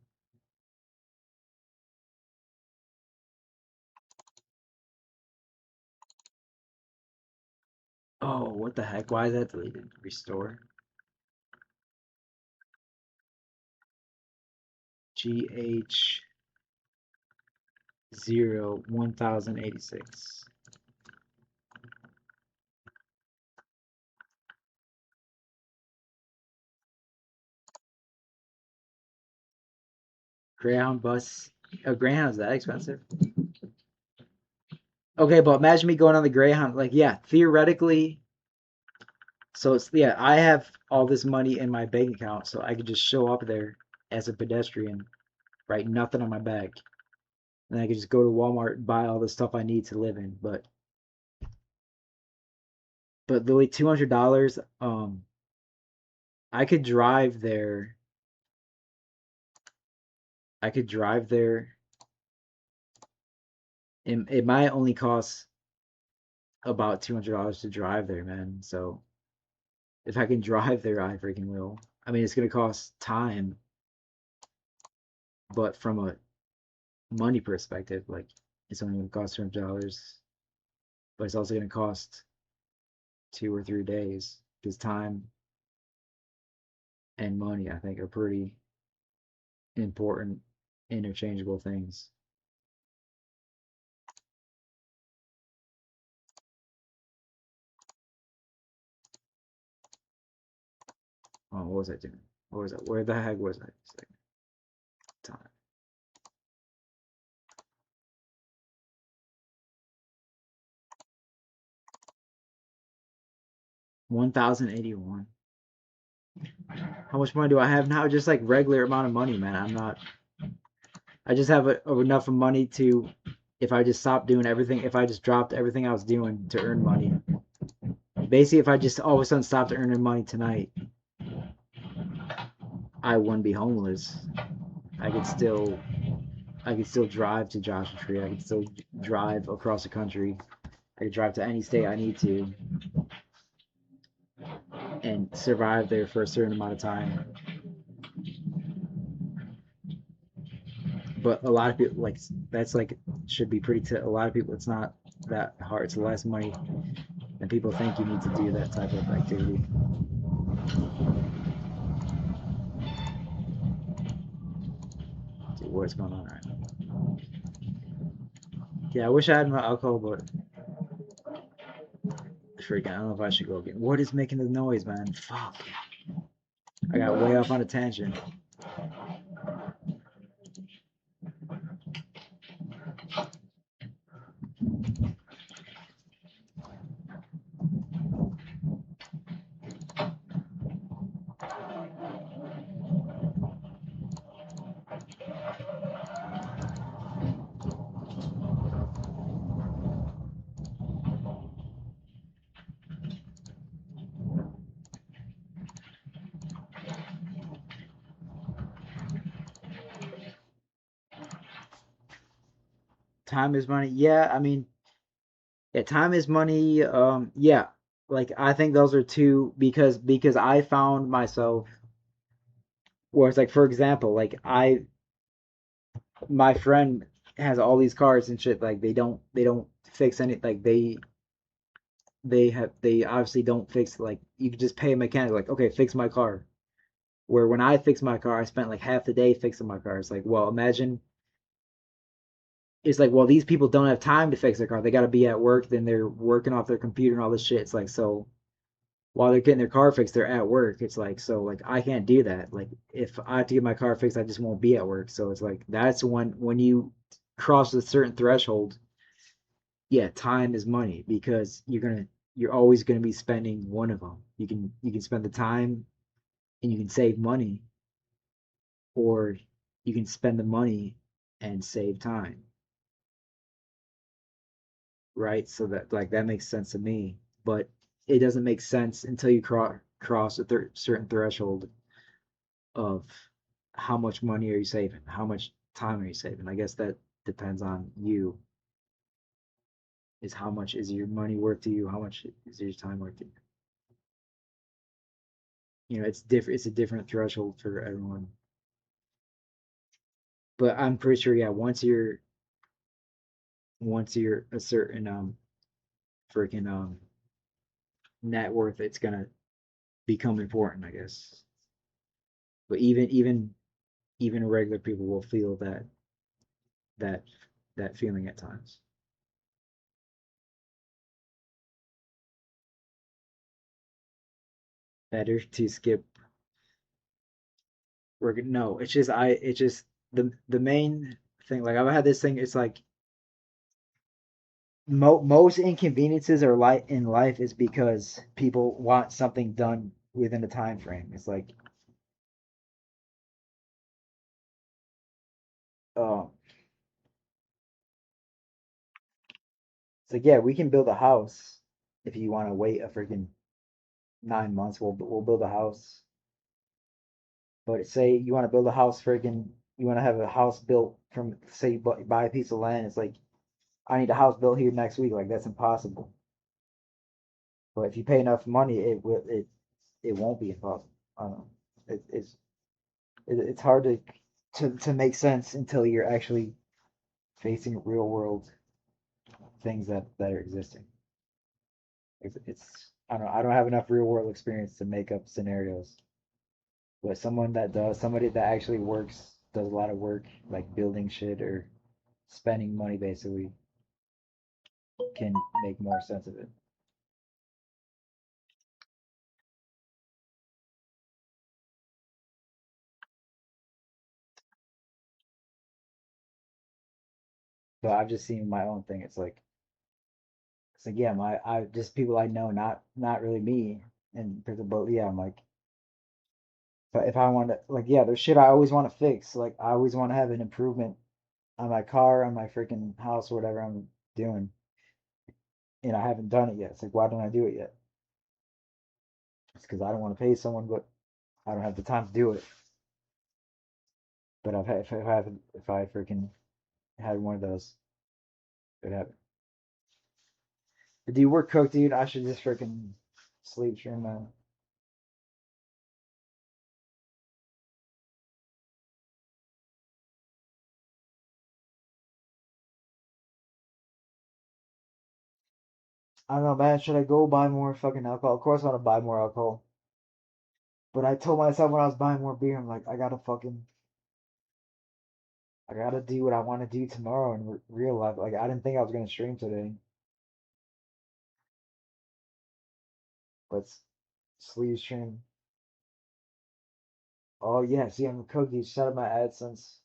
Oh, what the heck? Why is that deleted? Restore. GH 1086. Greyhound bus. Oh, Greyhound's that expensive? Okay, but imagine me going on the Greyhound. Like, yeah, theoretically. So it's, yeah, I have all this money in my bank account, so I could just show up there as a pedestrian, write nothing on my bag, and I could just go to Walmart and buy all the stuff I need to live in. But Lily, $200. I could drive there. I could drive there. It might only cost about $200 to drive there, man. So if I can drive there, I freaking will. I mean, it's gonna cost time, but from a money perspective, like it's only gonna cost $200, but it's also gonna cost 2 or 3 days because time and money, I think, are pretty important, interchangeable things. Oh, what was I doing? What was that? Where the heck was I? Time. 1,081. How much money do I have now? Just like regular amount of money, man. I'm not. I just have enough of money to, if I just stopped doing everything, if I just dropped everything I was doing to earn money. Basically, if I just all of a sudden stopped earning money tonight, I wouldn't be homeless. I could still, I could still drive to Joshua Tree. I could still drive across the country. I could drive to any state I need to and survive there for a certain amount of time. But a lot of people like that's like should be pretty. A lot of people, it's not that hard. It's less money than people think you need to do that type of activity. Dude, what's going on right now? Yeah, I wish I had my alcohol, but freaking, I don't know if I should go again. What is making the noise, man? Fuck. I got way off on a tangent. Time is money. Yeah, I mean, yeah, time is money. Yeah, like I think those are two because I found myself where it's like, for example, like my friend has all these cars and shit. Like they don't fix any. Like they obviously don't fix, like you can just pay a mechanic like, okay, fix my car. Where when I fix my car, I spent like half the day fixing my car. It's like, well, imagine it's like, well, these people don't have time to fix their car. They got to be at work, then they're working off their computer and all this shit. It's like, so while they're getting their car fixed, they're at work. It's like, so like I can't do that. Like if I have to get my car fixed, I just won't be at work. So it's like that's when you cross a certain threshold, yeah, time is money because you're always gonna be spending one of them. You can spend the time and you can save money, or you can spend the money and save time, right? So that like that makes sense to me, but it doesn't make sense until you cross a certain threshold of how much money are you saving, how much time are you saving. I guess that depends on you. Is how much is your money worth to you? How much is your time worth to you? You know, it's different. It's a different threshold for everyone. But I'm pretty sure, yeah. Once you're a certain freaking net worth, it's gonna become important, I guess. But even regular people will feel that that feeling at times. Better to skip work. No, it's just the main thing. Like I've had this thing. It's like most inconveniences are in life is because people want something done within a time frame. It's like, um, it's like, yeah, we can build a house if you want to wait a freaking 9 months. We'll build a house. But say you want to build a house, freaking, you want to have a house built from, say, you buy a piece of land. It's like, I need a house built here next week. Like that's impossible. But if you pay enough money, it won't be impossible. I don't know. It's hard to make sense until you're actually facing real world things that are existing. It's I don't know, I don't have enough real world experience to make up scenarios. But someone that does, somebody that actually works, does a lot of work, like building shit or spending money basically, can make more sense of it. But I've just seen my own thing. It's like yeah, my I just people I know, not really me. and but yeah, I'm like, if I want to, like, yeah, there's shit I always want to fix. Like, I always want to have an improvement on my car, on my freaking house, or whatever I'm doing, and I haven't done it yet. It's like, why don't I do it yet? It's because I don't want to pay someone, but I don't have the time to do it. But if I freaking had one of those, it happened. But dude, we're cooked, dude. I should just freaking sleep stream, man. I don't know, man. Should I go buy more fucking alcohol? Of course, I want to buy more alcohol. But I told myself when I was buying more beer, I'm like, I gotta do what I want to do tomorrow in real life. Like, I didn't think I was gonna stream today, but sleeve stream. Oh yeah, see, I'm a cookie. Shut up my AdSense.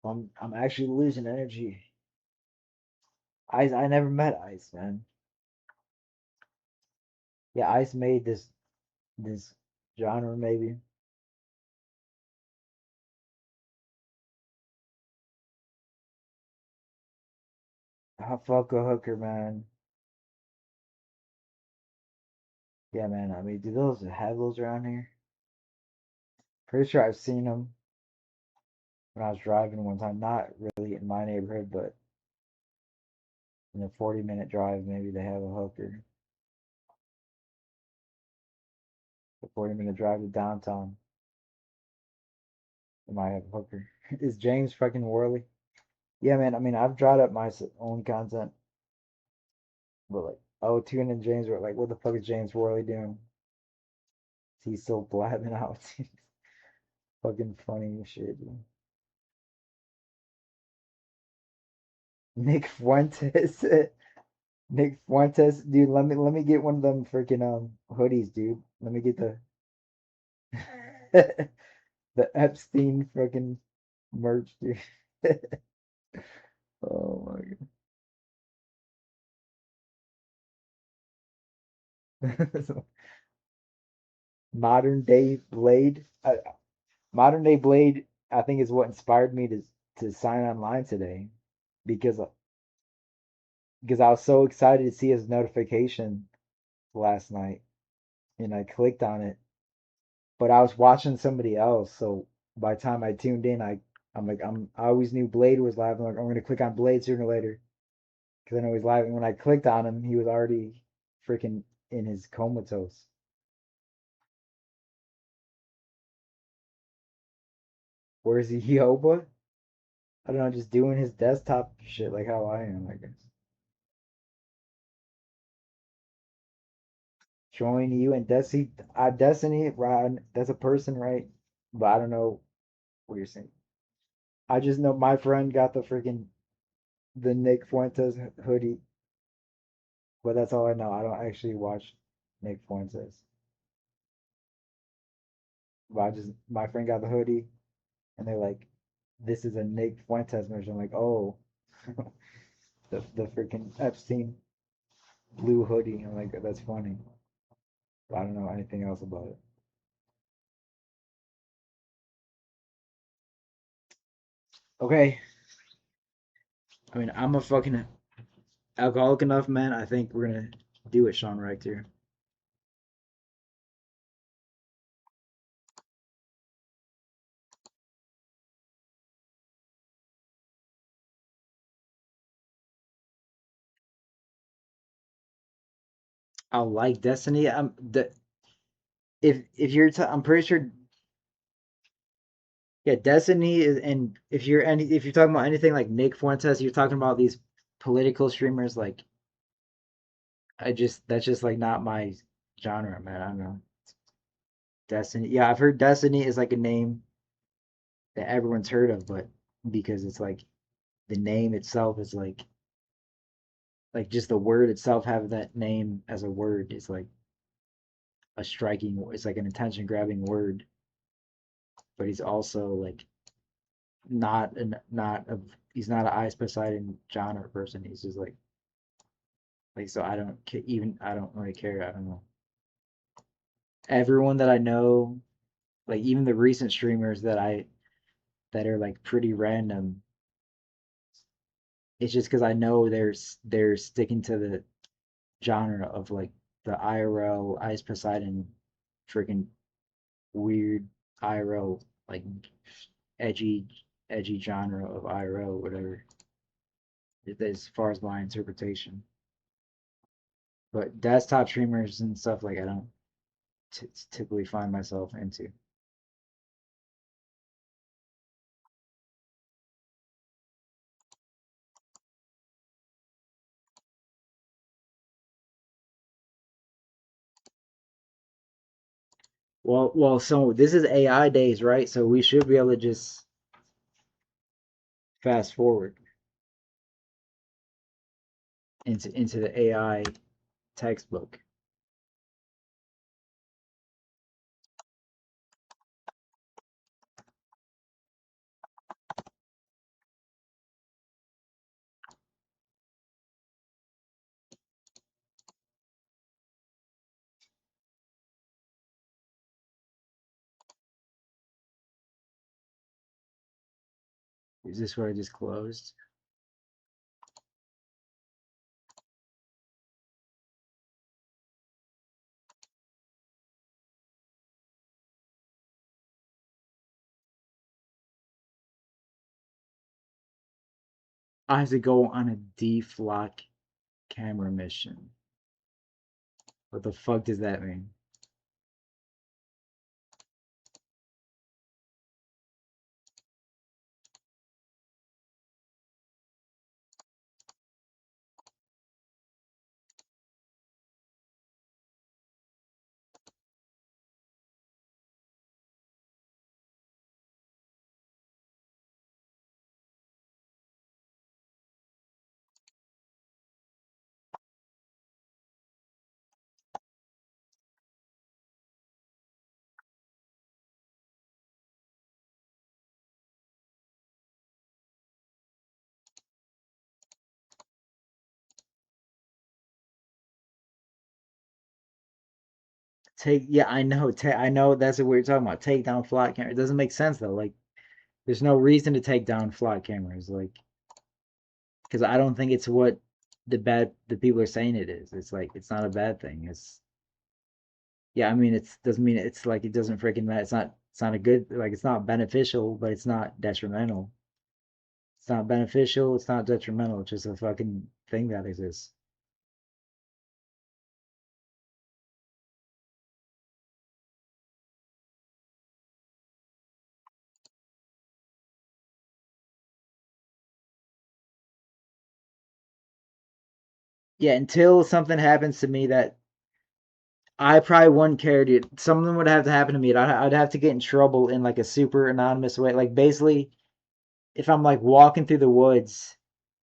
I'm actually losing energy. I never met Ice, man. Yeah, Ice made this genre maybe. I fuck a hooker, man. Yeah, man. I mean, do those have those around here? Pretty sure I've seen them when I was driving one time. Not really in my neighborhood, but in a 40-minute drive, maybe they have a hooker. A 40-minute drive to downtown, they might have a hooker. Is James fucking Worley? Yeah, man. I mean, I've dried up my own content, but like, oh, Tune and James were like, what the fuck is James Worley doing? He's still blabbing out. Fucking funny as shit, dude. Nick Fuentes. Nick Fuentes, dude. Let me get one of them freaking hoodies, dude. Let me get the the Epstein freaking merch, dude. Oh my god. Modern day Blade. Modern day Blade, I think, is what inspired me to sign online today, because because I was so excited to see his notification last night, and I clicked on it, but I was watching somebody else, so by the time I tuned in, I'm like, I always knew Blade was live. I'm like, I'm gonna click on Blade sooner or later because I know he's live. And when I clicked on him, he was already freaking in his comatose. Where's he, Yoba? I don't know, just doing his desktop shit like how I am, I guess. Showing you and Destiny, Destiny, right? That's a person, right? But I don't know what you're saying. I just know my friend got the Nick Fuentes hoodie, but that's all I know. I don't actually watch Nick Fuentes. But I just my friend got the hoodie, and they're like, "This is a Nick Fuentes merch." I'm like, "Oh, the freaking Epstein blue hoodie." I'm like, "That's funny." But I don't know anything else about it. Okay, I mean, I'm a fucking alcoholic enough, man. I think we're gonna do it, Sean Rector. I like Destiny. If you're, I'm pretty sure. Yeah, Destiny is, and if you're talking about anything like Nick Fuentes, you're talking about these political streamers. Like, that's just like not my genre, man. I don't know. Destiny. Yeah, I've heard Destiny is like a name that everyone's heard of, but because it's like the name itself is like just the word itself having that name as a word is like a striking. It's like an attention grabbing word, but he's also like not of he's not an Ice Poseidon genre person. He's just like so I don't even I don't really care. I don't know. Everyone that I know, like even the recent streamers that are like pretty random, it's just because I know they're sticking to the genre of like the IRL Ice Poseidon freaking weird IRL like edgy edgy genre of IRL whatever as far as my interpretation. But desktop streamers and stuff like I don't typically find myself into. So this is AI days, right? So we should be able to just fast forward into the AI textbook. Is this what I just closed? I have to go on a deflock camera mission. What the fuck does that mean? Yeah, I know. I know that's what we're talking about. Take down flock camera. It doesn't make sense though. Like, there's no reason to take down flock cameras. Like, because I don't think it's what the people are saying it is. It's like it's not a bad thing. It's yeah. I mean, it's doesn't mean it's like it doesn't freaking matter. It's not a good like it's not beneficial, but it's not detrimental. It's not beneficial. It's not detrimental. It's just a fucking thing that exists. Yeah, until something happens to me that I probably wouldn't care, dude. Something would have to happen to me. I'd have to get in trouble in like a super anonymous way. Like basically, if I'm like walking through the woods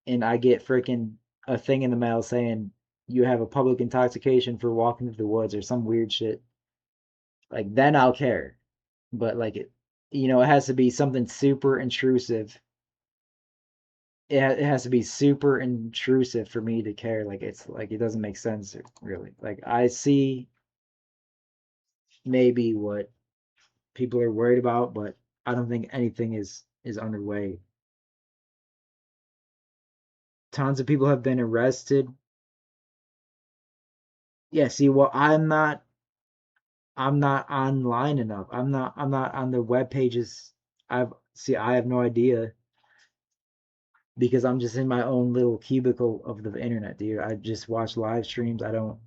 and I get freaking a thing in the mail saying you have a public intoxication for walking through the woods or some weird shit, like then I'll care. But like it has to be something super intrusive. It has to be super intrusive for me to care. Like it's like it doesn't make sense really. Like I see maybe what people are worried about, but I don't think anything is underway. Tons of people have been arrested. Yeah, see, well, I'm not online enough. I'm not on the web pages. I have no idea because I'm just in my own little cubicle of the internet, dude. I just watch live streams. I don't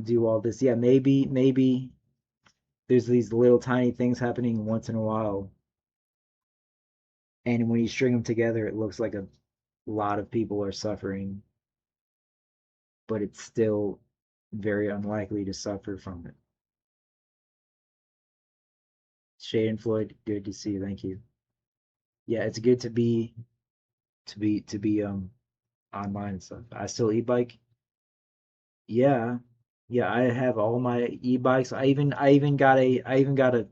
do all this. Yeah, maybe there's these little tiny things happening once in a while, and when you string them together, it looks like a lot of people are suffering, but it's still very unlikely to suffer from it. Shade and Floyd, good to see you. Thank you. Yeah, it's good to be online and stuff. I still e-bike. Yeah. Yeah, I have all my e-bikes. I even got a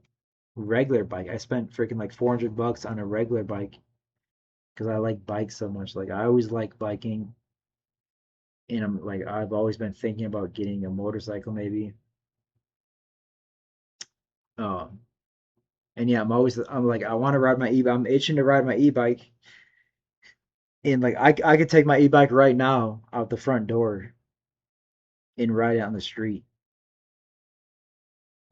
regular bike. I spent freaking like $400 on a regular bike because I like bikes so much. Like I always like biking, and I'm like I've always been thinking about getting a motorcycle maybe. Um, and yeah, I'm like I want to ride my e. I'm itching to ride my e-bike, and like I could take my e-bike right now out the front door and ride it on the street.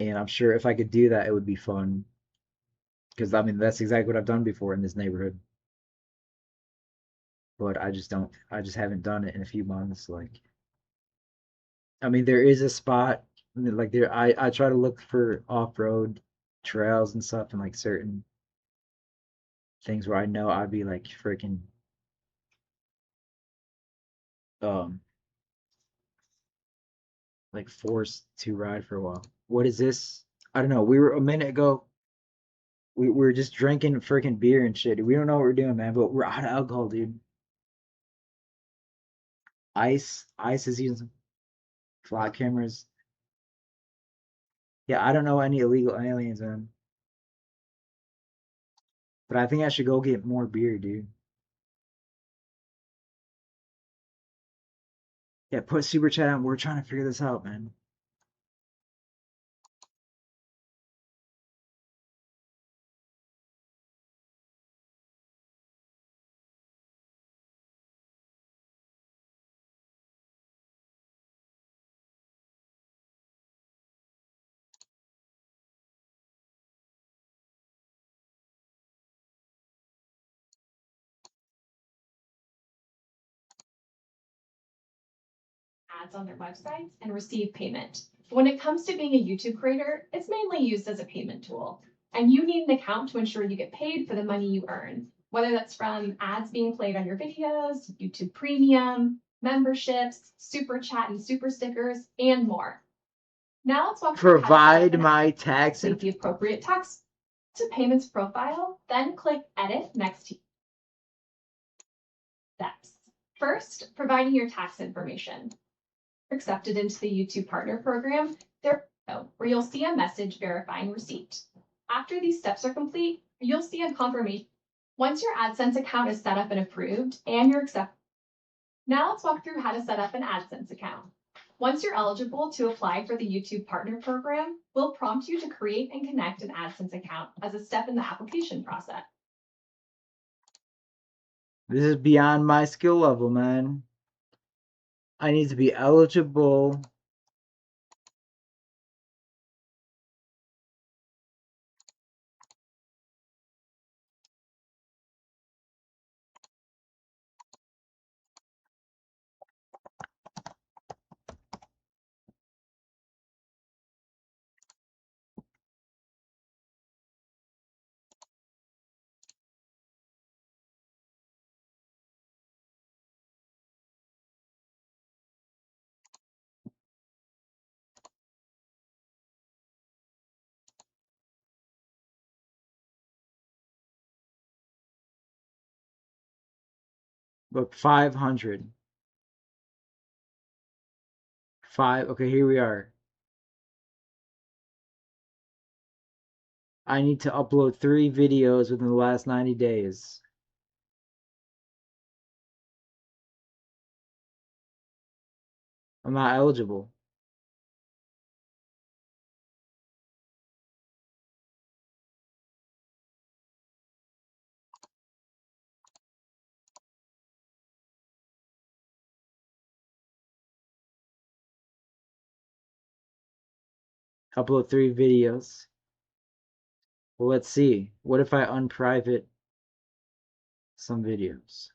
And I'm sure if I could do that, it would be fun. Because I mean, that's exactly what I've done before in this neighborhood. But I just don't. I just haven't done it in a few months. Like, I mean, there is a spot. Like there, I try to look for off-road trails and stuff, and like certain things where I know I'd be like freaking um like forced to ride for a while. What is this? I don't know. We were a minute ago. We were just drinking freaking beer and shit. We don't know what we're doing, man. But we're out of alcohol, dude. Ice is using flat cameras. Yeah, I don't know any illegal aliens, man. But I think I should go get more beer, dude. Yeah, put super chat on. We're trying to figure this out, man. Ads on their websites and receive payment. When it comes to being a YouTube creator, it's mainly used as a payment tool. And you need an account to ensure you get paid for the money you earn, whether that's from ads being played on your videos, YouTube Premium, memberships, super chat and super stickers, and more. Now let's walk through how to Provide my tax complete the appropriate tax to payments profile, then click Edit next to steps. First, providing your tax information. Accepted into the YouTube Partner Program, where you'll see a message verifying receipt. After these steps are complete, you'll see a confirmation. Once your AdSense account is set up and approved, and you're accepted. Now let's walk through how to set up an AdSense account. Once you're eligible to apply for the YouTube Partner Program, we'll prompt you to create and connect an AdSense account as a step in the application process. This is beyond my skill level, man. I need to be eligible. But 500. Okay, here we are. I need to upload 3 videos within the last 90 days. I'm not eligible. Upload 3 videos. Well, let's see. What if I unprivate some videos?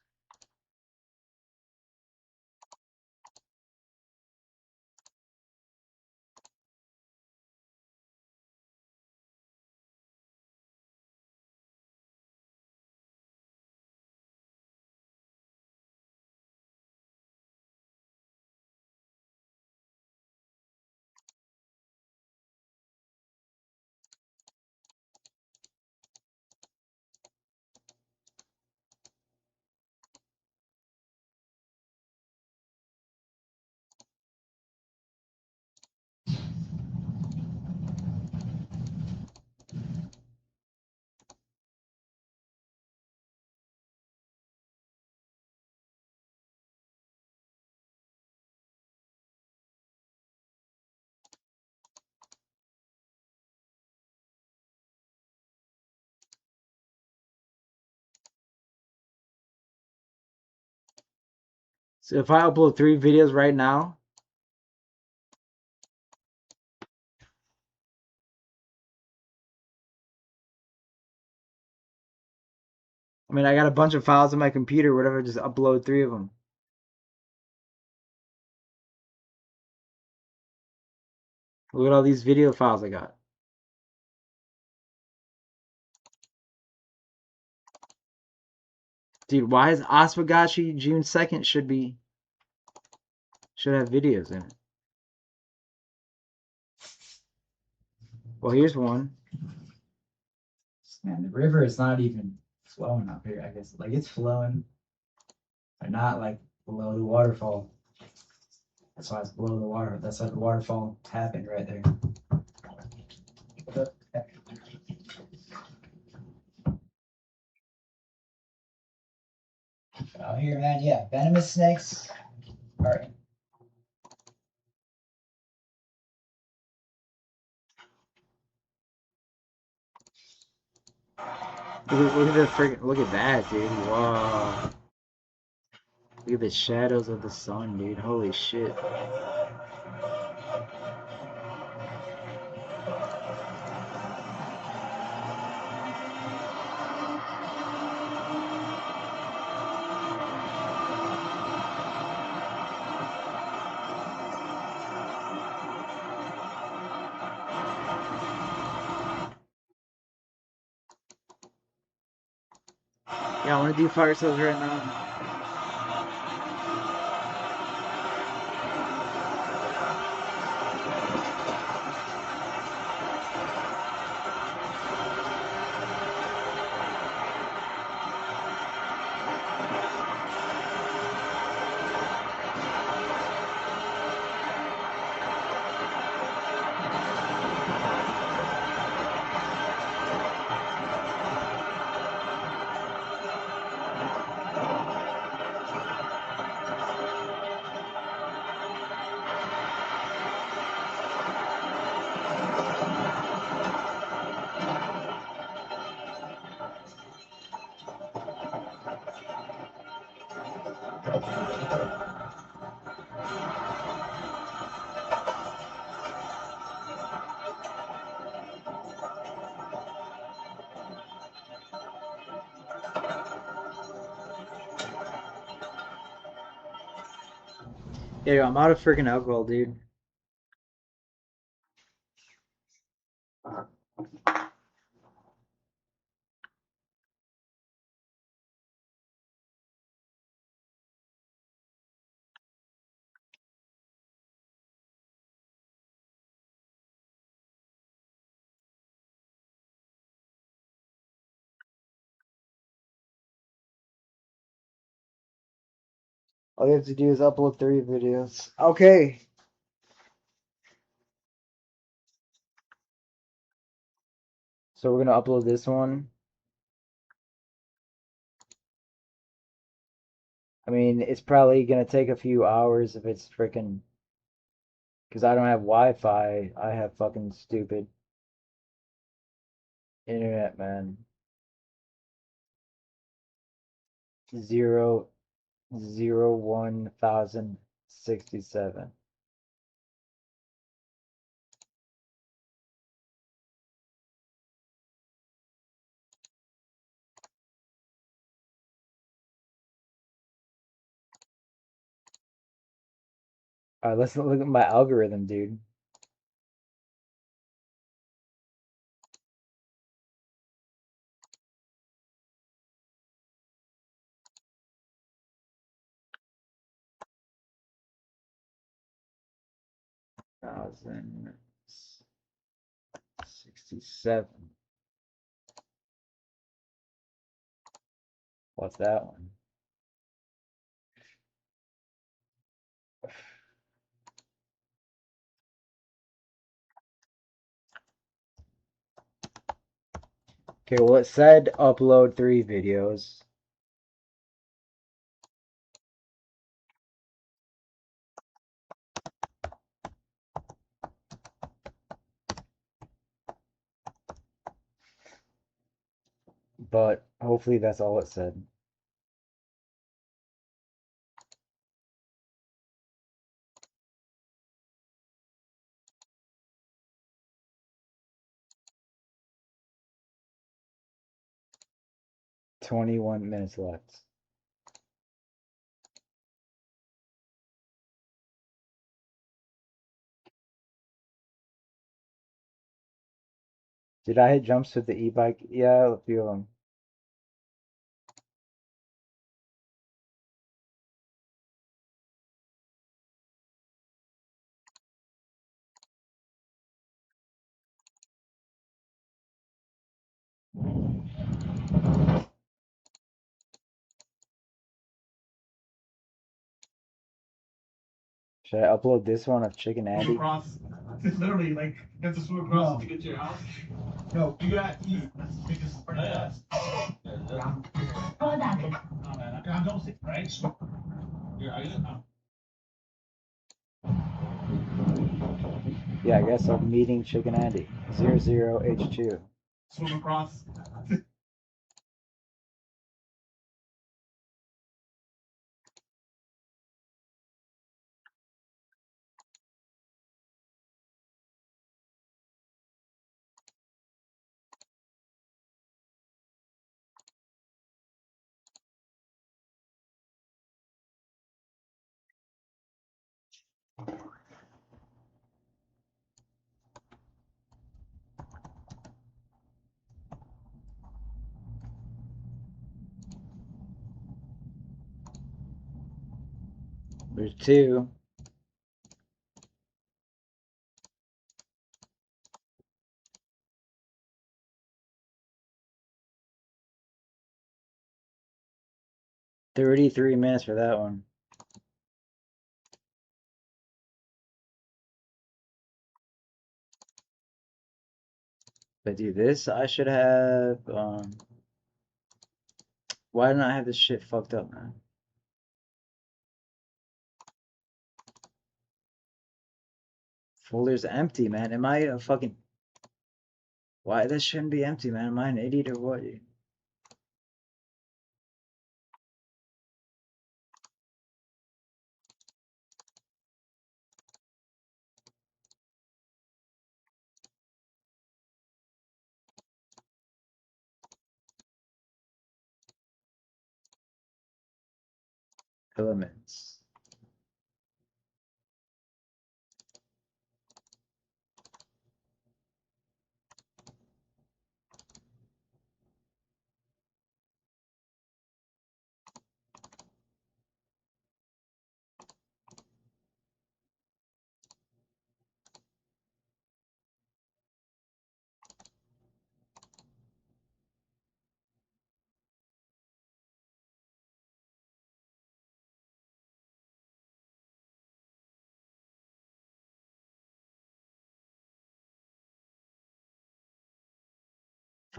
So if I upload 3 videos right now, I mean, I got a bunch of files on my computer, whatever, just upload 3 of them. Look at all these video files I got. Dude, why is Oswagashi June 2nd should have videos in it? Well, here's one. Man, the river is not even flowing up here, I guess. Like, it's flowing, but not like below the waterfall. That's why it's below the water. That's why the waterfall happened right there. Out here, man, yeah, venomous snakes. All right. Look at the freaking, look at that, dude. Wow. Look at the shadows of the sun, dude. Holy shit. Yeah, I want to do fire sales right now. Yeah, I'm out of freaking alcohol, dude. All you have to do is upload 3 videos. Okay. So we're gonna upload this one. I mean, it's probably gonna take a few hours if it's freaking, because I don't have Wi-Fi. I have fucking stupid internet, man. 001,067. All right, let's look at my algorithm, dude. Thousand 67. What's that one? Okay, well, it said upload 3 videos. But hopefully that's all it said. 21 minutes left. Did I hit jumps with the e-bike? Yeah, a few of them. Should I upload this one of Chicken Andy? Across. It's literally like you have to swim across to get to your house. No. You got to eat. Because it's pretty fast. Oh man, I'm don't sit right. Here, I get Yeah, I guess I'm meeting Chicken Andy. 00H2. swim across. There's two. $33 minutes for that one. But dude, this I should have. Why didn't I have this shit fucked up, man? Folder's empty, man. Am I a fucking? Why this shouldn't be empty, man? Am I an idiot or what? Dude? Elements.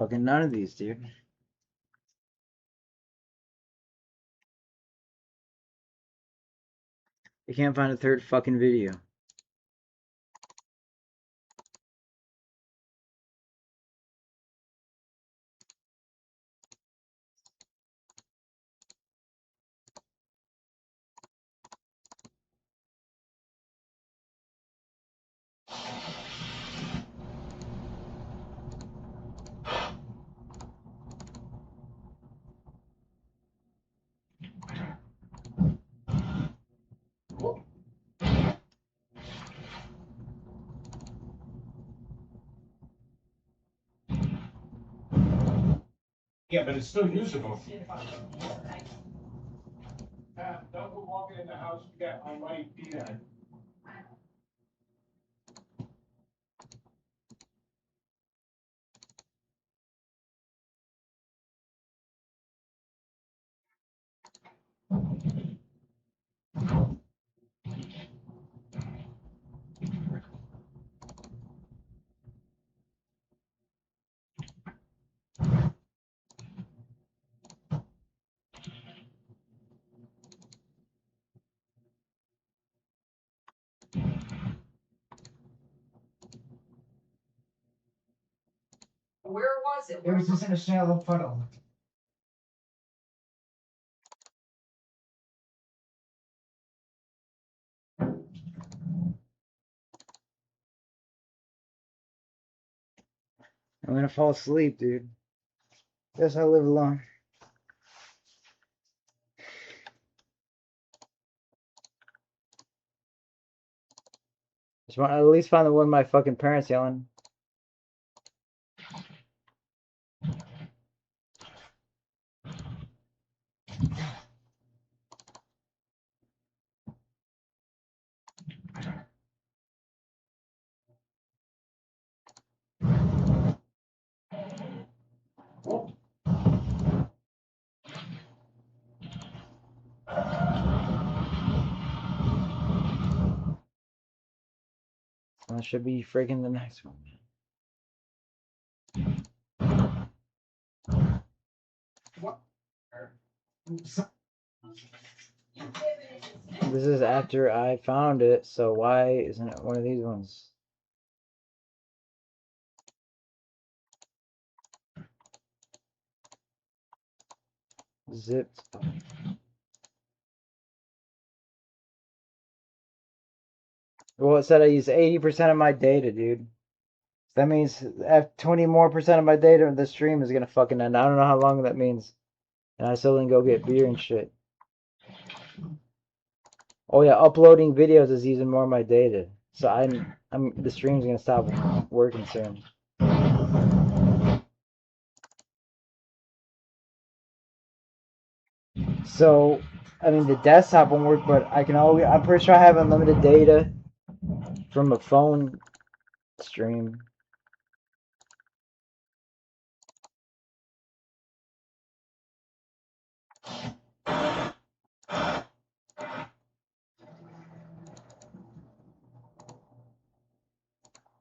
Fucking none of these, dude. I can't find a third fucking video. Yeah, but it's still usable. Don't go walking in the house. You got my white feet on. Where was it? It was just in a shallow puddle. I'm gonna fall asleep, dude. Guess I live alone. Just want to at least find the one of my fucking parents yelling. That should be freaking the next one. This is after I found it, so why isn't it one of these ones? Zipped. Well, it said I use 80% of my data, dude. That means at 20 more percent of my data, the stream is gonna fucking end. I don't know how long that means. And I still didn't go get beer and shit. Oh yeah, uploading videos is using more of my data. So the stream's gonna stop working soon. So, I mean, the desktop won't work, but I'm pretty sure I have unlimited data from a phone stream.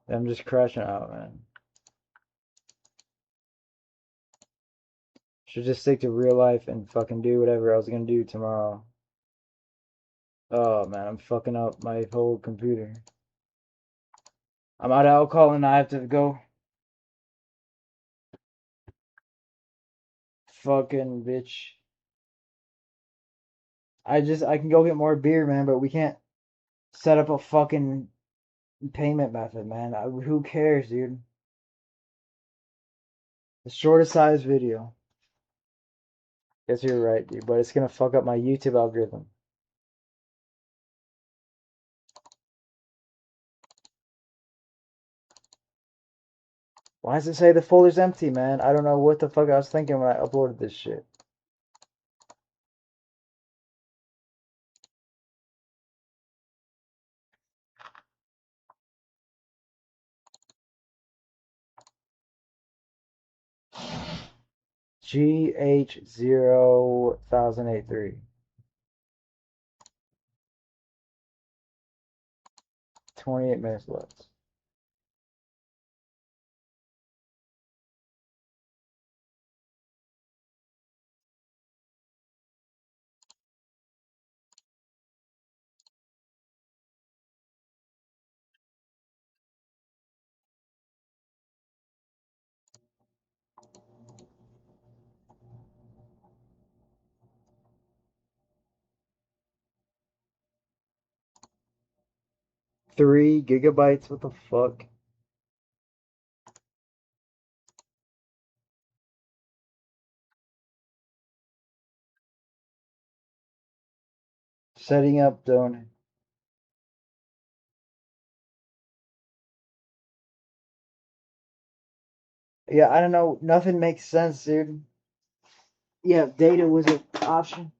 I'm just crashing out, man. Should just stick to real life and fucking do whatever I was gonna do tomorrow. Oh man, I'm fucking up my whole computer. I'm out of alcohol and I have to go. Fucking bitch. I can go get more beer, man, but we can't set up a fucking payment method, man. Who cares, dude? The shortest size video. Guess you're right, dude, but it's gonna fuck up my YouTube algorithm. Why does it say the folder's empty, man? I don't know what the fuck I was thinking when I uploaded this shit. GH01083. 28 minutes left. Three gigabytes? What the fuck? Setting up donor. Yeah, I don't know. Nothing makes sense, dude. Yeah, data was an option.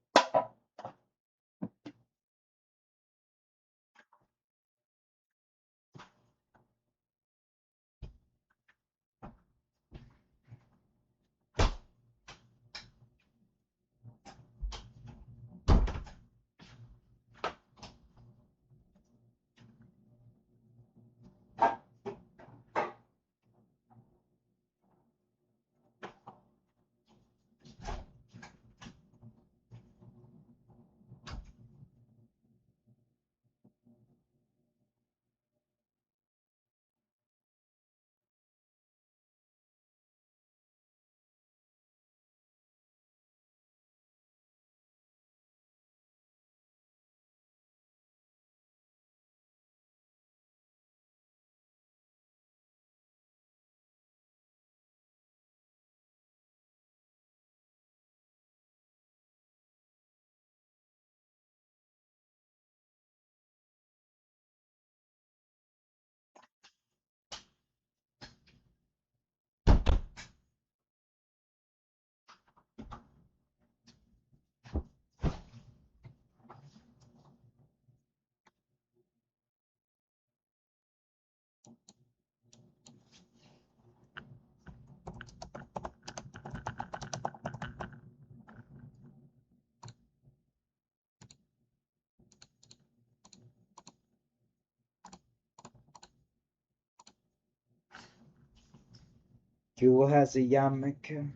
Google has a yarmulke.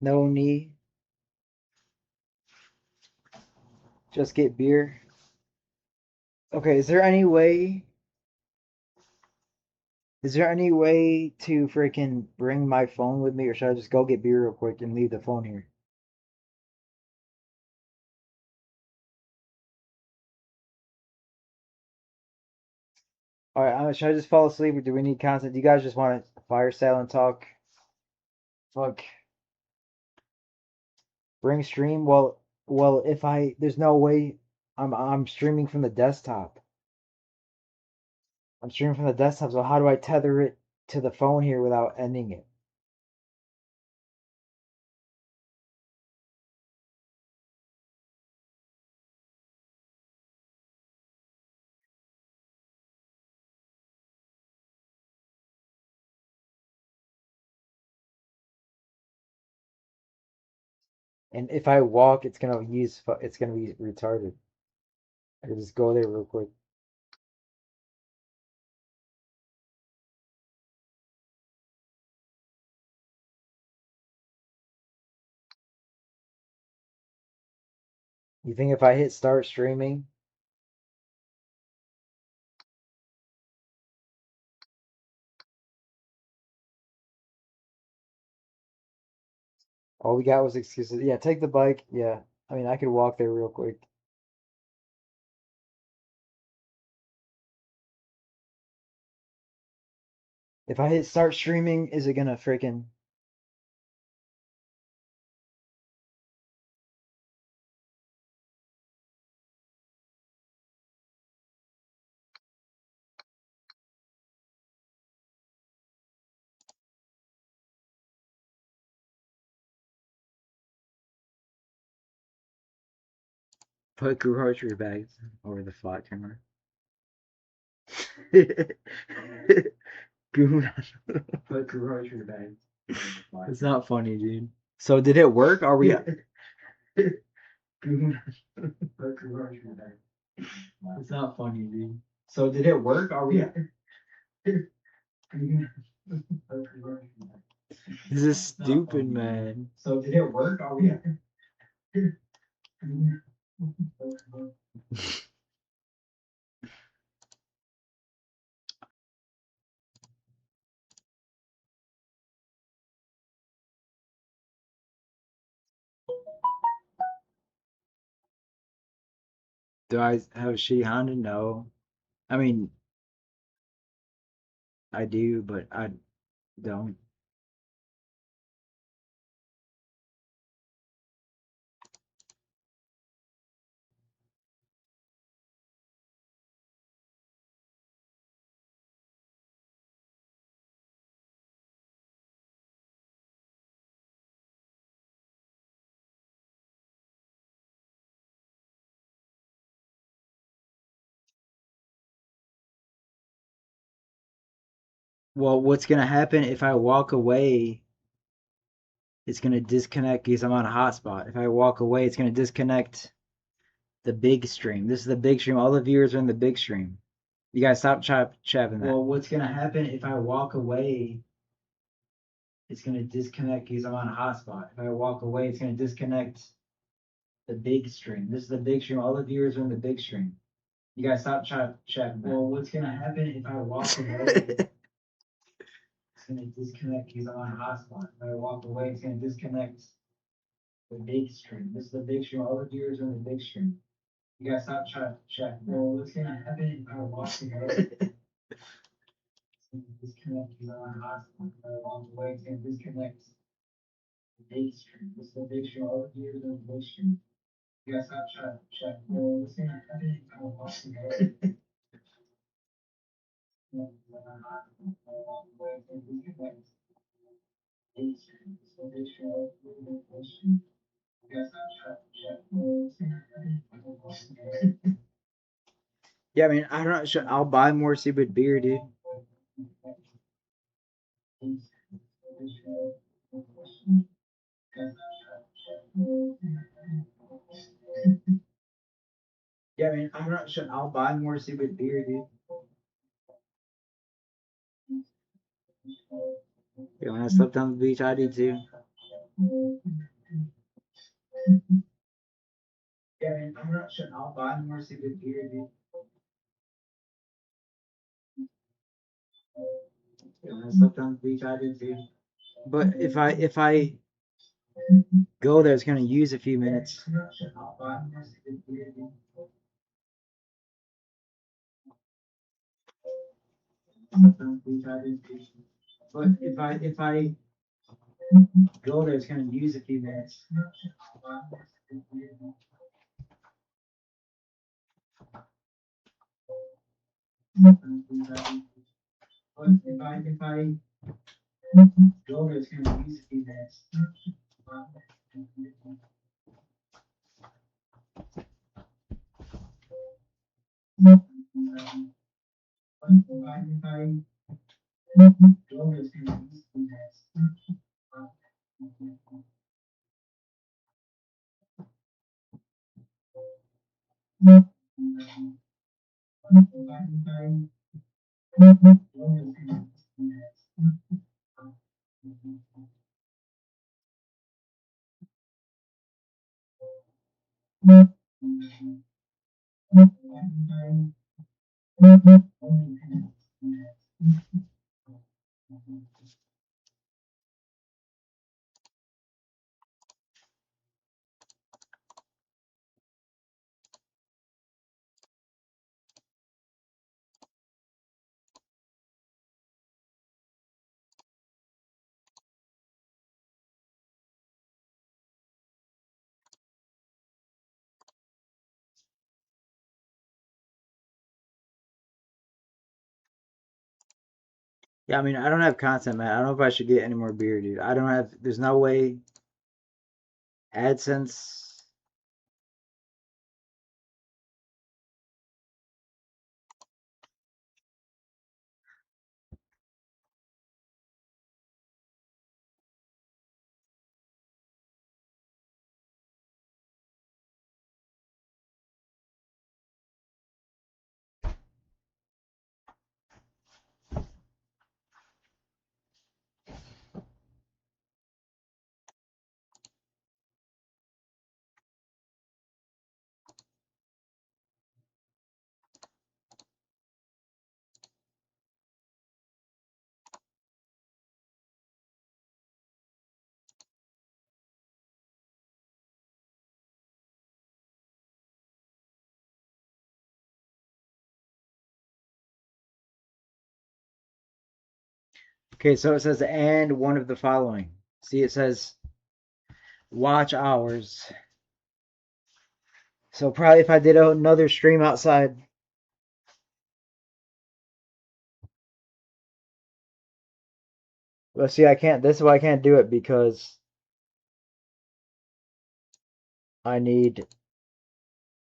No knee. Just get beer. Okay, is there any way? Is there any way to freaking bring my phone with me, or should I just go get beer real quick and leave the phone here? All right, should I just fall asleep, or do we need content? Do you guys just want to fire sale and talk? Fuck. Bring stream. Well, if there's no way. I'm streaming from the desktop. I'm streaming from the desktop. So how do I tether it to the phone here without ending it? And if I walk, it's gonna it's gonna be retarded. I can just go there real quick. You think if I hit start streaming, all we got was excuses? Yeah, take the bike. Yeah, I mean I could walk there real quick. If I hit start streaming, is it gonna freaking? Put crew archery bags over the flat camera. Goon. Put crew archery bags. It's not funny, dude. So did it work? Are we? Goon. Put crew archery bags. It's not funny, dude. So did it work? Are we? This is stupid, man. So did it work? Are we? Do I have a shitty Honda? No. I mean, I do, but I don't. Well, what's gonna happen if I walk away? It's gonna disconnect because I'm on a hotspot. If I walk away, it's gonna disconnect the big stream. This is the big stream. All the viewers are in the big stream. You guys stop chapping that. Well, what's gonna happen if I walk away? It's gonna disconnect because I'm on a hotspot. If I walk away, it's gonna disconnect the big stream. This is the big stream. All the viewers are in the big stream. You guys stop chapping that. Well, what's gonna happen if I walk away? It's gonna disconnect because I'm on a hotspot. If I walk away, it's gonna disconnect the big stream. This is the big stream. All the viewers are in the big stream. You guys stop chapping. Well, what's gonna happen if I walk away? It's gonna disconnect because I'm on a hotspot. If I walk away, it's gonna disconnect the big stream. This is the big stream. All the viewers are in the big stream. You guys stop chapping. Well, what's gonna happen if I walk away? Yeah, I mean, I don't know. I'll buy more stupid beer, dude. Yeah, I mean, I don't know. I'll buy more stupid beer, dude. Yeah, when I slept on the beach, I did too. Yeah, I mean, I'm not sure. I'll buy more stupid beer, dude. Yeah, when I slept on the beach, I did too. But if I go there, it's gonna use a few minutes. I'm not sure. I'll buy more stupid beer, dude. Slept on the beach, I did too. But if I go there, it's gonna use a few minutes. I'm not sure. I'll buy more stupid beer, dude. Slept on the beach, I did too. But if I go there, it's gonna use a few minutes. I'm not sure. I'll buy more stupid beer, dude. Yeah, I mean, I don't have content, man. I don't know if I should get any more beer, dude. I don't have. There's no way. AdSense. Okay, so it says and one of the following. See, it says watch hours. So probably if I did another stream outside. Well, see, I can't. This is why I can't do it because I need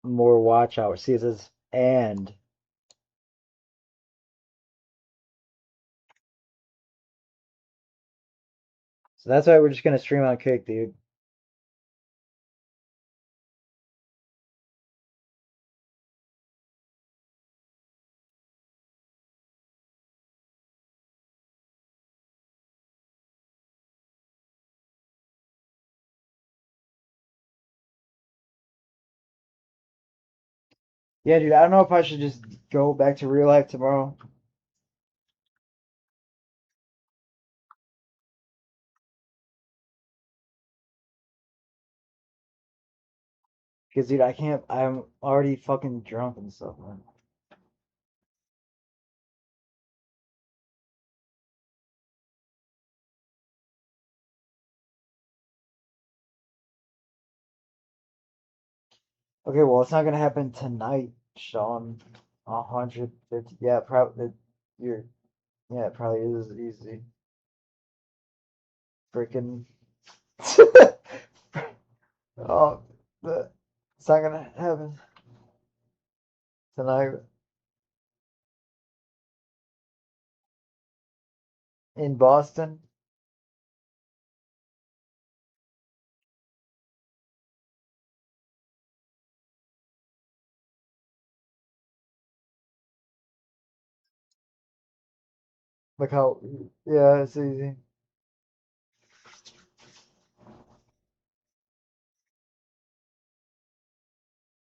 more watch hours. See, it says and. So that's why we're just gonna stream on Kick, dude. Yeah, dude. I don't know if I should just go back to real life tomorrow. Because, dude, I can't. I'm already fucking drunk and stuff, man. Okay, well, it's not gonna happen tonight, Sean. 150. Yeah, probably. You're. Yeah, it probably is easy. Freaking. Oh, but it's not gonna happen tonight. in Boston. Look how, yeah, it's easy.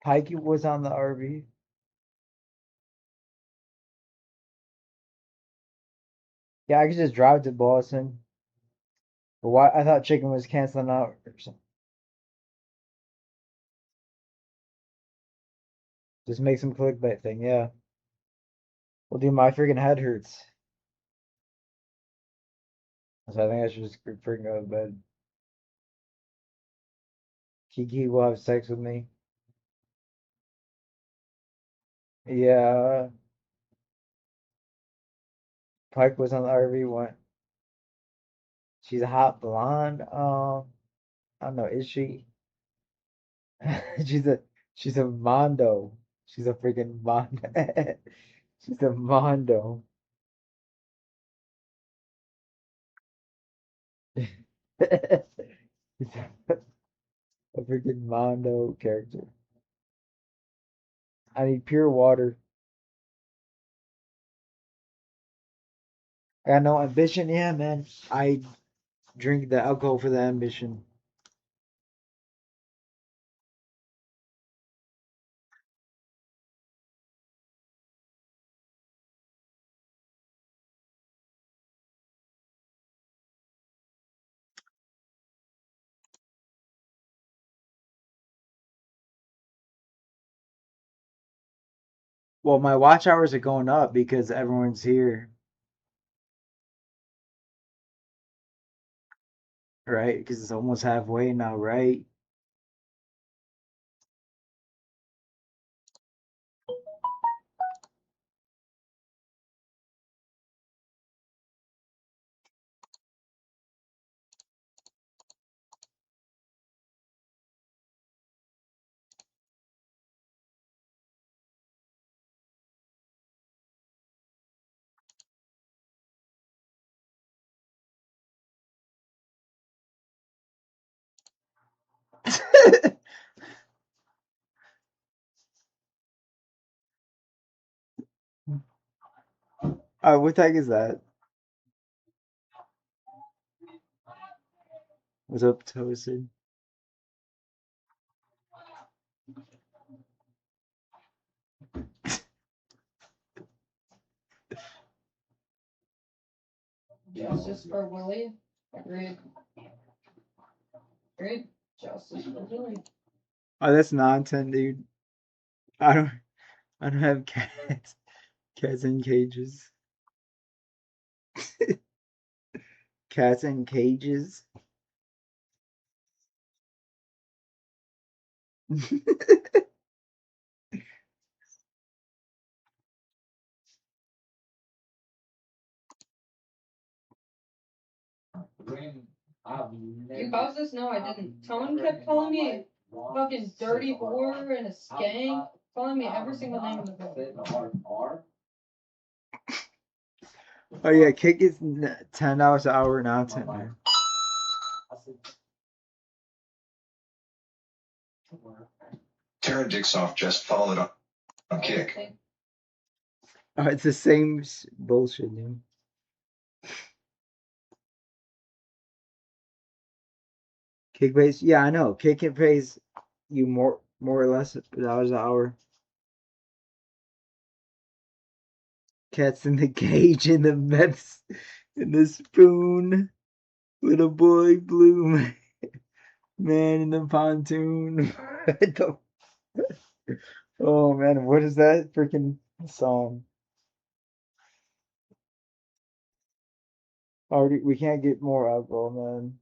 Pike was on the RV. Yeah, I could just drive to Boston. But why? I thought chicken was canceling out or something. Just make some clickbait thing, yeah. Well, dude, my freaking head hurts. So I think I should just freaking go to bed. Kiki will have sex with me. Yeah, Pike was on the RV one. She's a hot blonde. I don't know, is she? She's a she's a mondo. She's a freaking mondo. She's a mondo. She's a freaking mondo character. I need pure water. I got no ambition. Yeah, man. I drink the alcohol for the ambition. Well, my watch hours are going up because everyone's here, right? Because it's almost halfway now, right? What tag is that? What's up, Toasted? Justice for Willie. Agreed. Agreed. Justice for Willie. Oh, that's nonsense, dude. I don't. I don't have cats. Cats in cages. Cats in cages. You caused this? No, I didn't. Someone kept calling me fucking dirty whore and a skank, calling me every single name in the book. Oh yeah, kick is $10 an hour nonsense, man. Tara Dixoff just followed up on Kick. Oh, it's the same bullshit, dude. Kick pays. Yeah, I know. Kick it pays you more or less dollars an hour. Cats in the cage, in the mess, in the spoon. Little boy blue, man in the pontoon. Oh man, what is that freaking song? Oh, we can't get more alcohol, man.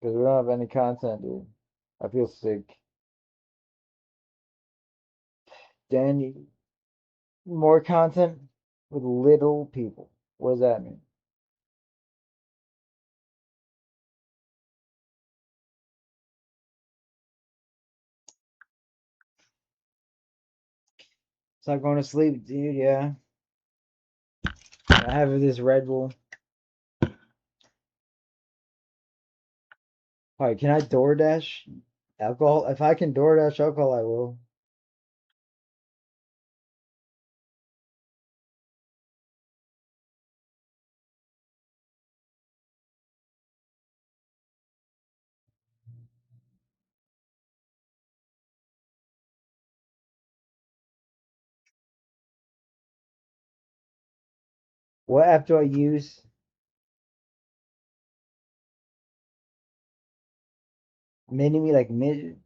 Because we don't have any content, dude. I feel sick. Danny, more content with little people. What does that mean? Stop going to sleep, dude. Yeah. I have this Red Bull. Alright, can I DoorDash alcohol? If I can DoorDash alcohol, I will. What app do I use? Mini me like mid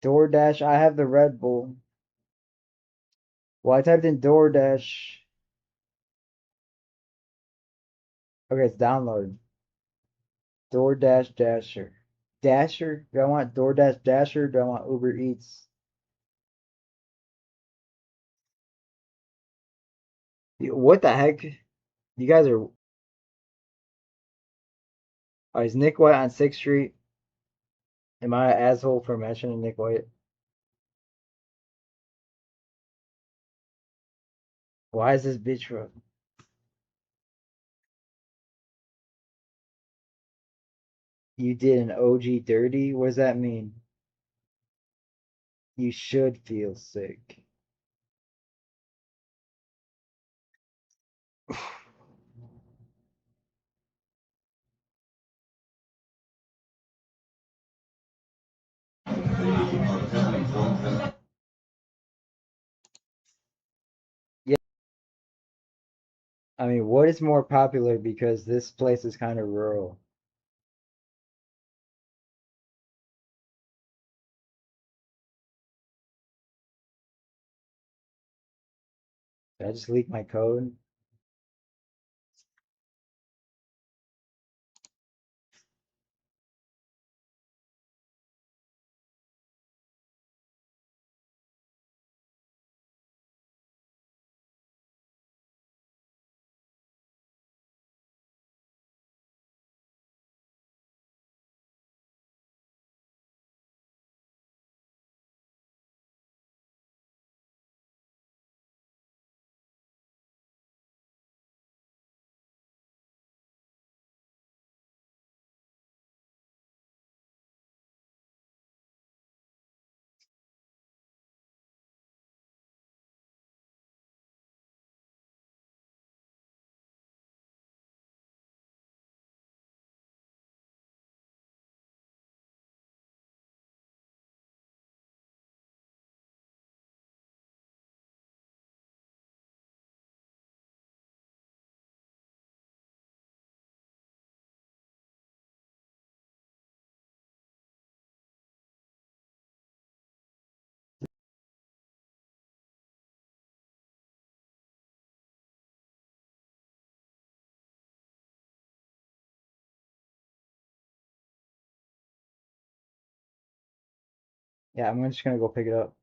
DoorDash. I have the Red Bull. Well, I typed in DoorDash. Okay, it's downloaded. DoorDash Dasher. Dasher? Do I want DoorDash Dasher? Do I want Uber Eats? What the heck? You guys are. Oh, is Nick White on 6th Street? Am I an asshole for mentioning Nick White? Why is this bitch from? You did an OG 30? What does that mean? You should feel sick. Yeah, I mean, what is more popular because this place is kind of rural? Did I just leak my code? Yeah, I'm just gonna go pick it up.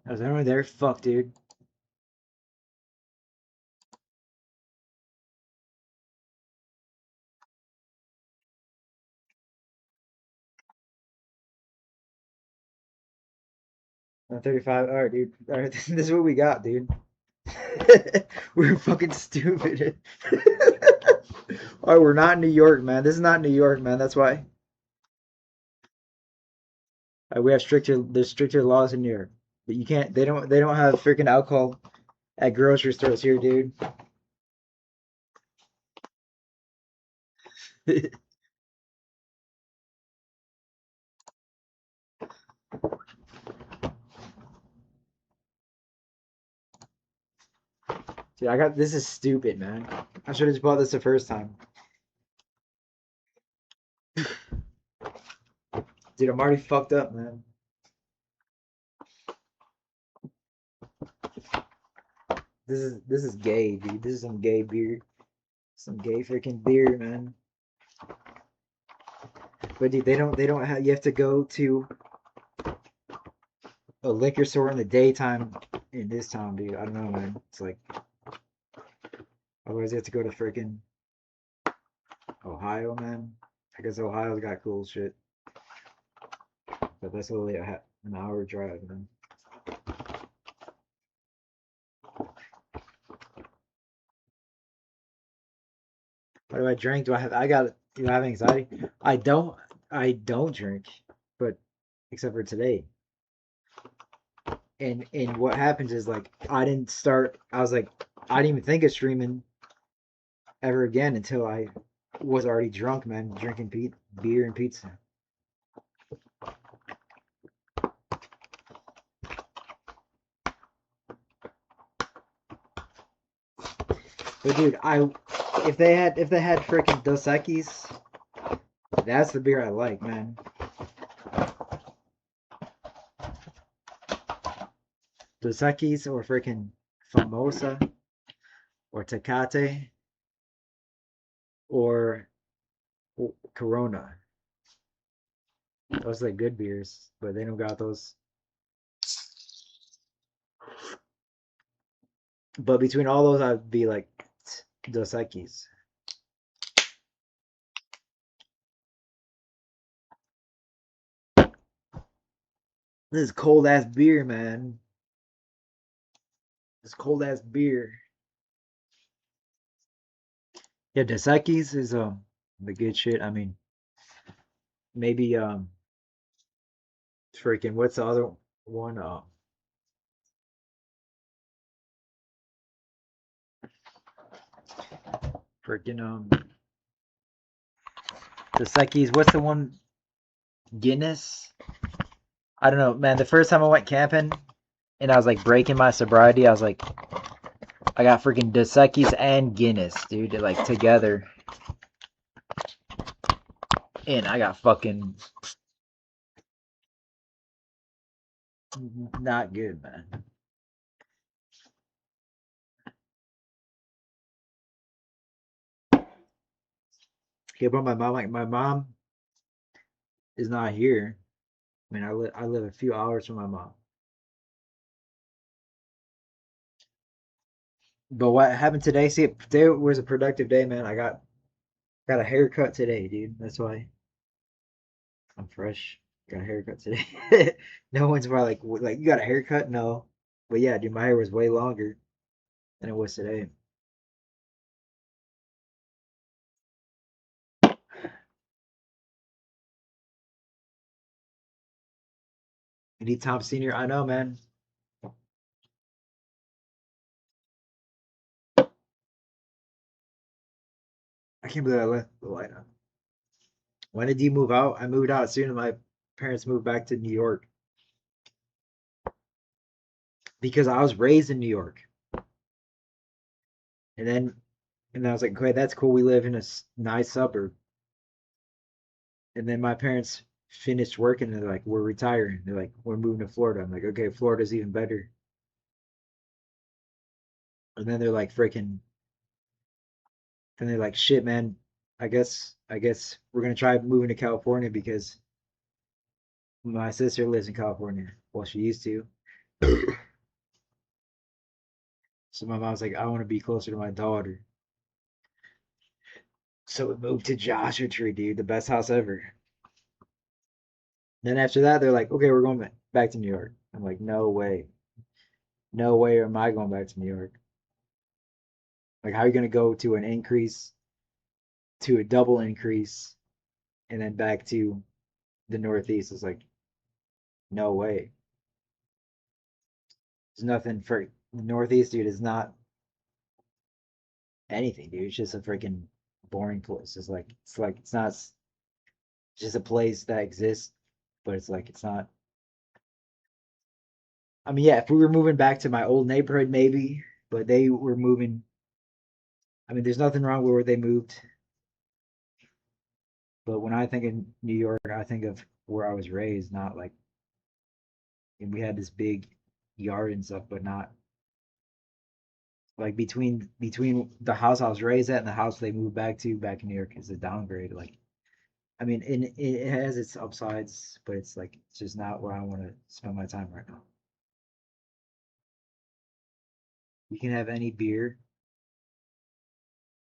Was anyone there? Fuck, dude. Not 35. All right, dude. All right, this is what we got, dude. We're fucking stupid. All right, we're not in New York, man. This is not New York, man. That's why. We have there's stricter laws in New York. But you can't. They don't have freaking alcohol at grocery stores here, dude. Dude, this is stupid, man. I should have just bought this the first time. Dude, I'm already fucked up, man. This is gay, dude. This is some gay beer. Some gay freaking beer, man. But dude, they don't have you have to go to a liquor store in the daytime in this town, dude. I don't know, man. It's like otherwise you have to go to freaking Ohio, man. I guess Ohio's got cool shit. But that's only an hour drive, man. What do I drink? Do I have anxiety? I don't drink, but except for today. And what happens is like I was like I didn't even think of streaming ever again until I was already drunk, man, drinking beer and pizza. But dude, if they had freaking Dos Equis, that's the beer I like, man. Dos Equis or freaking Famosa or Tecate or Corona. Those are like good beers, but they don't got those. But between all those, I'd be like Dos Equis. This is cold ass beer, man. This cold ass beer. Yeah, Dos Equis is the good shit. I mean, maybe freaking what's the other one? Freaking Dos Equis. What's the one? Guinness. I don't know, man. The first time I went camping and I was like breaking my sobriety, I was like, I got freaking Dos Equis and Guinness, dude, like together, and I got fucking not good, man. Yeah, but my mom is not here. I mean, I live a few hours from my mom. But what happened today? See, today was a productive day, man. I got a haircut today, dude. That's why I'm fresh. Got a haircut today. No one's probably like you got a haircut? No. But yeah, dude, my hair was way longer than it was today. You need Tom Senior? I know, man. I can't believe I left the light on. When did you move out? I moved out as soon as my parents moved back to New York because I was raised in New York. And then I was like, okay, that's cool. We live in a nice suburb. And then my parents finished working and they're like, we're retiring. They're like, we're moving to Florida. I'm like, okay, Florida's even better. And then they're like, freaking, and they're like, shit, man. I guess we're gonna try moving to California because my sister lives in California. Well, she used to. So my mom's like, I want to be closer to my daughter. So we moved to Joshua Tree, dude, the best house ever. Then after that, they're like, okay, we're going back to New York. I'm like, no way. No way am I going back to New York. Like, how are you going to go to an increase, to a double increase, and then back to the Northeast? It's like, no way. There's nothing for the Northeast, dude. Is not anything, dude. It's just a freaking boring place. It's not just a place that exists, but it's like it's not. I mean, yeah, if we were moving back to my old neighborhood, maybe, but they were moving. I mean, there's nothing wrong with where they moved, but when I think of New York, I think of where I was raised, not like, and we had this big yard and stuff, but not like between the house I was raised at and the house they moved back to back in New York is a downgrade. Like, I mean, it has its upsides, but it's like it's just not where I want to spend my time right now. You can have any beer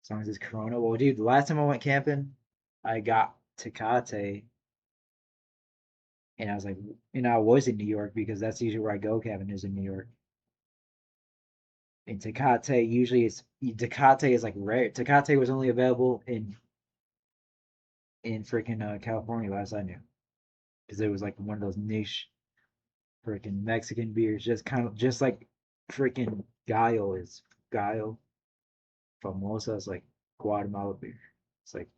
as long as it's Corona. Well, dude, the last time I went camping, I got Tecate, and I was like, I was in New York because that's usually where I go camping is in New York. And Tecate usually is Tecate is like rare. Tecate was only available in freaking California last I knew because it was like one of those niche freaking Mexican beers, just kind of just like freaking Gallo is Gallo Famosa is like Guatemala beer. It's like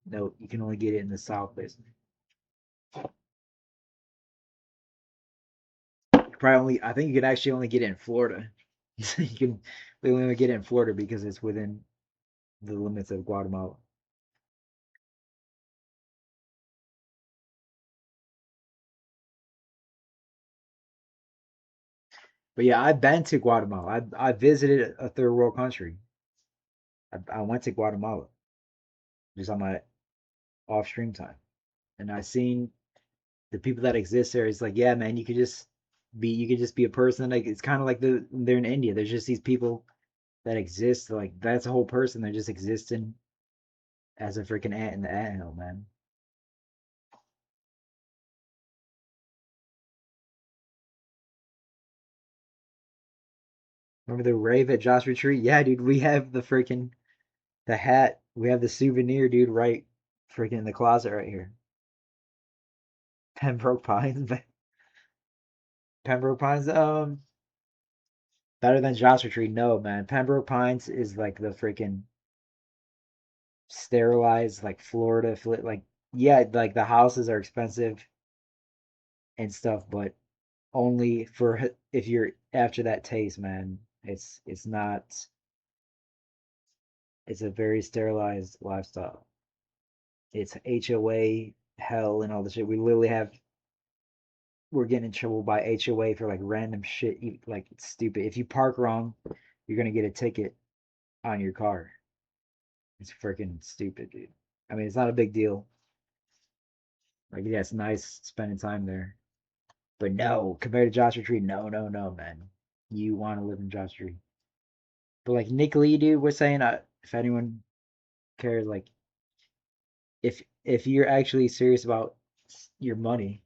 no, you can only get it in the South basically. Probably only I think you could actually only get it in Florida. You can only get it in Florida because it's within the limits of Guatemala. But yeah, I've been to Guatemala. I visited a third world country. I went to Guatemala just on my off stream time, and I seen the people that exist there. It's like, yeah, man, you could just be a person. Like it's kind of like they're in India. There's just these people that exist. Like that's a whole person. They're just existing as a freaking ant in the anthill, man. Remember the rave at Joshua Tree? Yeah, dude, we have the hat. We have the souvenir, dude, right freaking in the closet right here. Pembroke Pines. Pembroke Pines. Better than Joshua Tree? No, man. Pembroke Pines is like the freaking sterilized, like Florida, like yeah, like the houses are expensive and stuff, but only for if you're after that taste, man. It's not. It's a very sterilized lifestyle. It's HOA hell and all the shit. We're getting in trouble by HOA for like random shit. Like it's stupid. If you park wrong, you're gonna get a ticket on your car. It's freaking stupid, dude. I mean, it's not a big deal. Like, yeah, it's nice spending time there. But no, compared to Joshua Tree, no, no, no, man. You want to live in Joshua Tree. But like Nick Lee, dude, was saying, if anyone cares, like, if you're actually serious about your money,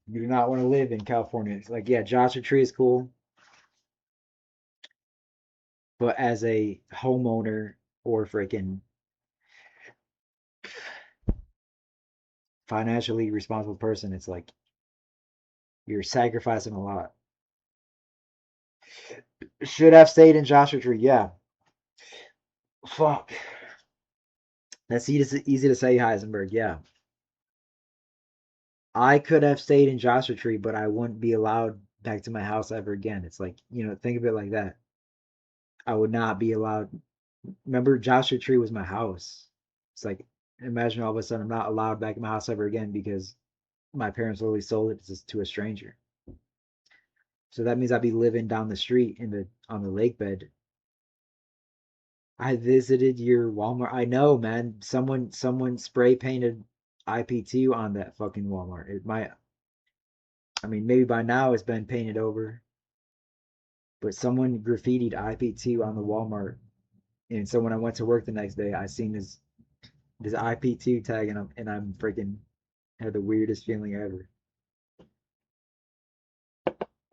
you do not want to live in California. It's like, yeah, Joshua Tree is cool, but as a homeowner or freaking financially responsible person, it's like you're sacrificing a lot. Should have stayed in Joshua Tree, yeah. Fuck. That's easy to say, Heisenberg. Yeah. I could have stayed in Joshua Tree, but I wouldn't be allowed back to my house ever again. It's like, think of it like that. I would not be allowed. Remember, Joshua Tree was my house. It's like, imagine all of a sudden I'm not allowed back in my house ever again because my parents literally sold it to a stranger. So that means I'd be living down the street on the lake bed. I visited your Walmart. I know, man. Someone spray painted IP2 on that fucking Walmart. I mean, maybe by now it's been painted over, but someone graffitied IP2 on the Walmart. And so when I went to work the next day, I seen this IP2 tag, and I'm freaking had the weirdest feeling ever.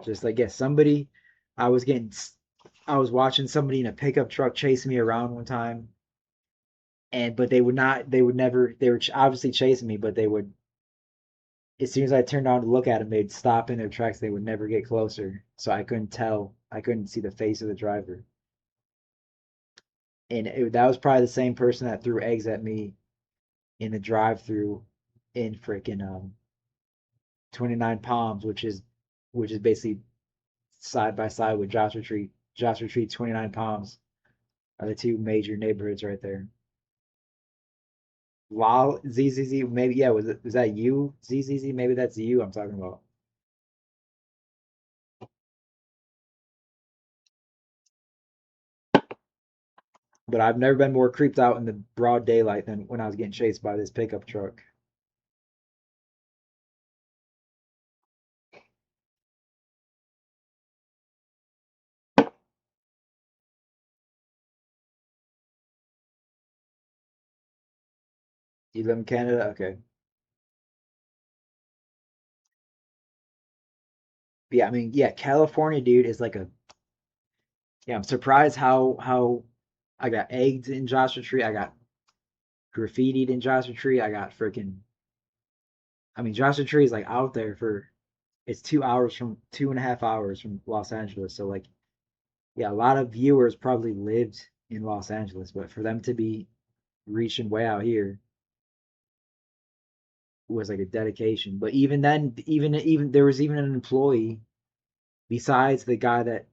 Just like, yeah, somebody, I was getting, I was watching somebody in a pickup truck chasing me around one time, and but they would never, they were obviously chasing me, but they would, as soon as I turned on to look at them, they'd stop in their tracks. They would never get closer, so I couldn't tell, I couldn't see the face of the driver. And that was probably the same person that threw eggs at me in the drive-through in freaking 29 Palms, which is basically side by side with Joshua Tree. Joshua Tree, 29 Palms are the two major neighborhoods right there. Lol, ZZZ, maybe, yeah, was that you? ZZZ, maybe that's you I'm talking about. But I've never been more creeped out in the broad daylight than when I was getting chased by this pickup truck. You live in Canada? Okay. But yeah, I mean, yeah, California, dude, is like a, yeah, I'm surprised how I got egged in Joshua Tree. I got graffitied in Joshua Tree. I got freaking, I mean, Joshua Tree is like out there for, it's 2 hours from, 2.5 hours from Los Angeles. So like, yeah, a lot of viewers probably lived in Los Angeles, but for them to be reaching way out here was like a dedication. But even then, even there was even an employee besides the guy that,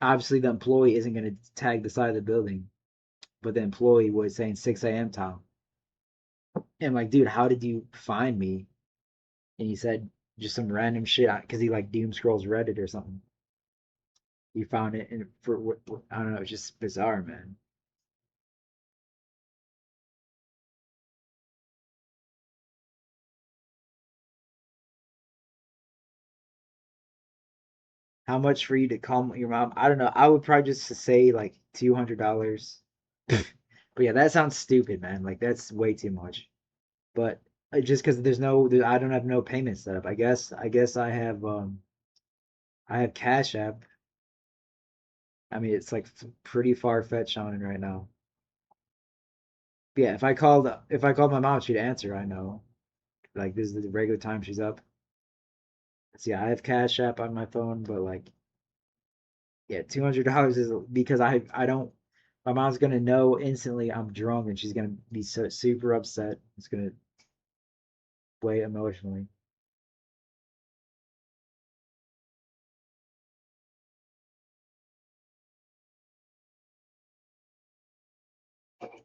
obviously the employee isn't going to tag the side of the building, but the employee was saying 6 a.m. Tom. And I'm like, dude, how did you find me? And he said just some random shit because he like doom scrolls Reddit or something. He found it, and for what, I don't know, it's just bizarre, man. How much for you to call your mom? I don't know. I would probably just say like $200. But yeah, that sounds stupid, man. Like that's way too much. But just because there's no, I don't have no payment set up. I guess I have Cash App. I mean, it's like pretty far fetched on it right now. But yeah, if I called my mom, she'd answer. I know. Like this is the regular time she's up. So yeah, I have Cash App on my phone, but like, yeah, $200 is because I don't. My mom's gonna know instantly I'm drunk, and she's gonna be so super upset. It's gonna weigh emotionally.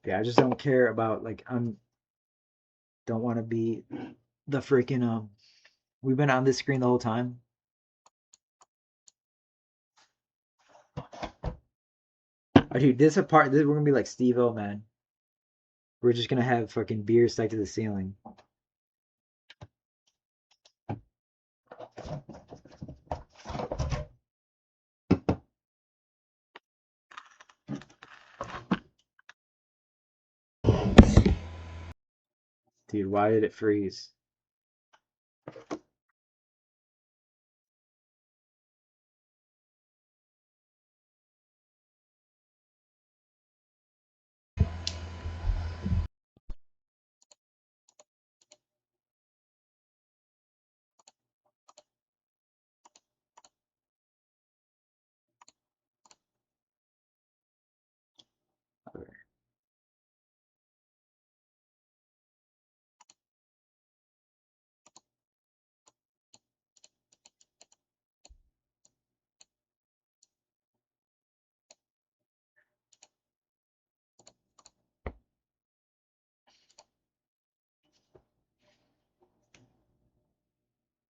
Yeah, I just don't care about like I'm don't want to be the freaking We've been on this screen the whole time. Oh, dude, we're gonna be like Steve-O, man. We're just gonna have fucking beer stuck to the ceiling. Dude, why did it freeze?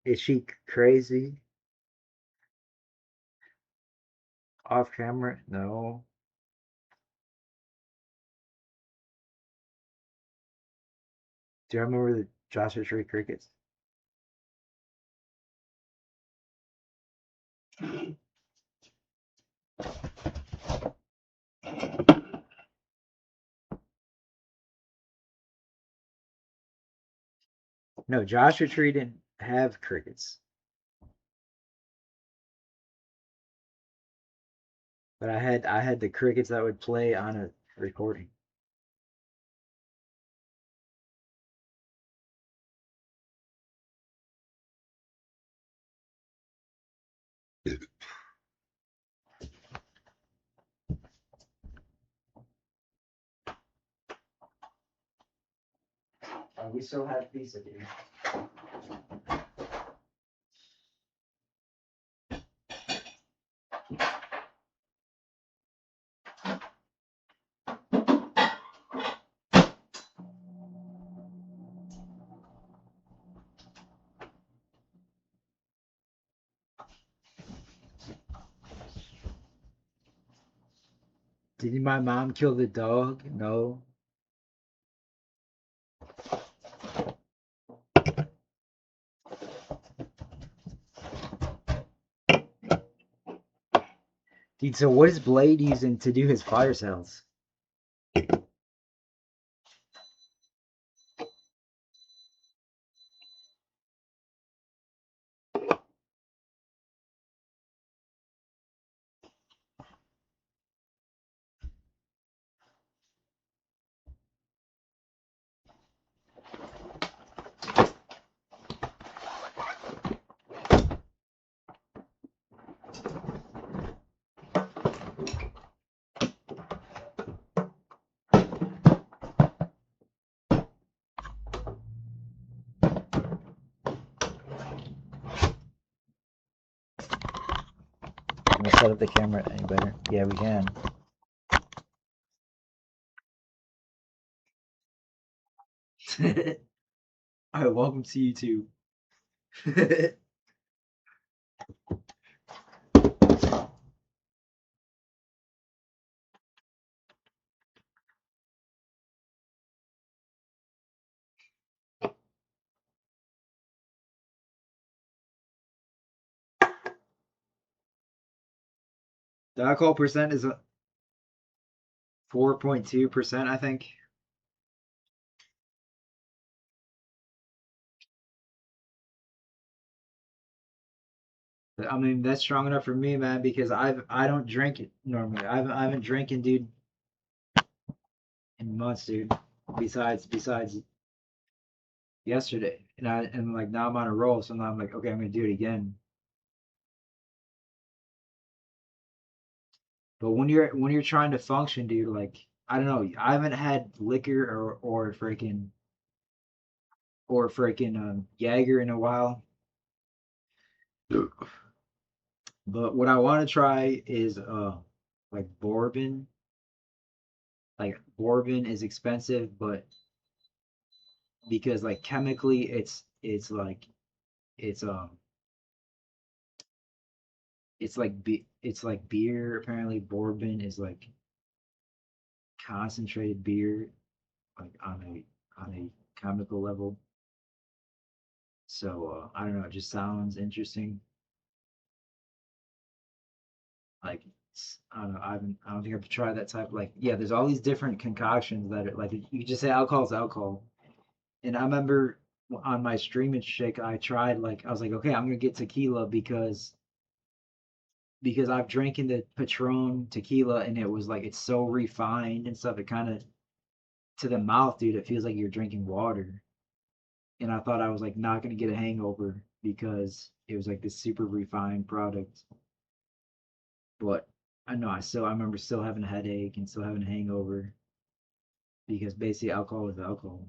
Is she crazy? Off camera? No. Do you remember the Joshua Tree crickets? No, Joshua Tree didn't have crickets, but I had the crickets that would play on a recording. We still have pizza, dude. Did my mom kill the dog? No. Dude, so what is Blade using to do his fire cells? Can we set up the camera any better? Yeah, we can. Alright, welcome to YouTube. The alcohol percent is 4.2%, I think. I mean, that's strong enough for me, man, because I don't drink it normally. I haven't drinking, dude, in months, dude. Besides yesterday, and like now I'm on a roll, so now I'm like, okay, I'm gonna do it again. But when you're trying to function, dude, like I don't know, I haven't had liquor or freaking Jaeger in a while. But what I want to try is like bourbon. Like bourbon is expensive, but because like chemically it's it's like beer. Apparently bourbon is like concentrated beer, like on a chemical level. So I don't know, it just sounds interesting. Like I don't know, I don't think I've tried that type. Like yeah, there's all these different concoctions that are like you just say alcohol is alcohol. And I remember on my streaming shake, I tried like I was like, okay, I'm gonna get tequila because I've drinking the Patron tequila and it was like it's so refined and stuff. It kind of to the mouth, dude, it feels like you're drinking water. And I thought I was like not gonna get a hangover because it was like this super refined product. But I know I remember still having a headache and still having a hangover because basically alcohol is alcohol.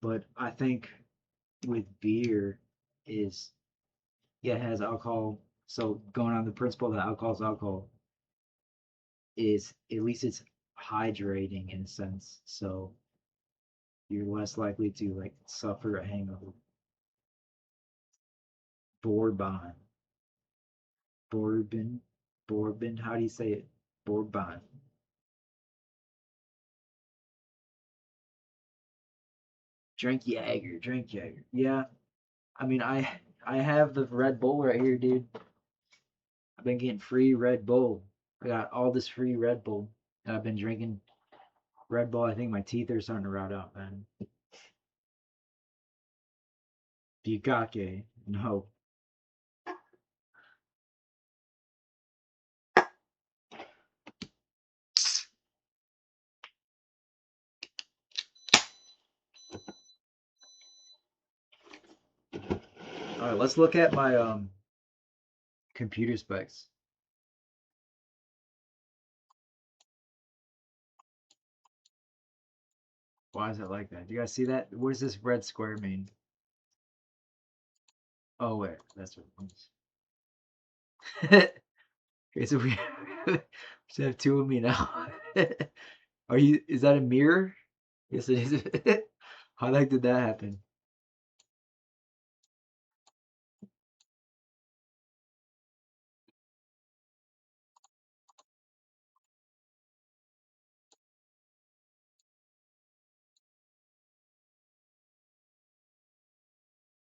But I think with beer is yeah, it has alcohol. So going on the principle that alcohol is alcohol is at least it's hydrating in a sense. So you're less likely to like suffer a hangover. Bourbon, bourbon, bourbon. How do you say it? Bourbon. Drink Jaeger, drink Jaeger. Yeah, I mean I have the Red Bull right here, dude. I've been getting free Red Bull. I got all this free Red Bull, and I've been drinking Red Bull. I think my teeth are starting to rot out, man. Bukake, no. All right, let's look at my computer specs. Why is it like that? Do you guys see that? What does this red square mean? Oh wait, that's what it means. Okay, so we just have two of me now. Are you? Is that a mirror? Yes, it is. How the heck did that happen?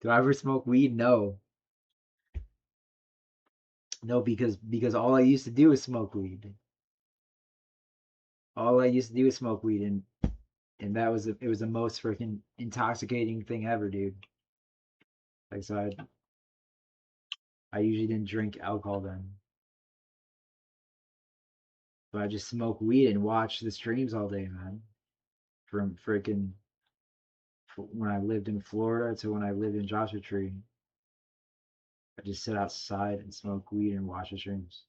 Do I ever smoke weed? No, no, because all I used to do was smoke weed. All I used to do was smoke weed, and it was the most freaking intoxicating thing ever, dude. Like so, I usually didn't drink alcohol then, but I just smoke weed and watch the streams all day, man. From freaking when I lived in Florida to when I lived in Joshua Tree, I just sit outside and smoke weed and watch the streams.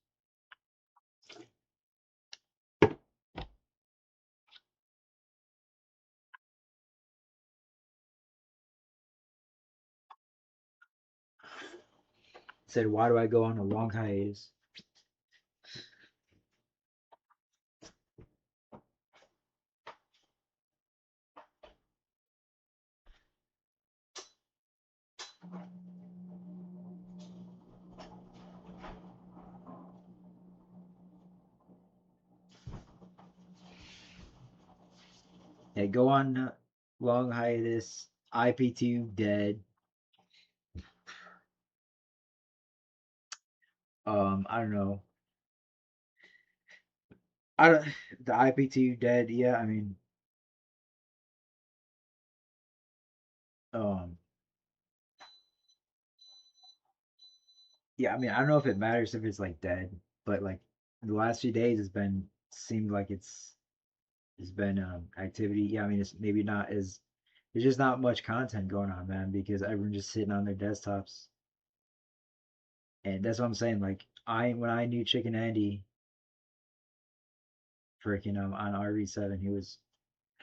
Said, why do I go on a long hiatus? Yeah, go on long hiatus. IP2 dead. I don't know. I don't. The IP2 dead. Yeah, I mean, um, yeah, I mean, I don't know if it matters if it's like dead, but like the last few days has been seemed like it's been activity. Yeah, I mean, it's maybe not as there's just not much content going on, man, because everyone's just sitting on their desktops, and that's what I'm saying. Like I when I knew Chicken Andy, freaking on RV7, he was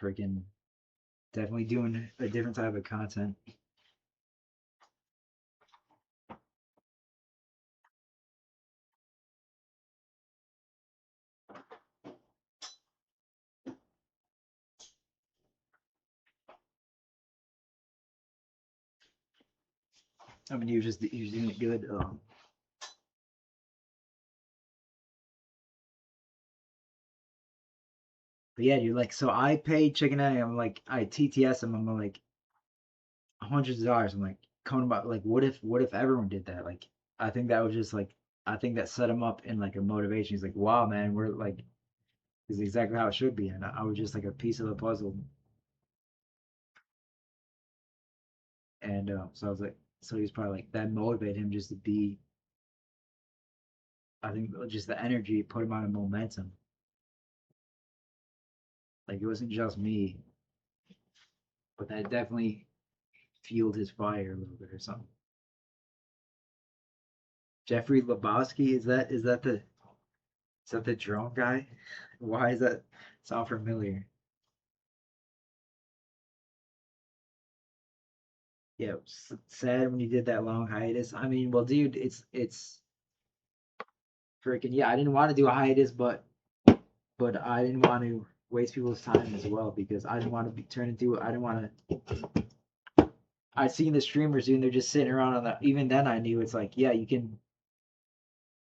freaking definitely doing a different type of content. I mean, he was doing it good. But yeah, you're like, so I paid Chicken Andy. I'm like, I TTS him. I'm like hundreds of dollars. I'm like, coming about like, what if everyone did that? Like, I think that was just like, I think that set him up in like a motivation. He's like, wow, man, we're like, this is exactly how it should be. And I was just like a piece of the puzzle. And so I was like, so he's probably like that motivated him just to be. I think just the energy put him on a momentum. Like it wasn't just me, but that definitely fueled his fire a little bit or something. Jeffrey Lebowski, is that the drone guy? Why is that sound familiar? Yeah, it was sad when you did that long hiatus. I mean, well, dude, it's freaking yeah. I didn't want to do a hiatus, but I didn't want to waste people's time as well because I didn't want to be turned into. I didn't want to. I seen the streamers doing. They're just sitting around on the. Even then, I knew it's like yeah,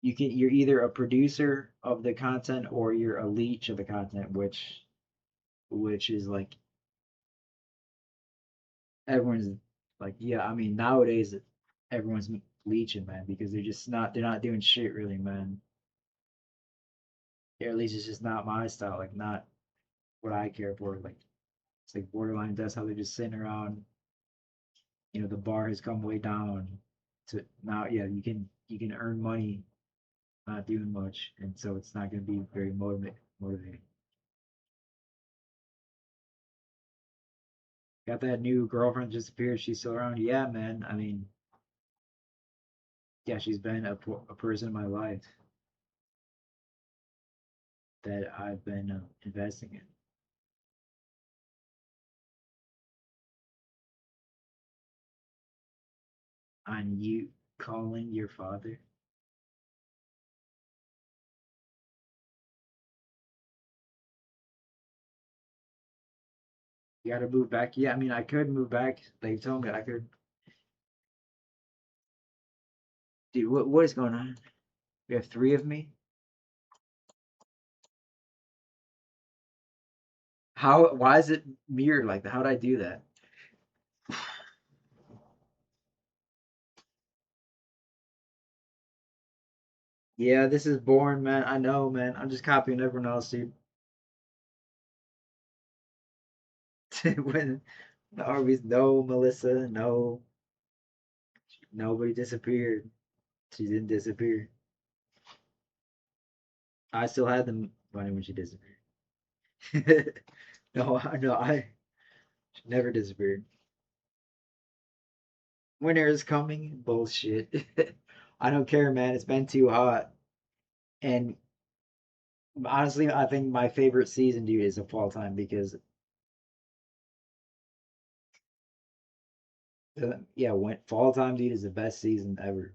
you're either a producer of the content or you're a leech of the content, which is like everyone's like yeah. I mean, nowadays everyone's bleaching, man, because they're not doing shit really, man. Or at least it's just not my style, like not what I care for. Like it's like borderline. That's how they're just sitting around. You know, the bar has come way down to now. Yeah, you can earn money not doing much, and so it's not going to be very motivating. Got that new girlfriend just appeared. She's still around. Yeah, man. I mean, yeah, she's been a person in my life that I've been investing in. On you calling your father. You got to move back. Yeah, I mean, I could move back. They told me I could. Dude, what is going on? We have three of me. How? Why is it mirrored like that? How did I do that? Yeah, this is boring, man. I know, man. I'm just copying everyone else, dude. When the Arby's, no, Melissa, no, nobody disappeared. She didn't disappear. I still had the money when she disappeared. No, I she never disappeared. Winter is coming. Bullshit. I don't care, man. It's been too hot. And honestly, I think my favorite season, dude, is the fall time because, yeah, when fall time, dude, is the best season ever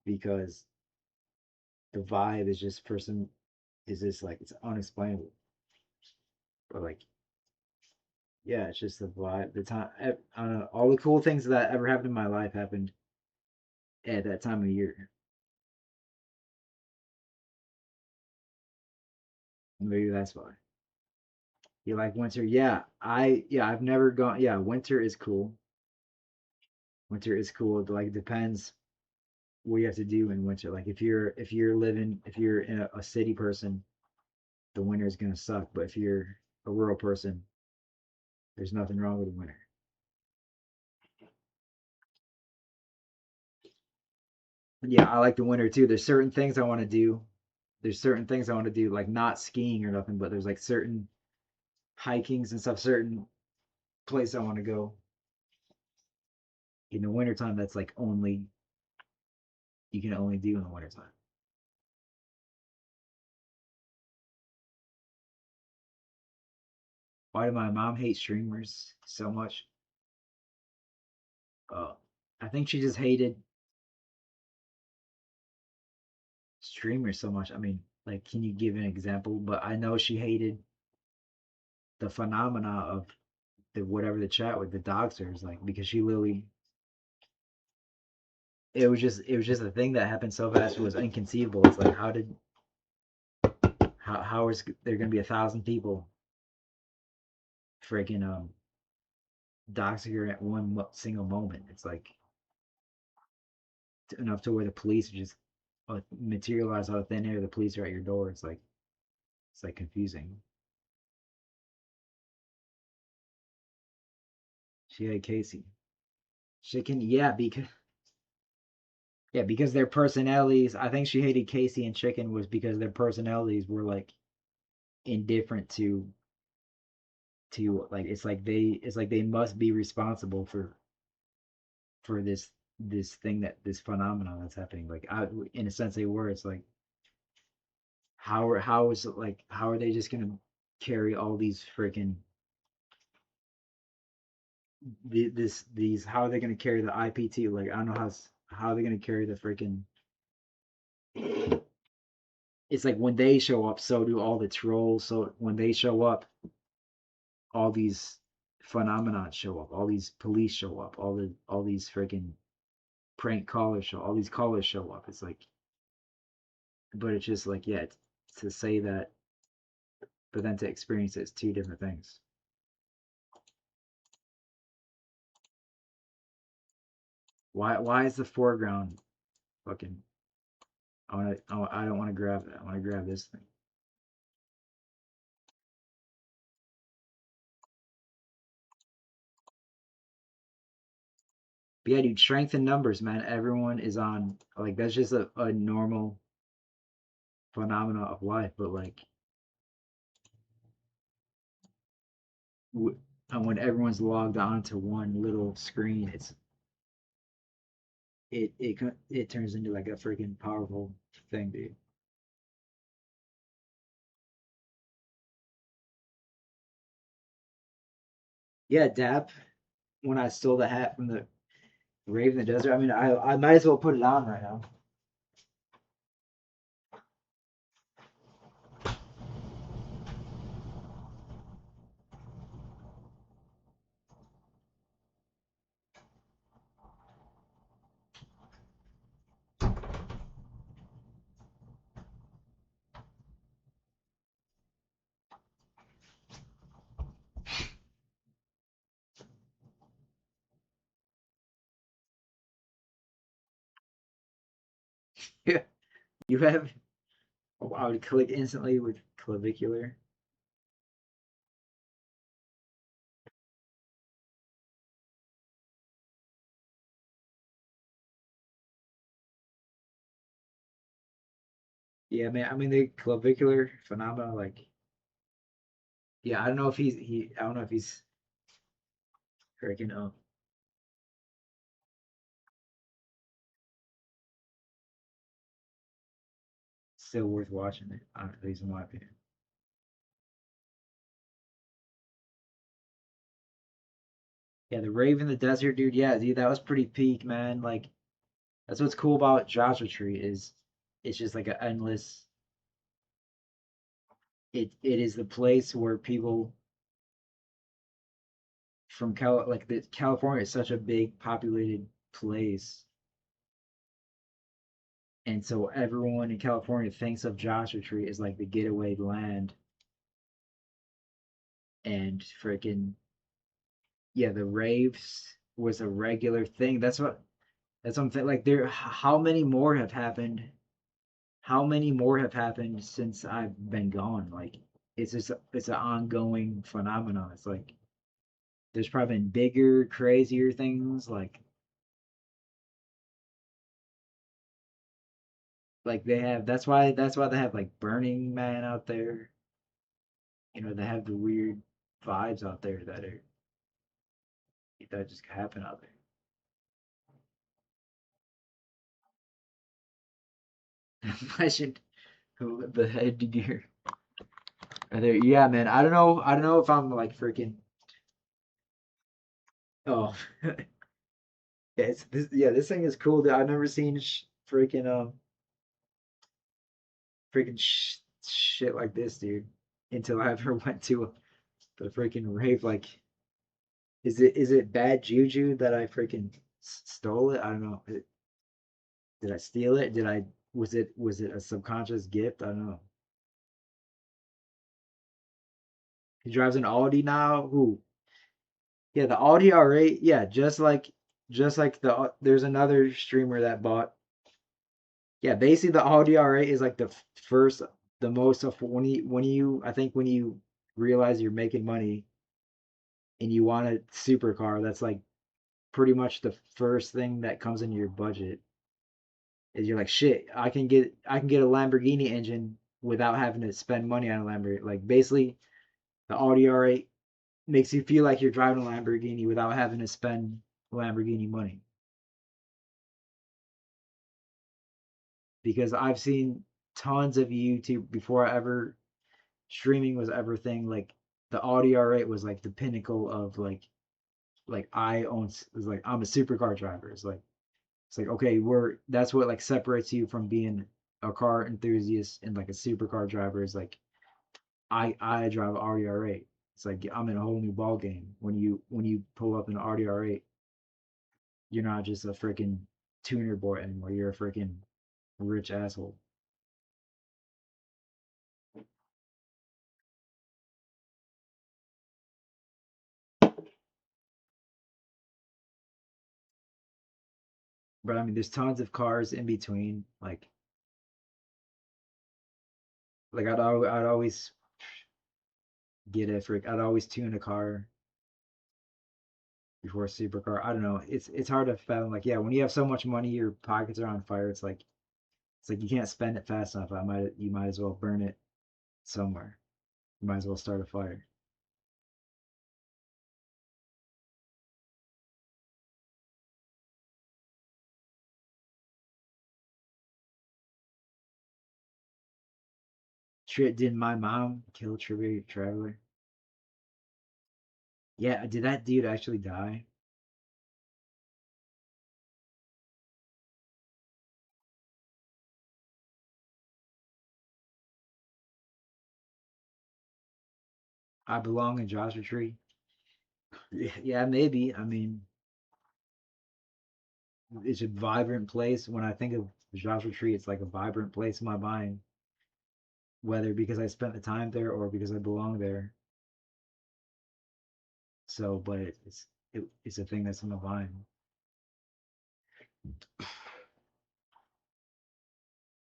because the vibe is just person is just like it's unexplainable. But like, yeah, it's just the vibe. The time, I don't know, all the cool things that ever happened in my life happened at that time of year. Maybe that's why. You like winter? Yeah, I've never gone. Yeah, winter is cool. Winter is cool. Like it depends what you have to do in winter. Like if you're in a city person, the winter is gonna suck. But if you're a rural person, there's nothing wrong with the winter. But yeah, I like the winter too. There's certain things I want to do. There's certain things I want to do, like not skiing or nothing, but there's like certain hikings and stuff, certain place I want to go in the wintertime that's like only you can only do in the wintertime. Why did my mom hate streamers so much? Uh, I think she just hated streamers so much. I mean, like, can you give an example? But I know she hated the phenomena of the whatever the chat with the doxers, like because she literally it was just a thing that happened so fast it was inconceivable. It's like how is there gonna be 1,000 people freaking doxing her at one single moment? It's like enough to where the police just materialize out of thin air. The police are at your door. It's like confusing. She had Casey. She can yeah, because their personalities. I think she hated Casey and Chicken was because their personalities were like indifferent to like it's like they must be responsible for this thing that this phenomenon that's happening. Like in a sense they were. It's like how is it like how are they just gonna carry all these freaking these how are they gonna carry the IPT? Like I don't know how are they gonna carry the freaking it's like when they show up, so do all the trolls. So when they show up, all these phenomena show up, all these police show up, all these freaking prank callers show, all these callers show up. It's like, but it's just like, yeah, to say that, but then to experience it is two different things. Why is the foreground fucking? I don't want to grab that. I want to grab this thing. But yeah, dude, strength in numbers, man. Everyone is on like that's just a normal phenomena of life. But like and when everyone's logged on to one little screen, it turns into like a freaking powerful thing, dude. Yeah, Dap. When I stole the hat from the Rave in the Desert, I mean, I might as well put it on right now. Yeah, you have. Oh, I would click instantly with clavicular. Yeah, man. I mean, the clavicular phenomena, like, yeah. I don't know if he. I don't know if he's freaking still worth watching it. At least in my opinion. Yeah, the Rave in the Desert, dude. Yeah, dude, that was pretty peak, man. Like, that's what's cool about Joshua Tree is it's just like an endless. It is the place where people from California is such a big populated place, and so everyone in California thinks of Joshua Tree as like the getaway land, and freaking yeah, the raves was a regular thing. That's something like there. How many more have happened? How many more have happened since I've been gone? Like it's an ongoing phenomenon. It's like there's probably been bigger, crazier things like they have. That's why they have like Burning Man out there. You know, they have the weird vibes out there that just happen out there. Imagine the headgear. There, yeah, man. I don't know. I don't know if I'm like freaking. Oh, yeah. It's this. Yeah, this thing is cool. Dude. I've never seen freaking shit like this, dude. Until I ever went to the freaking rave. Like, is it bad juju that I freaking stole it? I don't know. Did I steal it? Did I was it a subconscious gift? I don't know. He drives an Audi now. Who? Yeah, the Audi R8. Yeah, just like there's another streamer that bought. Yeah, basically the Audi R8 is like the first, the most of when you I think when you realize you're making money and you want a supercar, that's like pretty much the first thing that comes into your budget. Is you're like shit, I can get a Lamborghini engine without having to spend money on a Lamborghini. Like basically the Audi R8 makes you feel like you're driving a Lamborghini without having to spend Lamborghini money. Because I've seen tons of YouTube before I ever streaming was everything. Like the Audi R8 was like the pinnacle of like I own was like I'm a supercar driver. It's like okay, we're that's what like separates you from being a car enthusiast and like a supercar driver is like I drive an Audi R8. It's like I'm in a whole new ball game when you pull up an Audi R8. You're not just a freaking tuner boy anymore. You're a freaking rich asshole. But I mean, there's tons of cars in between. Like I'd always get it for. I'd always tune a car before a supercar. I don't know. It's hard to fathom. Like, yeah, when you have so much money, your pockets are on fire. It's like you can't spend it fast enough. You might as well burn it somewhere. You might as well start a fire. Did my mom kill Trivia Traveler? Yeah, did that dude actually die? I belong in Joshua Tree. Yeah, maybe. I mean, it's a vibrant place. When I think of Joshua Tree, it's like a vibrant place in my mind, whether because I spent the time there or because I belong there. So, but it's a thing that's in my mind.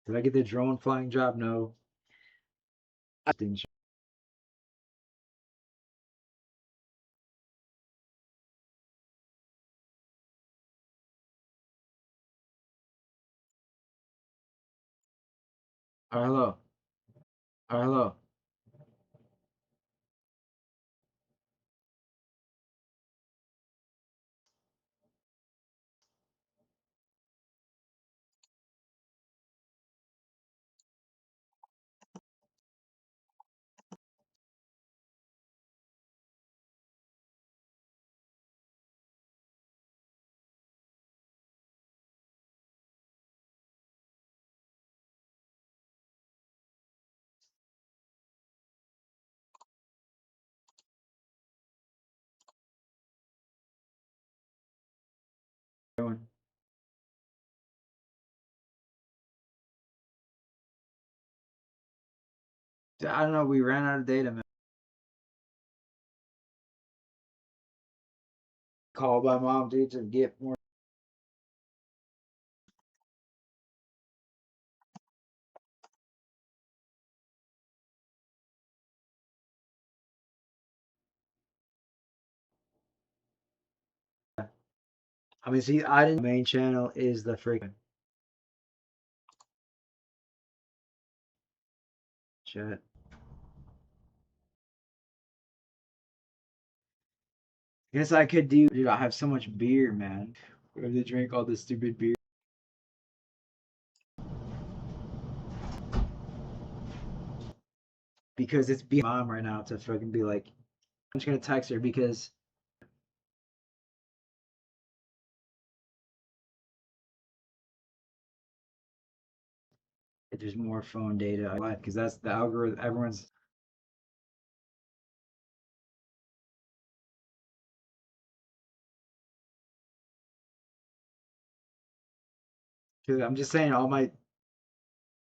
Did I get the drone flying job? No, I didn't. Oh, hello. Oh, hello. Everyone. I don't know. We ran out of data, man. Called my mom, dude, to get more I mean, see, I didn't. Main channel is the freaking chat. Guess I could do. Dude, I have so much beer, man. We have to drink all this stupid beer because it's being mom right now to fucking be like, I'm just gonna text her because there's more phone data. Because that's the algorithm. Everyone's. Cause I'm just saying all my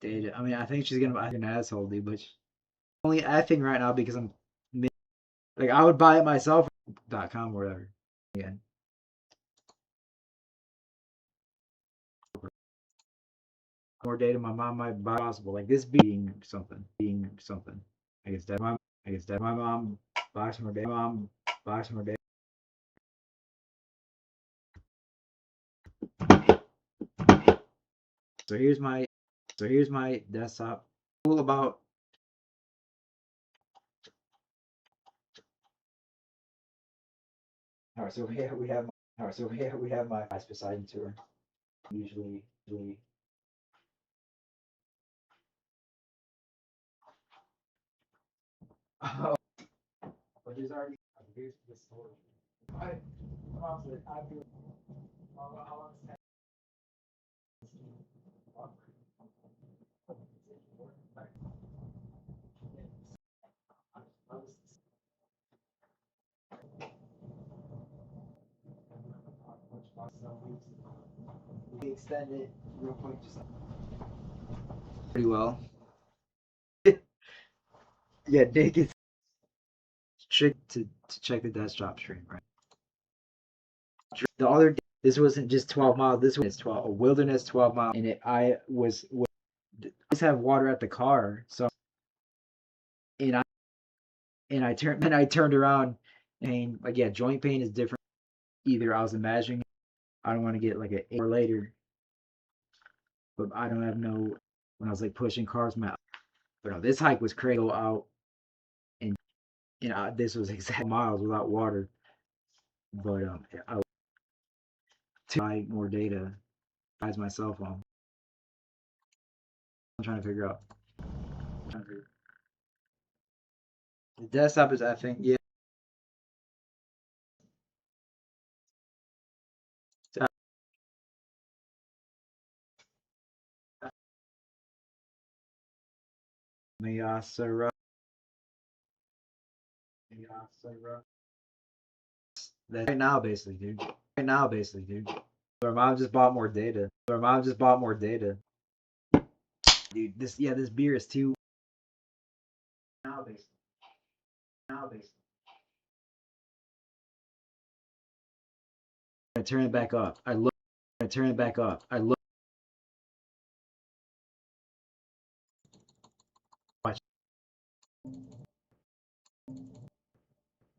data. I mean, I think she's gonna be an asshole, dude. But she's only effing right now because I'm like I would buy it myself. .com or whatever. Yeah. More data my mom might buy possible. Like this being something. I guess that my mom buys more data. Mom buys more data. So here's my desktop. Cool about all right. So yeah, we have my ice beside tour. Usually oh, but there's already here's the storage. I mom said I do how long is that? We extend it real quick, just pretty well. Yeah, Nick is trick to check the desktop stream, right? The other This wasn't just 12 miles. This was 12 a wilderness 12 miles, and I always have water at the car. So and I turned around, and like yeah, joint pain is different. Either I was imagining I don't want to get like an hour later, but I don't have no when I was like pushing cars. But no, this hike was crazy. Go out and this was exact miles without water. But I to buy more data as my cell phone. I'm trying to figure out. The desktop is effing yeah. Miyasara. That's right now, basically, dude. Right now, basically, dude. Or mom just bought more data. Or mom just bought more data. Dude, this beer is too. Now, basically. Now, basically. I turn it back up. I look. I turn it back up. I look. Watch.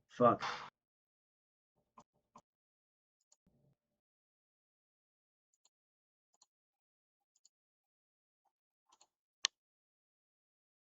Fuck.